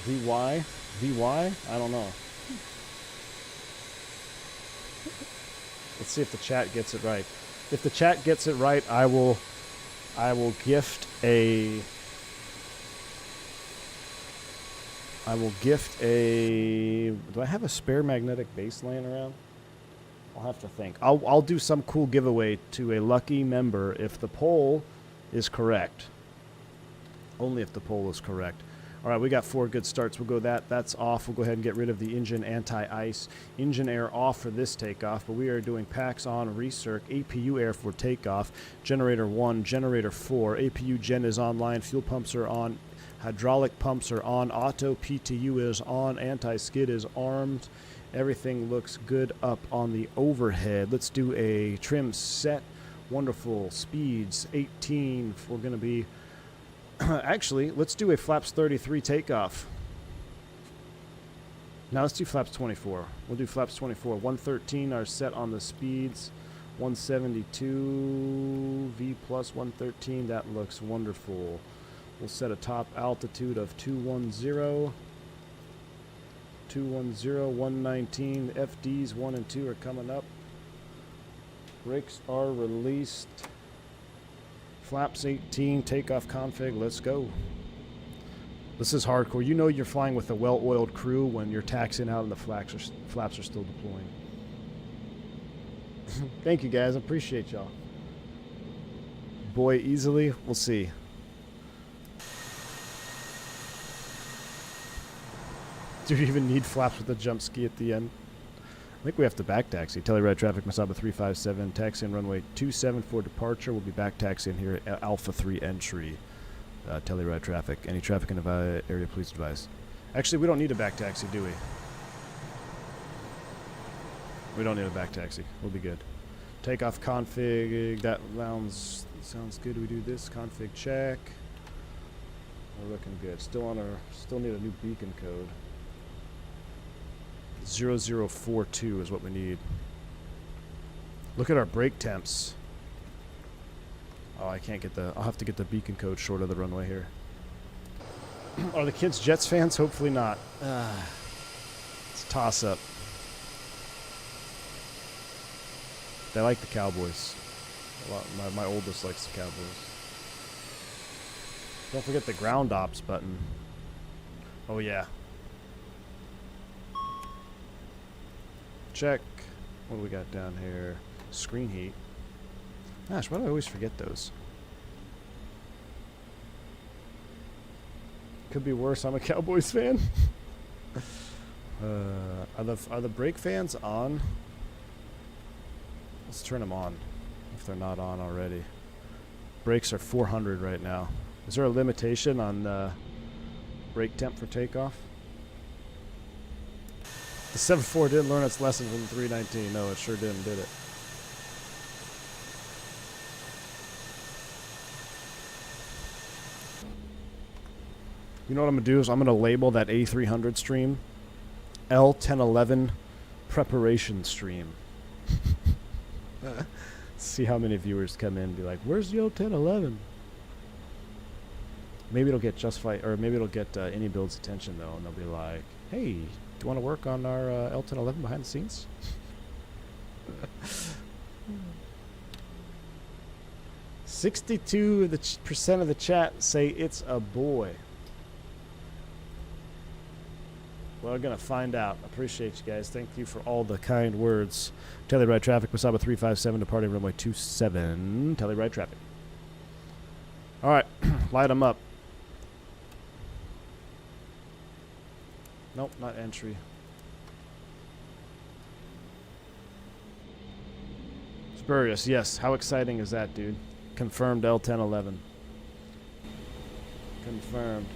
S2: VY, VY? I don't know. Let's see if the chat gets it right. If the chat gets it right, I will gift a... Do I have a spare magnetic base laying around? I'll have to think. I'll do some cool giveaway to a lucky member if the poll is correct. Only if the poll is correct. All right, we got 4 good starts. We'll go that's off. We'll go ahead and get rid of the engine anti-ice. Engine air off for this takeoff, but we are doing packs on, recirc, APU air for takeoff, generator 1, generator 4, APU gen is online, fuel pumps are on, hydraulic pumps are on, auto PTU is on, anti-skid is armed. Everything looks good up on the overhead. Let's do a trim set. Wonderful. Speeds 18. We're going to be... Actually, let's do a flaps 33 takeoff. Now let's do flaps 24. We'll do flaps 24. 113 are set on the speeds. 172 V plus 113. That looks wonderful. We'll set a top altitude of 210. 210, 119. FDs 1 and 2 are coming up. Brakes are released. Flaps 18, takeoff config, let's go. This is hardcore. You know you're flying with a well-oiled crew when you're taxiing out and the flaps are still deploying. Thank you, guys. I appreciate y'all. Boy, easily. We'll see. Do you even need flaps with a jump ski at the end? I think we have to back taxi. Telluride traffic, Masaba 357, taxi in runway 27 for departure. We'll be back taxiing here at Alpha 3 entry. Telluride traffic. Any traffic in the area, please advise. Actually, we don't need a back taxi, do we? We don't need a back taxi. We'll be good. Takeoff config. That sounds good. We do this config check. We're looking good. Still need a new beacon code. 0042 is what we need. Look at our brake temps. Oh, I can't get I'll have to get the beacon code short of the runway here. Are the kids Jets fans? Hopefully not. It's a toss up. They like the Cowboys. My oldest likes the Cowboys. Don't forget the ground ops button. Oh yeah. Check. What do we got down here? Screen heat. Gosh, why do I always forget those? Could be worse. I'm a Cowboys fan. Are the brake fans on? Let's turn them on if they're not on already. Brakes are 400 right now. Is there a limitation on brake temp for takeoff? The 7.4 didn't learn its lesson from the 319. No, it sure didn't, did it? You know what I'm going to do is I'm going to label that A300 stream L1011 preparation stream. See how many viewers come in and be like, where's the L1011? Maybe it'll get JustFlight, or maybe it'll get any build's attention though, and they'll be like, hey, do you want to work on our L1011 behind the scenes? 62% of the chat say it's a boy. Well, we're going to find out. Appreciate you guys. Thank you for all the kind words. Telluride traffic, Wasaba 357, departing runway 27. Telluride traffic. All right, light them up. Nope, not entry. Spurious, yes. How exciting is that, dude? Confirmed L1011. Confirmed.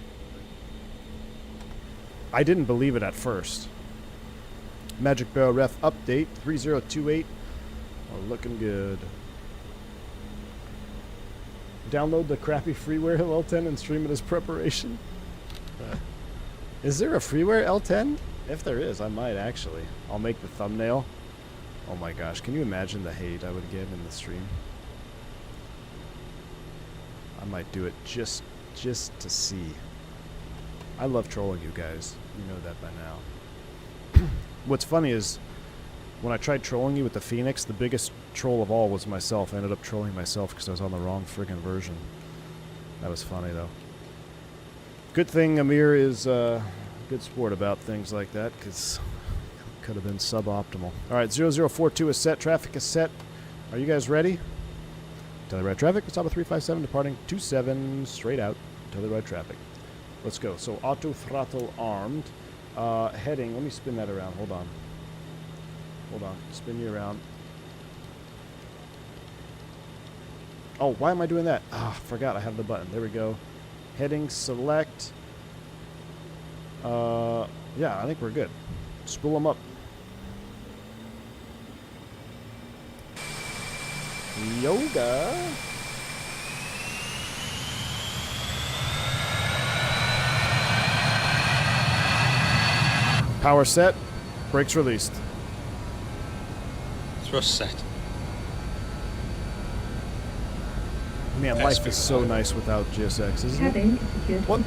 S2: I didn't believe it at first. Magic Barrel Ref update 3028. Oh, looking good. Download the crappy freeware L10 and stream it as preparation. Is there a freeware L10? If there is, I might actually. I'll make the thumbnail. Oh my gosh, can you imagine the hate I would get in the stream? I might do it just to see. I love trolling you guys. You know that by now. What's funny is, when I tried trolling you with the Fenix, the biggest troll of all was myself. I ended up trolling myself because I was on the wrong friggin' version. That was funny, though. Good thing Amir is a good sport about things like that, because it could have been suboptimal. All right, 0042 is set. Traffic is set. Are you guys ready? Telluride traffic. Wasaba 357 departing 27 straight out. Telluride traffic. Let's go. So auto throttle armed. Heading. Let me spin that around. Hold on. Hold on. Spin you around. Oh, why am I doing that? Ah, forgot I have the button. There we go. Heading select. Yeah, I think we're good. Spool them up. Yoga. Power set. Brakes released.
S4: Thrust set.
S2: Man, life is so nice without GSX, isn't it? What?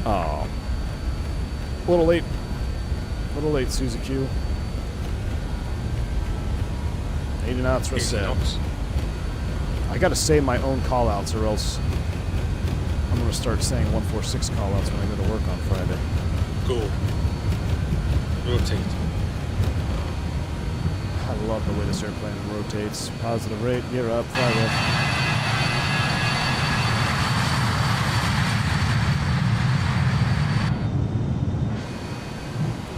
S2: Oh. A little late. A little late, Suzy Q. 80 knots, thrust set. I gotta say my own callouts, or else I'm gonna start saying 146 callouts when I go to work on Friday.
S4: Go. Rotate.
S2: I love the way this airplane rotates. Positive rate, gear up, fly lift.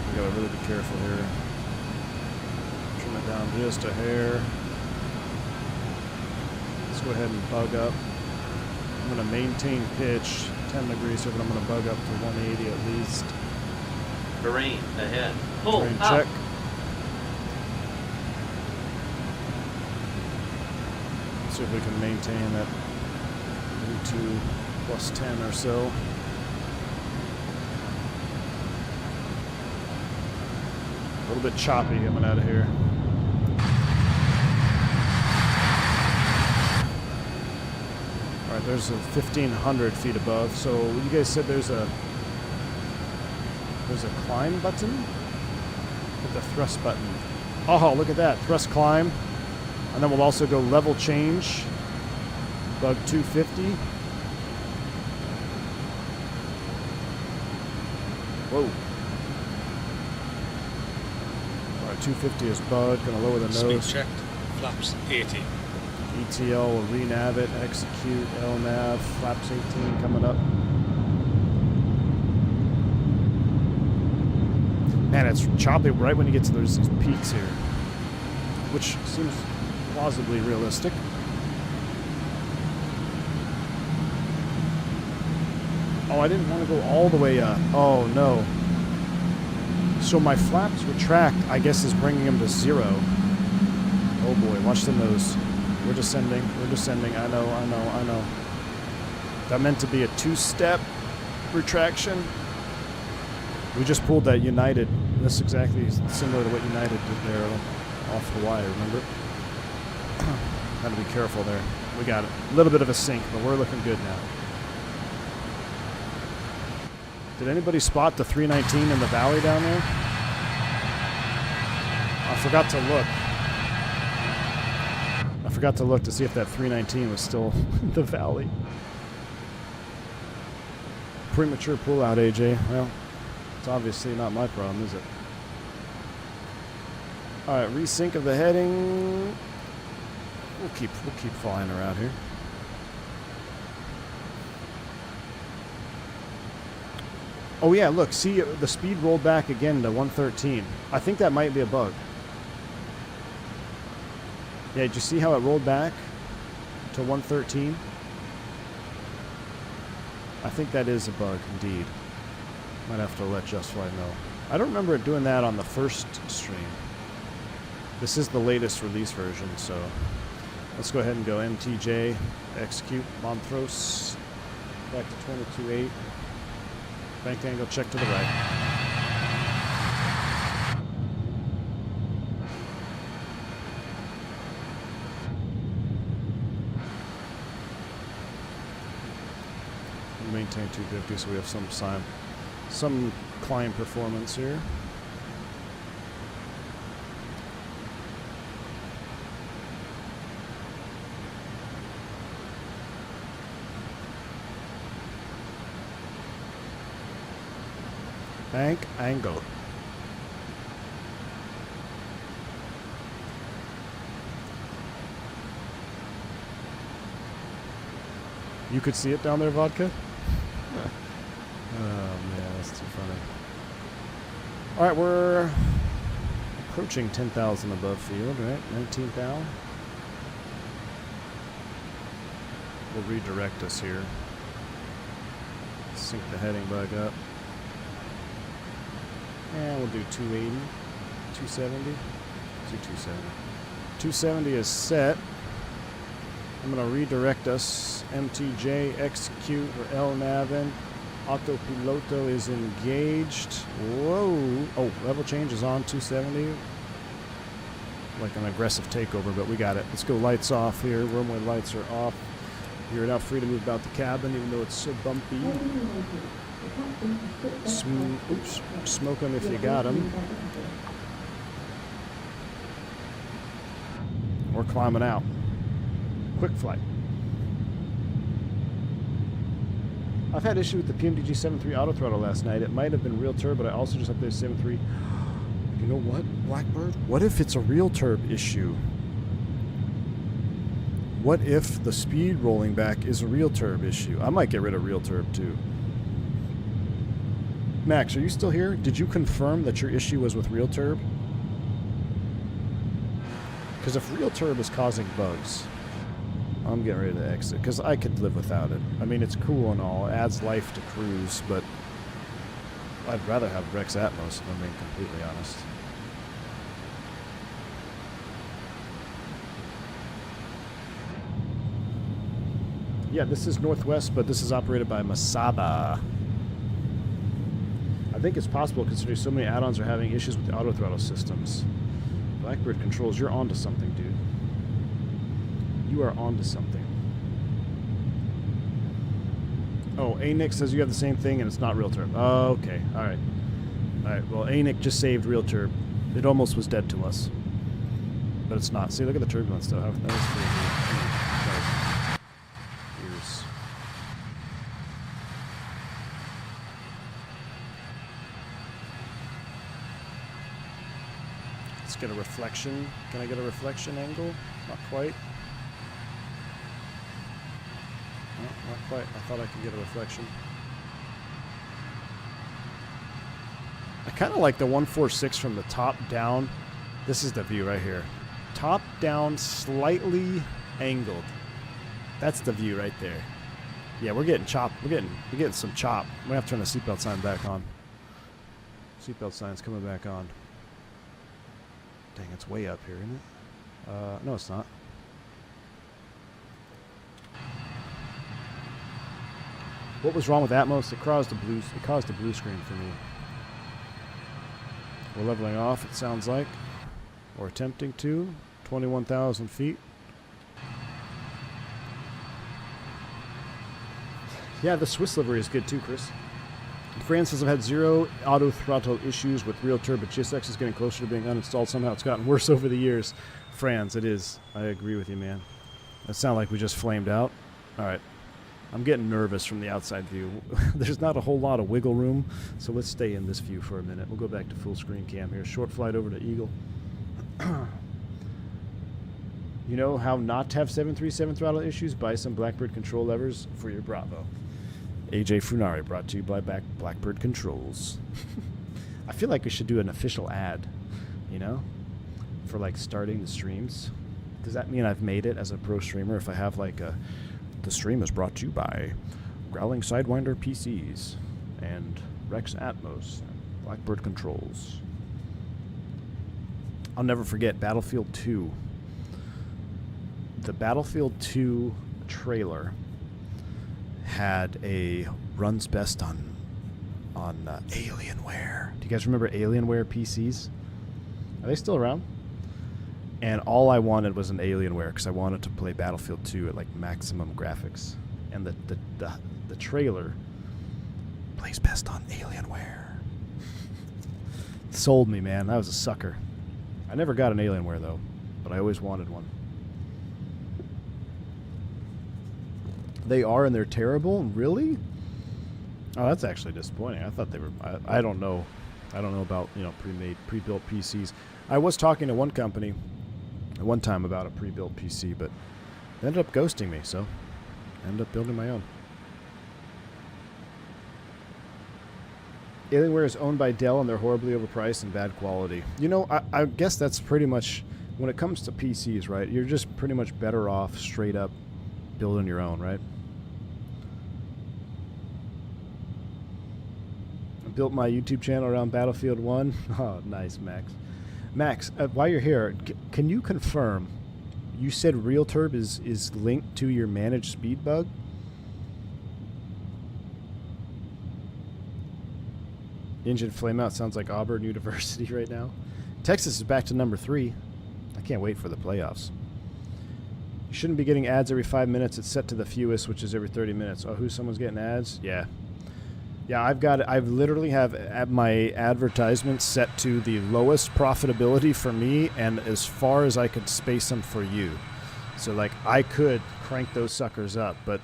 S2: We gotta really be careful here. Trim it down just a hair. Let's go ahead and bug up. I'm gonna maintain pitch 10 degrees here, but I'm gonna bug up to 180 at least.
S7: Terrain ahead. Pull
S2: Terrain
S7: up.
S2: check. See if we can maintain that into plus 10 or so. A little bit choppy coming out of here. All right, there's a 1,500 feet above. So you guys said there's a climb button with the thrust button. Oh, look at that. Thrust climb. And then we'll also go level change. Bug 250. Whoa. Alright, 250 is bug. Gonna lower the
S4: Speed
S2: nose.
S4: checked. Flaps 80.
S2: ETL will renav it. Execute. LNAV. Flaps 18 coming up. Man, it's choppy right when you get to these peaks here, which seems plausibly realistic. Oh, I didn't want to go all the way up. Oh, no. So my flaps retract, I guess, is bringing them to 0. Oh, boy. Watch the nose. We're descending. We're descending. I know. That meant to be a 2-step retraction. We just pulled that United. That's exactly similar to what United did there off the wire, remember? Gotta be careful there. We got it. A little bit of a sink, but we're looking good now. Did anybody spot the 319 in the valley down there? I forgot to look. I forgot to look to see if that 319 was still in the valley. Premature pullout, AJ. Well, it's obviously not my problem, is it? Alright, resync of the heading. We'll keep flying around here. Oh yeah, look, see, the speed rolled back again to 113. I think that might be a bug. Yeah, did you see how it rolled back to 113? I think that is a bug, indeed. Might have to let JustFlight know. I don't remember it doing that on the first stream. This is the latest release version, so let's go ahead and go MTJ, execute, Monthros, back to 22.8. Bank angle, check to the right. Maintain 250, so we have some climb performance here. Bank angle. You could see it down there, Vodka? Oh man, that's too funny. Alright, we're approaching 10,000 above field, right? 19,000. Will redirect us here. Sync the heading back up. And we'll do 280, 270. Let's do 270. 270 is set. I'm going to redirect us. MTJ, execute, or LNAV in. Autopiloto is engaged. Whoa. Oh, level change is on 270. Like an aggressive takeover, but we got it. Let's go lights off here. Runway lights are off. You're now free to move about the cabin, even though it's so bumpy. Smoke them if you got them. We're climbing out. Quick flight. I've had issue with the PMDG 7.3 auto throttle last night. It might have been real turb, but I also just updated 7.3. You know what, Blackbird? What if it's a real turb issue? What if the speed rolling back is a real turb issue? I might get rid of real turb too. Max, are you still here? Did you confirm that your issue was with real turb? Because if real turb is causing bugs, I'm getting ready to exit, because I could live without it. I mean, it's cool and all. It adds life to cruise, but I'd rather have Rex Atmos, if I'm being completely honest. Yeah, this is Northwest, but this is operated by Masaba. I think it's possible considering so many add-ons are having issues with the auto throttle systems. Blackbird controls, you're onto something, dude. You are onto something. Oh, ANIC says you have the same thing and it's not real turb. Oh, okay. Alright. Alright, well, ANIC just saved real turb. It almost was dead to us. But it's not. See, look at the turbulence, though. That was pretty good. Ears. Let's get a reflection. Can I get a reflection angle? Not quite. No, not quite. I thought I could get a reflection. I kind of like the 146 from the top down. This is the view right here. Top down, slightly angled. That's the view right there. Yeah, we're getting chopped. We're getting some chop. I'm gonna have to turn the seatbelt sign back on. Seatbelt sign's coming back on. Dang, it's way up here, isn't it? No, it's not. What was wrong with Atmos? It caused the blue screen for me. We're leveling off, it sounds like. Or attempting to. 21,000 feet. Yeah, the Swiss livery is good too, Chris. France says I've had 0 auto throttle issues with real turbo. GSX is getting closer to being uninstalled. Somehow it's gotten worse over the years. France, it is. I agree with you, man. That sounded like we just flamed out. All right. I'm getting nervous from the outside view. There's not a whole lot of wiggle room, so let's stay in this view for a minute. We'll go back to full screen cam here. Short flight over to Eagle. You know how not to have 737 throttle issues? Buy some Blackbird control levers for your Bravo. AJ Funari brought to you by Blackbird Controls. I feel like we should do an official ad, you know, for like starting the streams. Does that mean I've made it as a pro streamer if I have like a... The stream is brought to you by Growling Sidewinder PCs and Rex Atmos and Blackbird Controls. I'll never forget Battlefield 2. The Battlefield 2 trailer had a runs best on Alienware. Do you guys remember Alienware PCs? Are they still around? And all I wanted was an Alienware because I wanted to play Battlefield 2 at like maximum graphics. And the trailer plays best on Alienware. Sold me, man. I was a sucker. I never got an Alienware though, but I always wanted one. They are, and they're terrible? Really? Oh, that's actually disappointing. I thought they were... I don't know. I don't know about, you know, pre-built PCs. I was talking to one company at one time about a pre-built PC, but they ended up ghosting me, so I ended up building my own. Alienware is owned by Dell, and they're horribly overpriced and bad quality. You know, I guess that's pretty much... When it comes to PCs, right, you're just pretty much better off straight up building your own, right? I built my YouTube channel around Battlefield 1. Oh, nice, Max. Max, while you're here, can you confirm, you said RealTurb is linked to your managed speed bug? Engine flameout sounds like Auburn University right now. Texas is back to number 3. I can't wait for the playoffs. You shouldn't be getting ads every 5 minutes. It's set to the fewest, which is every 30 minutes. Oh, someone's getting ads? Yeah. Yeah, I've literally have my advertisements set to the lowest profitability for me and as far as I could space them for you. So like I could crank those suckers up, but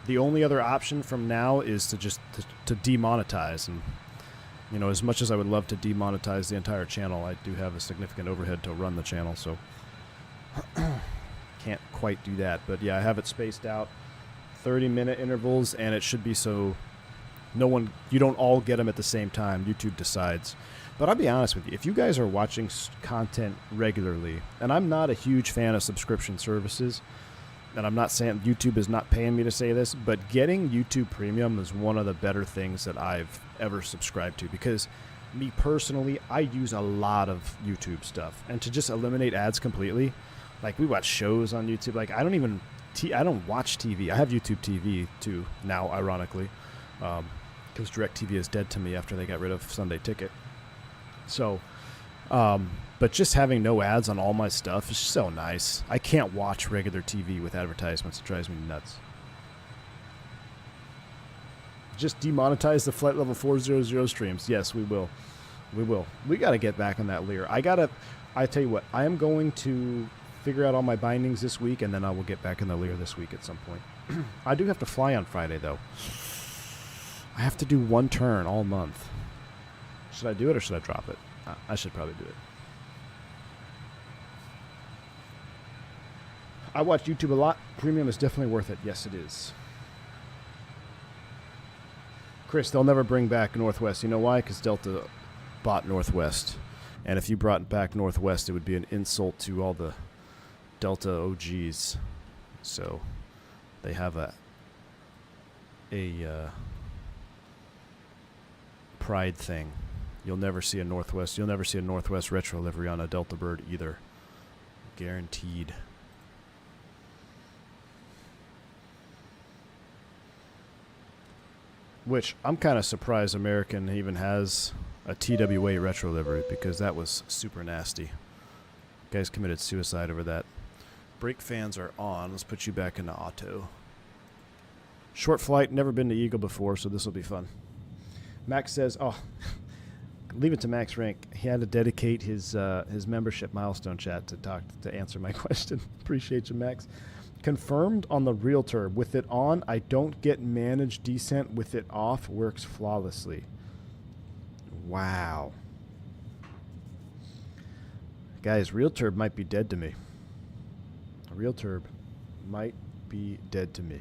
S2: the only other option from now is to just to demonetize. And you know, as much as I would love to demonetize the entire channel, I do have a significant overhead to run the channel, so can't quite do that. But yeah, I have it spaced out 30-minute intervals, and it should be so you don't all get them at the same time. YouTube decides. But I'll be honest with you, if you guys are watching content regularly, and I'm not a huge fan of subscription services, and I'm not saying YouTube is not paying me to say this, but getting YouTube Premium is one of the better things that I've ever subscribed to, because me personally, I use a lot of YouTube stuff, and to just eliminate ads completely, like we watch shows on YouTube, like I don't watch TV. I have YouTube TV too now, ironically, because DirecTV is dead to me after they got rid of Sunday Ticket. So, but just having no ads on all my stuff is so nice. I can't watch regular TV with advertisements. It drives me nuts. Just demonetize the Flight Level 400 streams. Yes, we will. We will. We got to get back on that Lear. I tell you what, I am going to figure out all my bindings this week, and then I will get back in the Lear this week at some point. I do have to fly on Friday, though. I have to do one turn all month. Should I do it or should I drop it? I should probably do it. I watch YouTube a lot. Premium is definitely worth it. Yes, it is. Chris, they'll never bring back Northwest. You know why? Because Delta bought Northwest. And if you brought back Northwest, it would be an insult to all the Delta OGs. So they have a pride thing. You'll never see a Northwest. You'll never see a Northwest retro livery on a Delta Bird either. Guaranteed. Which I'm kind of surprised American even has a TWA retro livery, because that was super nasty. Guys committed suicide over that. Brake fans are on. Let's put you back into auto. Short flight, never been to Eagle before, so this will be fun. Max says, oh, leave it to Max Rank. He had to dedicate his membership milestone chat to answer my question. Appreciate you, Max. Confirmed on the real turb. With it on, I don't get managed descent. With it off, works flawlessly. Wow. Guys, real turb might be dead to me. Real turb might be dead to me.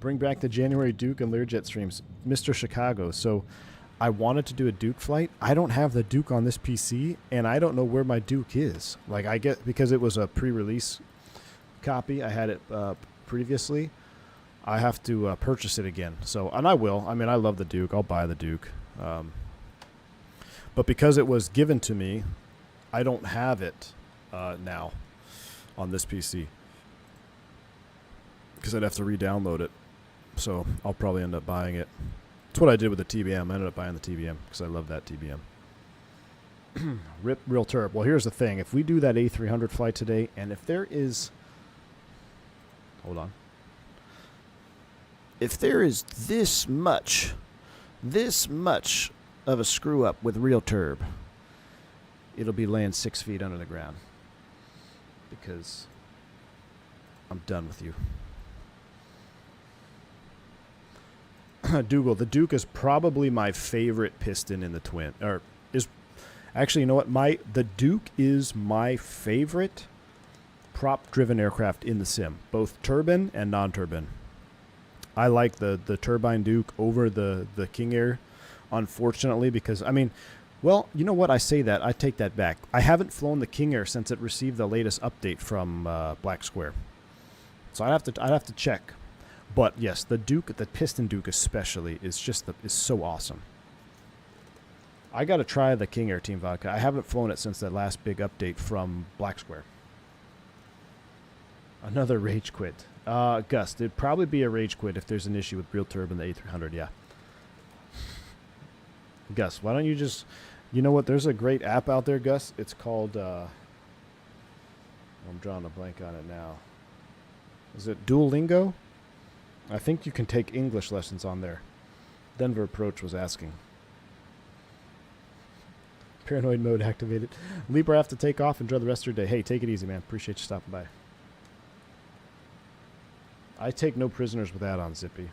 S2: Bring back the January Duke and Learjet streams. Mr. Chicago. So I wanted to do a Duke flight. I don't have the Duke on this PC, and I don't know where my Duke is. Like, I get, because it was a pre-release copy. I had it previously. I have to purchase it again. So, and I will. I mean, I love the Duke. I'll buy the Duke. But because it was given to me, I don't have it now on this PC. Because I'd have to re-download it. So I'll probably end up buying it. That's what I did with the TBM. I ended up buying the TBM because I love that TBM. Rip real turb. Well, here's the thing. If we do that A300 flight today, and if there is... Hold on. If there is this much of a screw up with real turb, it'll be laying 6 feet under the ground. Because I'm done with you. Dougal, the Duke is probably my favorite piston in the twin. Or is actually, you know what? The Duke is my favorite prop-driven aircraft in the sim, both turbine and non-turbine. I like the turbine Duke over the King Air, unfortunately, because I mean, well, you know what? I say that, I take that back. I haven't flown the King Air since it received the latest update from Black Square, so I'd have to check. But yes, the Duke, the Piston Duke especially, is just is so awesome. I got to try the King Air Team Vodka. I haven't flown it since that last big update from Black Square. Another rage quit. Gus, it'd probably be a rage quit if there's an issue with real turb in the A300, yeah. Gus, why don't you just... You know what? There's a great app out there, Gus. It's called... I'm drawing a blank on it now. Is it Duolingo? I think you can take English lessons on there. Denver Approach was asking. Paranoid mode activated. Libra, have to take off. Enjoy the rest of your day. Hey, take it easy, man. Appreciate you stopping by. I take no prisoners with that on, Zippy.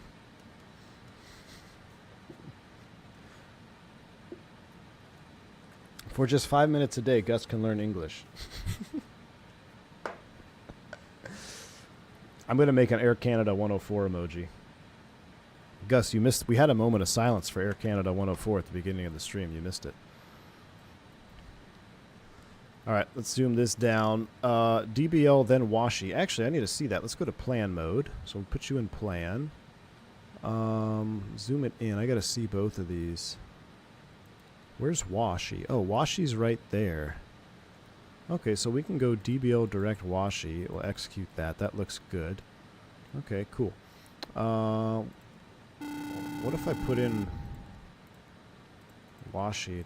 S2: For just 5 minutes a day, Gus can learn English. I'm going to make an Air Canada 104 emoji. Gus, you missed... We had a moment of silence for Air Canada 104 at the beginning of the stream. You missed it. All right, let's zoom this down. DBL, then Washi. Actually, I need to see that. Let's go to plan mode. So we'll put you in plan. Zoom it in. I got to see both of these. Where's Washi? Oh, Washi's right there. Okay, so we can go DBL direct Washi. We'll execute that. That looks good. Okay, cool. What if I put in Washi,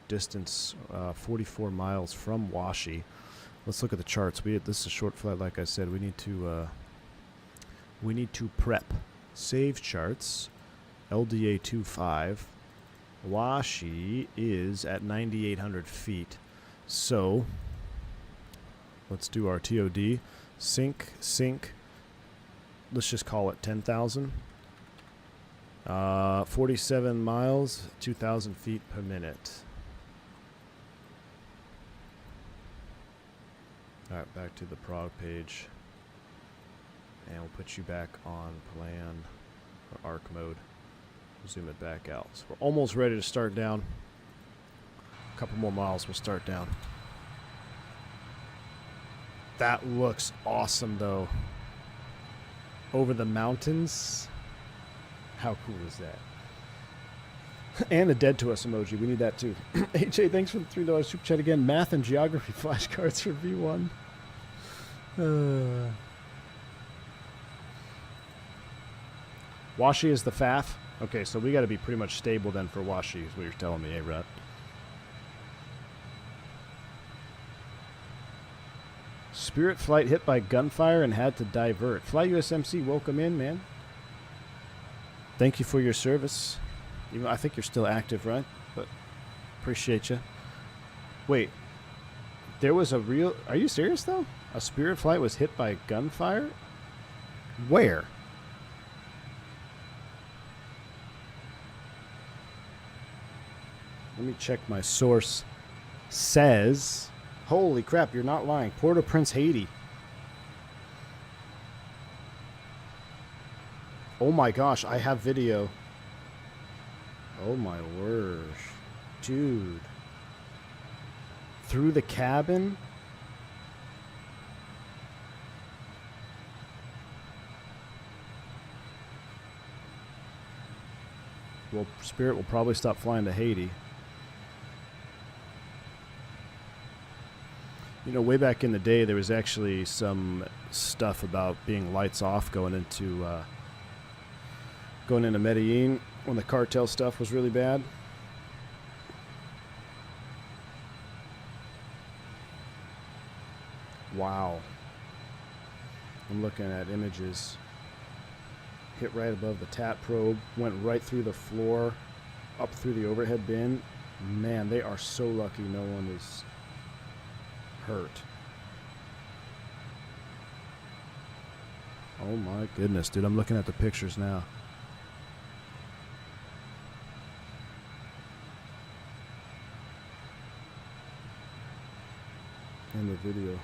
S2: distance 44 miles from Washi? Let's look at the charts. This is a short flight, like I said. We need to prep. Save charts. LDA 25. Washi is at 9,800 feet. So let's do our TOD. Sync. Let's just call it 10,000. 47 miles, 2,000 feet per minute. All right, back to the prog page. And we'll put you back on plan or arc mode. Zoom it back out. So we're almost ready to start down. A couple more miles, we'll start down. That looks awesome, though. Over the mountains. How cool is that? And a dead to us emoji. We need that, too. AJ, thanks for the $3 super chat again. Math and geography flashcards for V1. Washi is the FAF. Okay, so we got to be pretty much stable then for Washi, is what you're telling me, eh, Rut? Spirit flight hit by gunfire and had to divert. Fly USMC, welcome in, man. Thank you for your service. Even I think you're still active, right? But appreciate you. Wait, there was a real... Are you serious, though? A Spirit flight was hit by gunfire? Where? Let me check my source. Says... Holy crap, you're not lying. Port-au-Prince, Haiti. Oh my gosh, I have video. Oh my word. Dude. Through the cabin? Well, Spirit will probably stop flying to Haiti. You know, way back in the day, there was actually some stuff about being lights off going into Medellin when the cartel stuff was really bad. Wow. I'm looking at images. Hit right above the TAT probe, went right through the floor, up through the overhead bin. Man, they are so lucky no one is hurt. Oh my goodness, dude, I'm looking at the pictures now. And the video.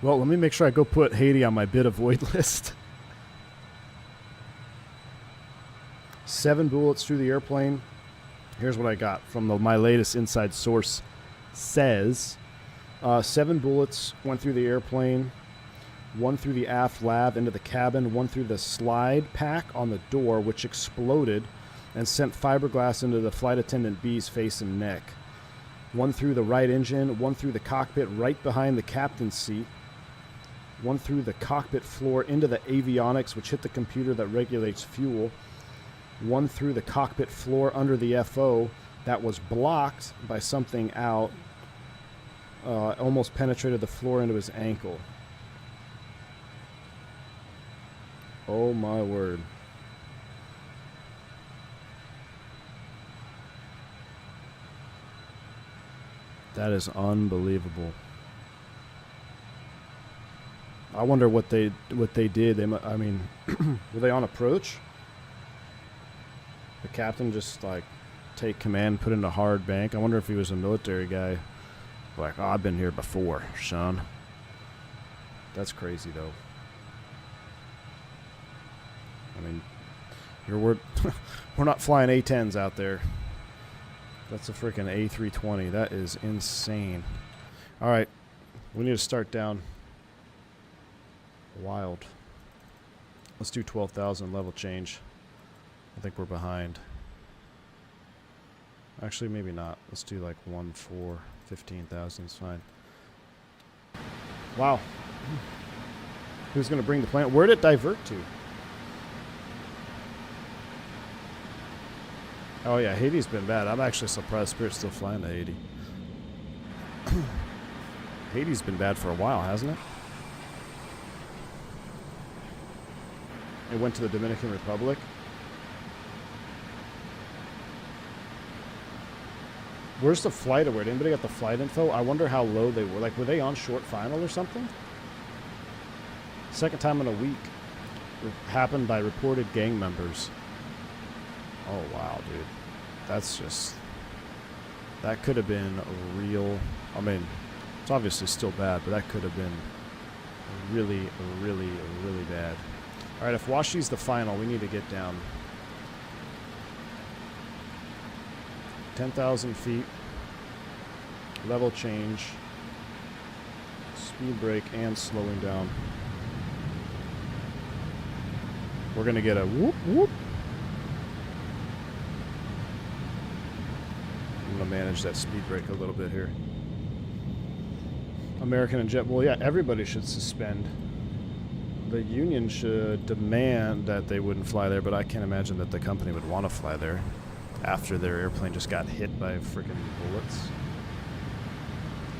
S2: Well, let me make sure I go put Haiti on my bid avoid list. 7 bullets through the airplane. Here's what I got from my latest inside source. Says 7 bullets went through the airplane, 1 through the aft lav into the cabin, 1 through the slide pack on the door, which exploded and sent fiberglass into the flight attendant B's face and neck. 1 through the right engine, 1 through the cockpit right behind the captain's seat, 1 through the cockpit floor into the avionics, which hit the computer that regulates fuel, 1 through the cockpit floor under the FO that was blocked by something out, almost penetrated the floor into his ankle. Oh my word. That is unbelievable. I wonder what they did. I mean, were they on approach? The captain just like take command, put into hard bank. I wonder if he was a military guy. Like, oh, I've been here before, son. That's crazy though. I mean, we're not flying A-10s out there. That's a freaking A320. That is insane. All right, we need to start down. Wild. Let's do 12,000 level change. I think we're behind. Actually, maybe not. Let's do like 1.4. 15,000 is fine. Wow. Who's going to bring the plane? Where did it divert to? Oh yeah, Haiti's been bad. I'm actually surprised Spirit's still flying to Haiti. Haiti's been bad for a while, hasn't it? It went to the Dominican Republic. Where's the flight alert? Anybody got the flight info? I wonder how low they were. Like, were they on short final or something? Second time in a week. It happened by reported gang members. Oh, wow, dude. That's just... That could have been a real... I mean, it's obviously still bad, but that could have been really, really, really bad. Alright, if Washi's the final, we need to get down. 10,000 feet. Level change. Speed brake and slowing down. We're going to get a whoop whoop. I'm going to manage that speed brake a little bit here. American and JetBlue, yeah, everybody should suspend. The union should demand that they wouldn't fly there, but I can't imagine that the company would want to fly there after their airplane just got hit by freaking bullets.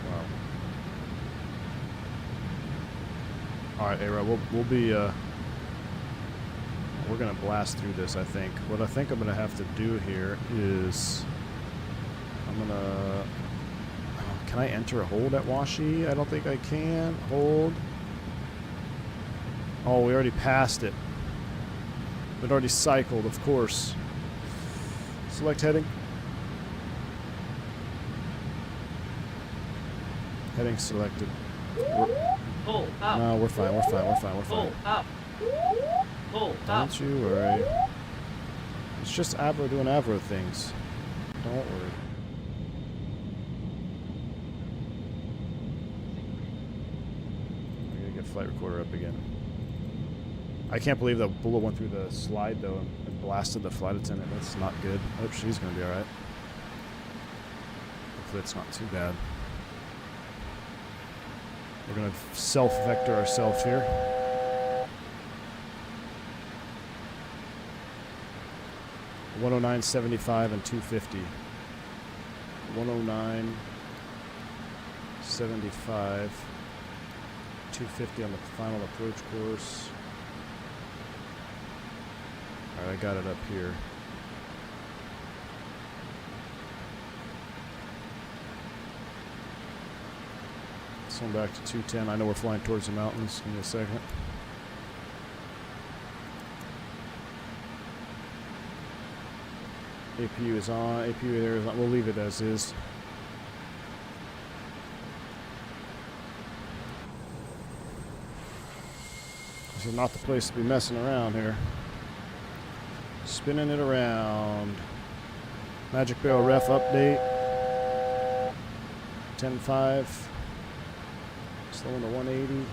S2: Wow. All right, Ara, we'll be we're gonna blast through this. I think. What I think I'm gonna have to do here is I'm gonna. Can I enter a hold at Washi? I don't think I can. Hold. Oh, we already passed it. It already cycled, of course. Select heading. Heading selected.
S7: Pull up.
S2: No, we're fine. We're fine. We're fine. We're
S7: Pull
S2: fine.
S7: up. Pull up.
S2: Don't you worry. It's just Avro doing Avro things. Don't worry. I gotta get flight recorder up again. I can't believe the bullet went through the slide though and blasted the flight attendant. That's not good. I hope she's gonna be alright. Hopefully it's not too bad. We're gonna self-vector ourselves here. $109.75 and 250. 109.75. 250 on the final approach course. Alright, I got it up here. Swim back to 210. I know we're flying towards the mountains. Give me a second. APU is on. APU there is on. We'll leave it as is. This is not the place to be messing around here. Spinning it around. Magic Barrel ref update. 10.5. Slowing to 180.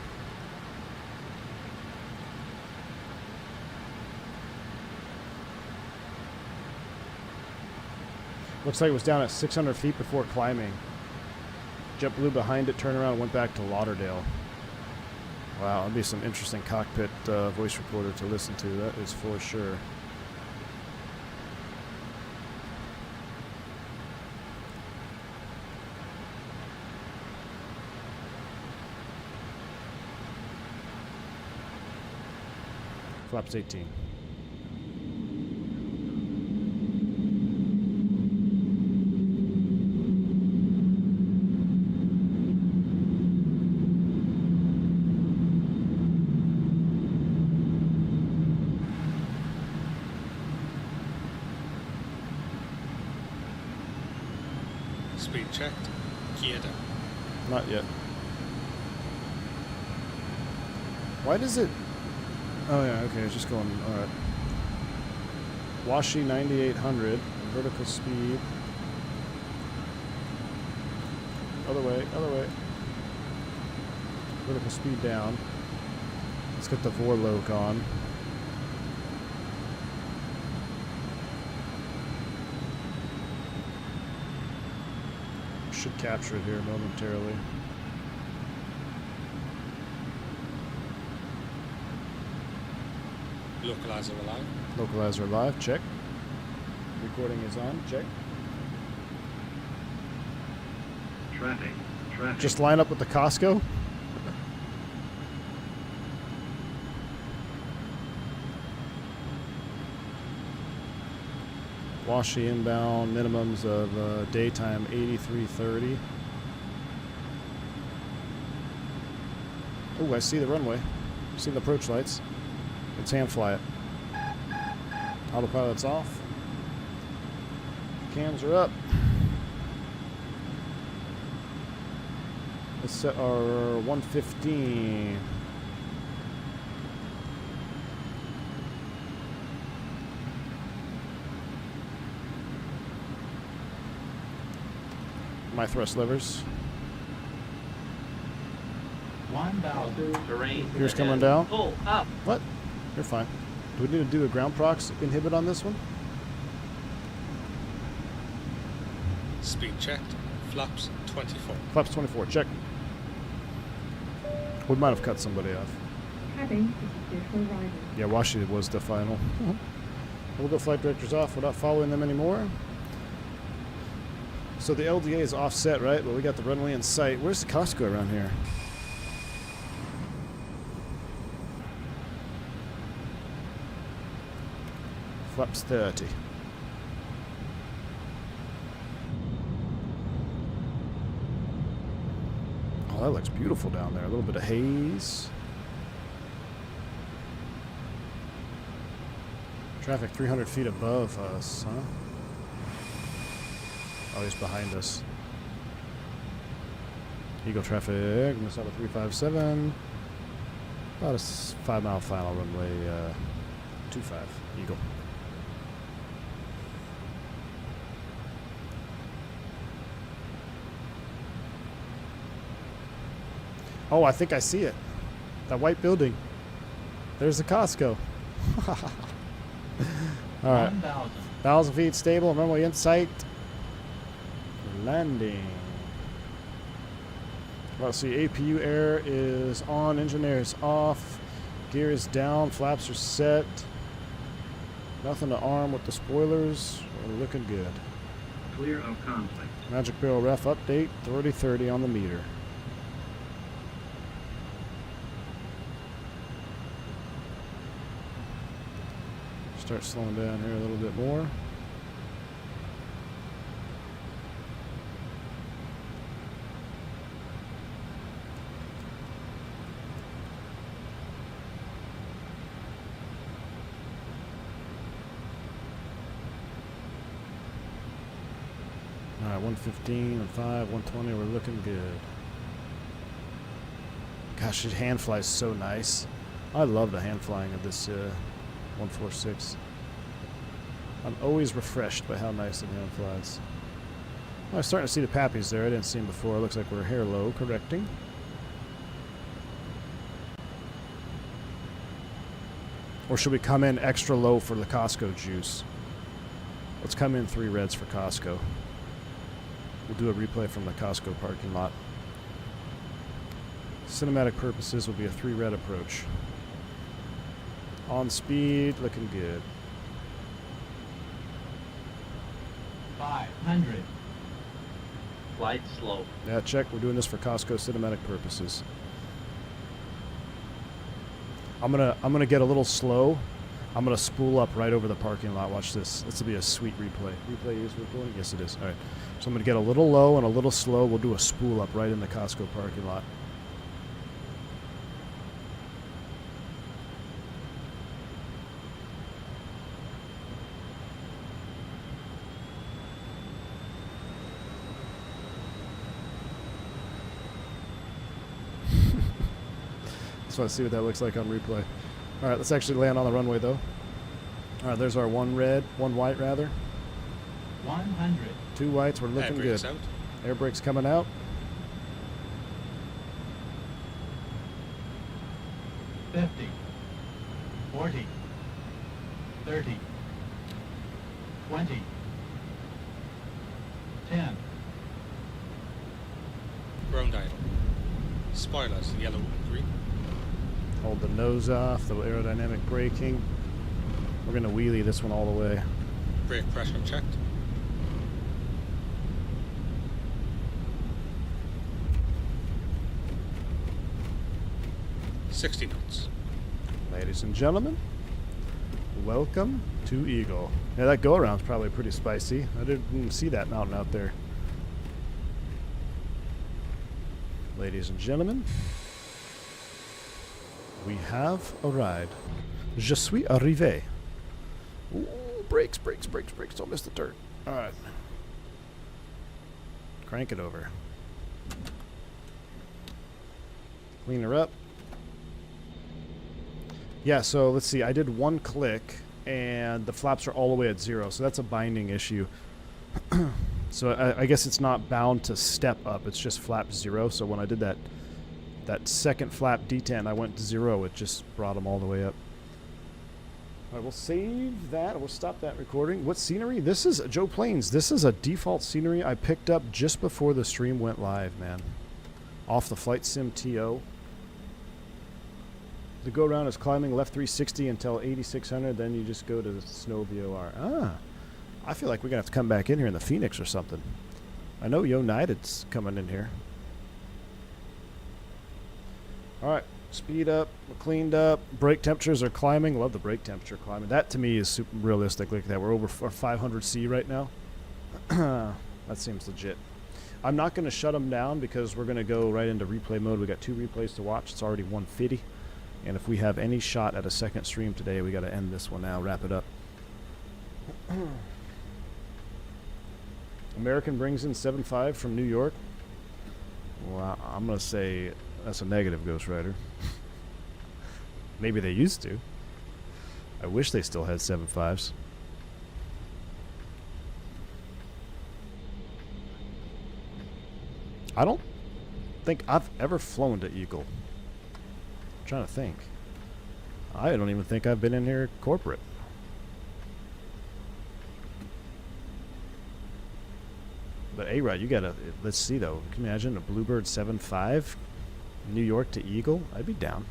S2: Looks like it was down at 600 feet before climbing. JetBlue behind it, turned around and went back to Lauderdale. Wow, that'd be some interesting cockpit voice recorder to listen to, that is for sure. Flaps 18.
S4: Speed checked. Gear down.
S2: Not yet. Why does it... Oh yeah, okay, it's just going... Alright. Washi 9800. Vertical speed. Other way, other way. Vertical speed down. Let's get the Vorloke on. Should capture it here momentarily.
S4: Localizer alive.
S2: Localizer live, check. Recording is on, check.
S5: Traffic. Traffic.
S2: Just line up with the Costco. Washi inbound, minimums of daytime 8330. Oh, I see the runway. I see the approach lights. Let's hand fly it. Autopilot's off. Cams are up. Let's set our 115. my thrust levers.
S7: 1,000. Terrain.
S2: Here's coming
S7: ahead.
S2: down.
S7: Pull up.
S2: What? You're fine. Do we need to do a ground prox inhibit on this one?
S4: Speed checked. Flaps 24.
S2: Flaps 24, check. We might have cut somebody off.
S8: Cabin is clear for arrival.
S2: Yeah, Washi was the final. We'll go flight directors off. We're not following them anymore. So the LDA is offset, right? But we got the runway in sight. Where's the Costco around here? Flaps 30. Oh, that looks beautiful down there. A little bit of haze. Traffic 300 feet above us, huh? Oh, he's behind us. Eagle traffic, Minnesota 357. About a 5 mile final runway 25, Eagle. Oh, I think I see it. That white building. There's the Costco. All right. 1,000 feet stable, runway in sight. Landing. Let's see, APU air is on, engine air is off, gear is down, flaps are set. Nothing to arm with the spoilers. We're looking good.
S5: Clear of conflict.
S2: Magic barrel ref update, 3030 on the meter. Start slowing down here a little bit more. Alright, 115 and 5, 120, we're looking good. Gosh, it hand flies so nice. I love the hand flying of this 146. I'm always refreshed by how nice the hand flies. Well, I'm starting to see the pappies there. I didn't see them before. It looks like we're hair low, correcting. Or should we come in extra low for the Costco juice? Let's come in 3 reds for Costco. We'll do a replay from the Costco parking lot. Cinematic purposes will be a 3 red approach. On speed, looking good.
S7: 500. Flight slow.
S2: Yeah, check. We're doing this for Costco cinematic purposes. I'm gonna get a little slow. I'm gonna spool up right over the parking lot. Watch this. This will be a sweet replay. Replay is recording? Yes, it is. All right. So I'm gonna get a little low and a little slow. We'll do a spool up right in the Costco parking lot. Just want to see what that looks like on replay. All right, let's actually land on the runway, though. All right, there's our 1 red, 1 white, rather.
S7: 100.
S2: 2 whites, we're looking
S4: Air
S2: good.
S4: brakes out.
S2: Air brakes coming out.
S7: 50. 40. 30. 20. 10.
S4: Ground idle. Spoilers, yellow and green.
S2: Hold the nose off, little aerodynamic braking. We're going to wheelie this one all the way.
S4: Brake pressure checked. $60 knots.
S2: Ladies and gentlemen, welcome to Eagle. Yeah, that go-around's probably pretty spicy. I didn't even see that mountain out there. Ladies and gentlemen, we have arrived. Je suis arrivé. Ooh, brakes, brakes, brakes, brakes. Don't miss the dirt. All right. Crank it over. Clean her up. Yeah, so let's see. I did 1 click, and the flaps are all the way at 0, so that's a binding issue. So I guess it's not bound to step up. It's just flap 0. So when I did that second flap detent, I went to 0. It just brought them all the way up. All right, we'll save that. We'll stop that recording. What scenery? This is Joe Plains. This is a default scenery I picked up just before the stream went live, man. Off the Flight Sim TO. The go around is climbing left 360 until 8600. Then you just go to the snow VOR. Ah, I feel like we're gonna have to come back in here in the Fenix or something. I know United's coming in here. All right. Speed up, we're cleaned up, brake temperatures are climbing. Love the brake temperature climbing. That to me is super realistic. Look at that. We're over 500 C right now. That seems legit. I'm not going to shut them down because we're going to go right into replay mode. We got 2 replays to watch. It's already 150. And if we have any shot at a second stream today, we got to end this one now, wrap it up. American brings in 7.5 from New York. Well, I'm going to say that's a negative, Ghost Rider. Maybe they used to. I wish they still had 7.5s. I don't think I've ever flown to Eagle. I'm trying to think. I don't even think I've been in here corporate. But A-Rod, you gotta, let's see though. Can you imagine a Bluebird 7.5? New York to Eagle? I'd be down.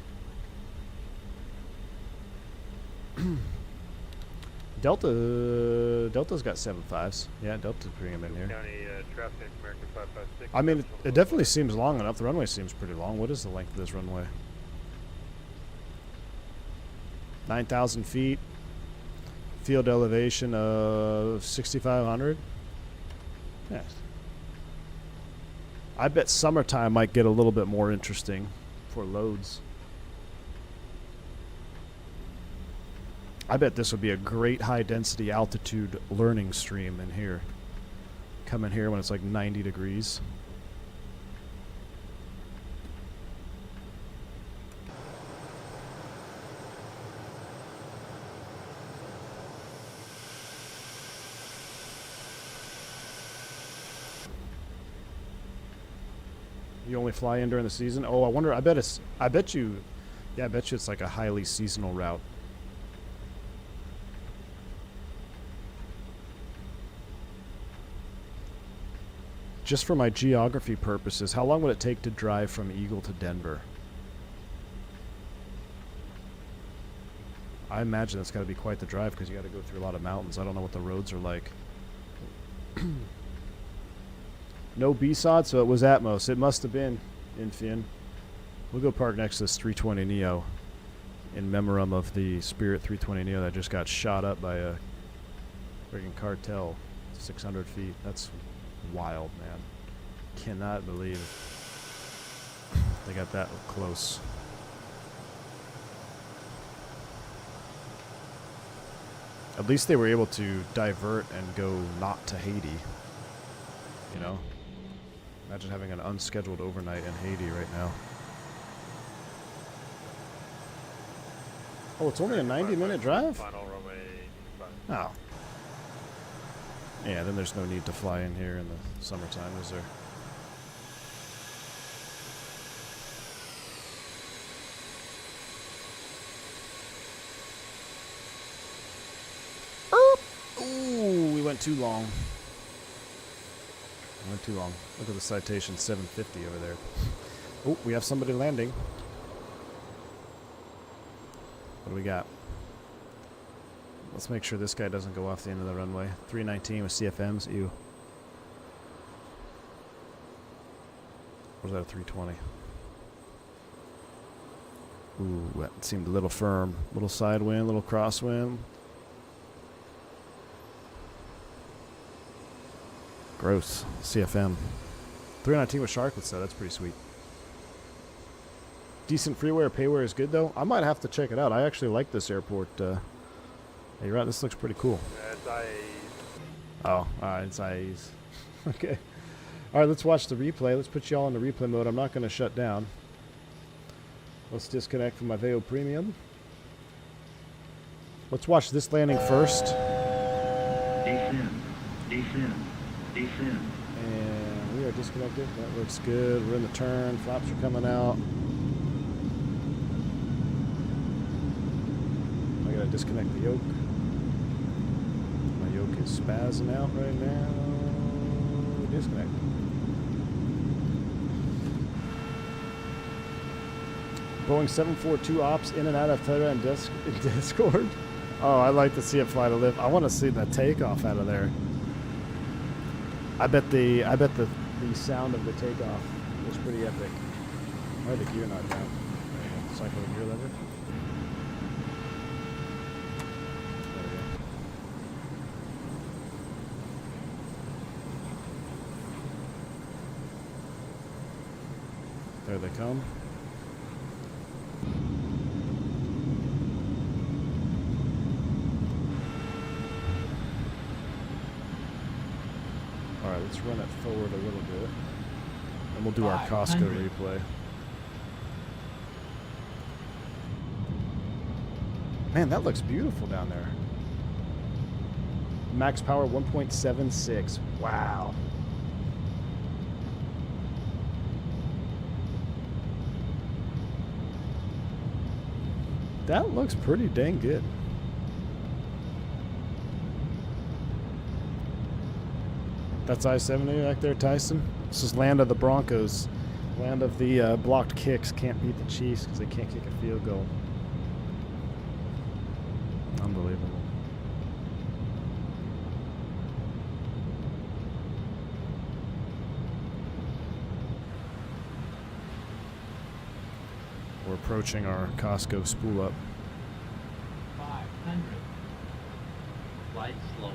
S2: Delta's got 7.5s. Yeah, Delta's bring them in here.
S1: County traffic, American 556.
S2: I mean, it definitely seems long enough. The runway seems pretty long. What is the length of this runway? 9,000 feet. Field elevation of 6,500. Yes. I bet summertime might get a little bit more interesting for loads. I bet this would be a great high density altitude learning stream in here. Come in here when it's like 90 degrees. You only fly in during the season? Oh, I wonder. I bet you it's like a highly seasonal route. Just for my geography purposes, how long would it take to drive from Eagle to Denver? I imagine that's got to be quite the drive because you got to go through a lot of mountains. I don't know what the roads are like. No B-Sod, so it was Atmos. It must have been Infian. We'll go park next to this 320 Neo in memoriam of the Spirit 320 Neo that just got shot up by a friggin' cartel 600 feet. That's wild, man. Cannot believe they got that close. At least they were able to divert and go not to Haiti. You know? Imagine having an unscheduled overnight in Haiti right now. Oh, it's only a 90-minute drive?
S1: Final runway 5.
S2: Oh. Yeah, then there's no need to fly in here in the summertime, is there? Ooh, we went too long. Went too long. Look at the citation 750 over there. Oh, we have somebody landing. What do we got? Let's make sure this guy doesn't go off the end of the runway. 319 with CFMs. Ew. Or is that a 320? Ooh, that seemed a little firm. Little side wind, little crosswind. Gross. CFM. 319 with Sharklets though. That's pretty sweet. Decent freeware. Payware is good though. I might have to check it out. I actually like this airport. Hey, you're right. This looks pretty cool.
S1: It's IAs.
S2: Oh, alright. It's IAs. Okay. Alright, let's watch the replay. Let's put you all in the replay mode. I'm not going to shut down. Let's disconnect from my Veo Premium. Let's watch this landing first.
S5: Descend. Descend. Descend.
S2: And we are disconnected. That looks good. We're in the turn. Flaps are coming out. I gotta disconnect the yoke. My yoke is spazzing out right now. Disconnect. Boeing 742 ops in and out of Telluride and Discord. Oh, I like to see it fly to lift. I want to see that takeoff out of there. I bet the sound of the takeoff was pretty epic. Why the gear not down? Cycle the gear lever. There we go. There they come. Alright, let's run it forward a little bit. And we'll do our Costco replay. Man, that looks beautiful down there. Max power 1.76. Wow. That looks pretty dang good. That's I-70 back there, Tyson. This is land of the Broncos. Land of the blocked kicks. Can't beat the Chiefs because they can't kick a field goal. Unbelievable. We're approaching our Costco spool up.
S7: 500. Flight slope.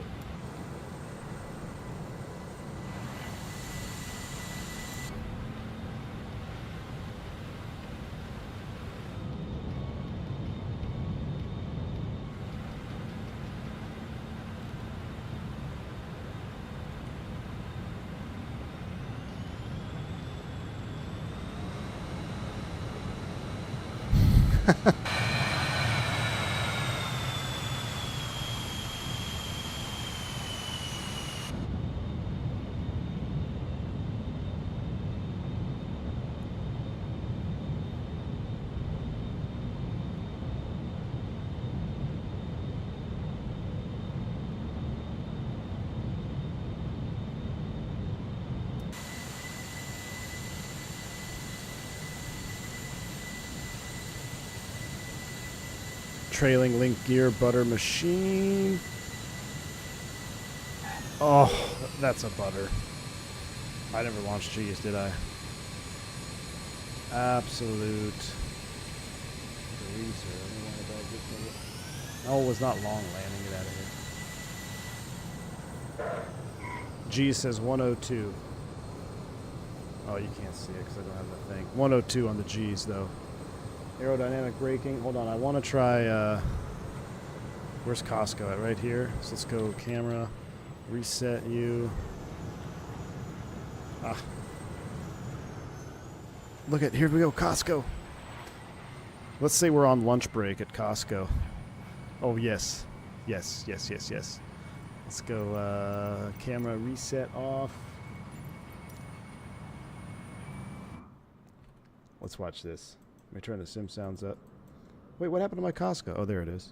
S2: Trailing link gear butter machine. Oh, that's a butter. I never launched G's, did I? Absolute. Oh, it was not long landing. Get out of here. G says 102. Oh, you can't see it because I don't have that thing. 102 on the G's though. Aerodynamic braking. Hold on, I want to try. Where's Costco at? Right here. So let's go camera, reset you. Ah. Look at, here we go, Costco. Let's say we're on lunch break at Costco. Oh yes, yes, yes, yes, yes. Let's go. Camera reset off. Let's watch this. Let me turn the sim sounds up. Wait, what happened to my Costco? Oh, there it is.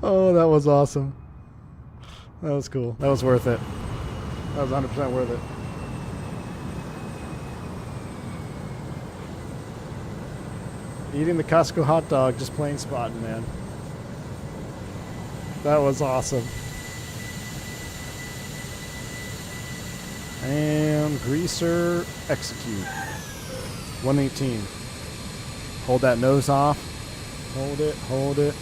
S2: Oh, that was awesome. That was cool. That was worth it. That was 100% worth it. Eating the Costco hot dog, just plain spotting, man. That was awesome. And greaser, execute. 118. Hold that nose off. Hold it, hold it.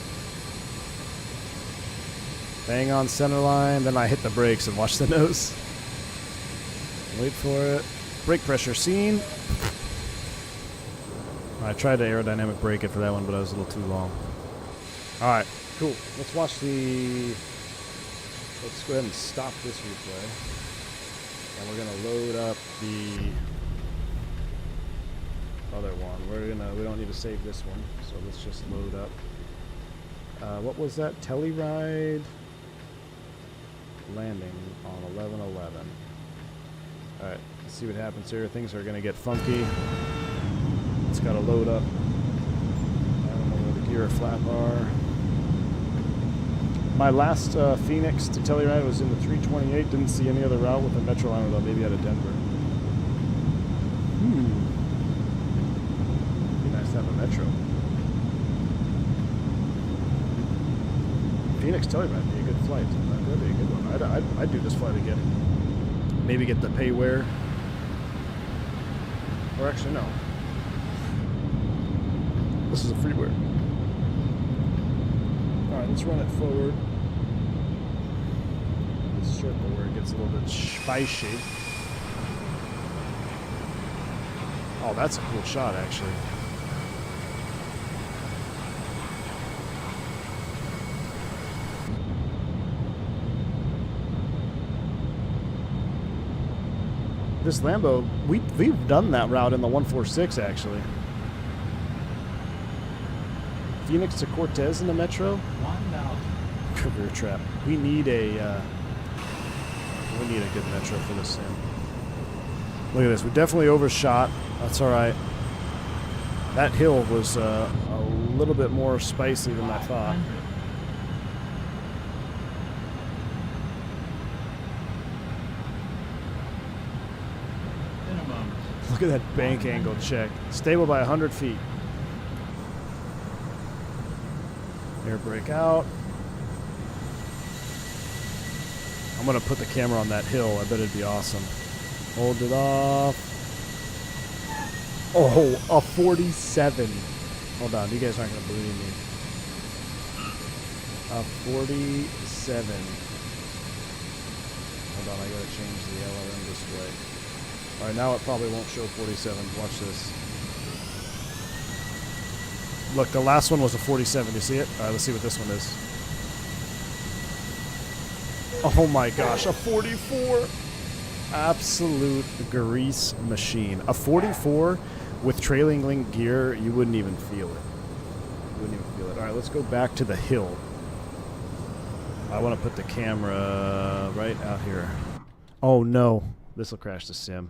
S2: Bang on center line, then I hit the brakes and watch the nose. Wait for it. Brake pressure seen. I tried to aerodynamic brake it for that one, but I was a little too long. Alright, Cool. Let's watch the... Let's go ahead and stop this replay. And we're going to load up the other one. We don't need to save this one, so let's just load up. What was that? Telluride landing on 11/11. Alright, let's see what happens here. Things are going to get funky. It's got to load up. I don't know where the gear or flap are. My last Fenix to Telluride was in the 328. Didn't see any other route with a metro liner though. Maybe out of Denver. Be nice to have a metro. Phoenix Telluride would be a good flight. That'd be a good one. I'd do this flight again. Maybe get the payware. Or actually, no. This is a freeware. Alright, let's run it forward. This circle where it gets a little bit spicy. Oh, that's a cool shot, actually. This Lambo, we've done that route in the 146, actually. Phoenix to Cortez in the Metro.
S7: 1,000.
S2: Career trap. We need a good Metro for this sim. Look at this. We definitely overshot. That's all right. That hill was a little bit more spicy than I thought.
S7: 500. Minimum.
S2: Look at that bank angle check. Stable by 100 feet. Air brake out. I'm going to put the camera on that hill. I bet it'd be awesome. Hold it off. Oh, a 47. Hold on. You guys aren't going to believe me. A 47. Hold on. I got to change the LRM display. All right. Now it probably won't show 47. Watch this. Look, the last one was a 47. You see it? All right, let's see what this one is. Oh my gosh, a 44. Absolute grease machine. A 44 with trailing link gear, you wouldn't even feel it. You wouldn't even feel it. All right, let's go back to the hill. I want to put the camera right out here. Oh no, this will crash the sim.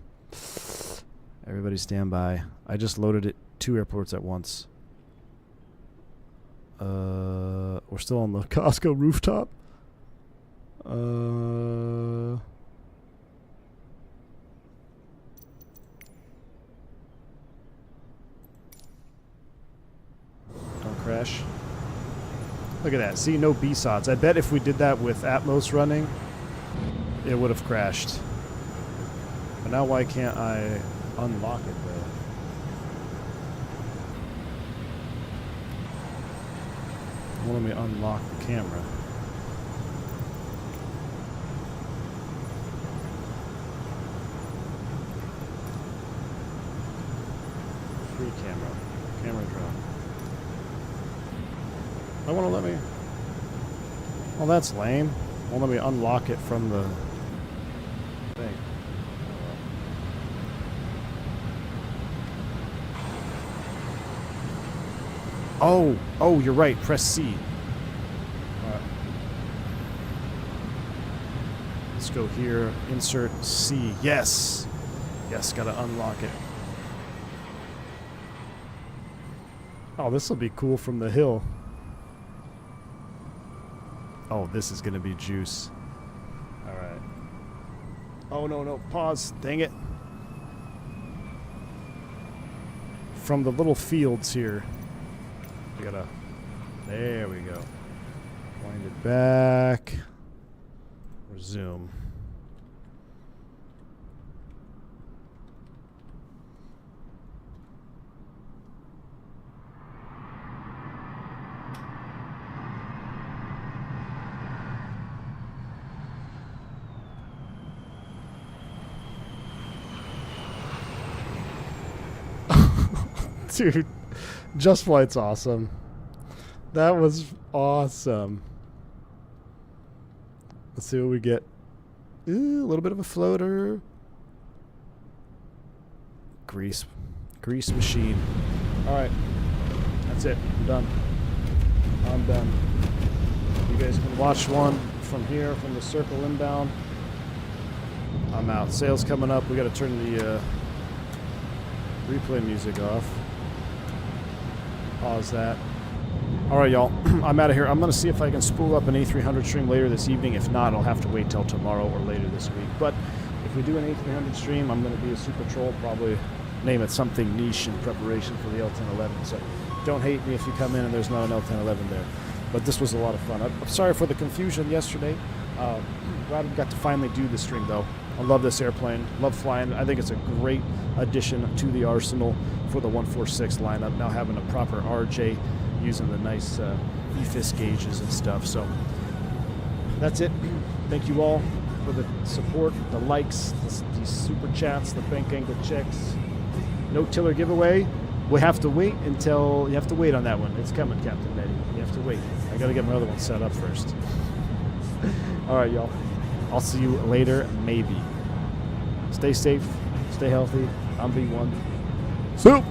S2: Everybody stand by. I just loaded it 2 airports at once. We're still on the Costco rooftop. Don't crash. Look at that. See, no B-sods. I bet if we did that with Atmos running, it would have crashed. But now why can't I unlock it, though? Let me unlock the camera. Free camera. Camera drop. I want to let me... Well, that's lame. Won't let me unlock it from the thing. Oh, you're right. Press C. Let's go here. Insert C. Yes. Yes, gotta unlock it. Oh, this will be cool from the hill. Oh, this is gonna be juice. All right. Oh, no. Pause. Dang it. From the little fields here. We gotta... There we go. Wind it back. Resume. Dude, Just Flight's awesome. That was awesome. Let's see what we get. Ooh, a little bit of a floater. Grease machine. All right, that's it. I'm done. I'm done. You guys can watch one from here, from the circle inbound. I'm out. Sail's coming up. We got to turn the replay music off. Pause that. All right, y'all. I'm out of here. I'm going to see if I can spool up an A300 stream later this evening. If not, I'll have to wait till tomorrow or later this week. But if we do an A300 stream, I'm going to be a super troll. Probably name it something niche in preparation for the L1011. So don't hate me if you come in and there's not an L1011 there. But this was a lot of fun. I'm sorry for the confusion yesterday. Glad we got to finally do the stream, though. I love this airplane. Love flying. I think it's a great addition to the arsenal for the 146 lineup. Now having a proper RJ using the nice EFIS gauges and stuff. So that's it. Thank you all for the support, the likes, these super chats, the bank angle checks. No Tiller giveaway. We have to wait until you have to wait on that one. It's coming, Captain Betty. You have to wait. I got to get my other one set up first. All right, y'all. I'll see you later, maybe. Stay safe. Stay healthy. I'm B1. Soup!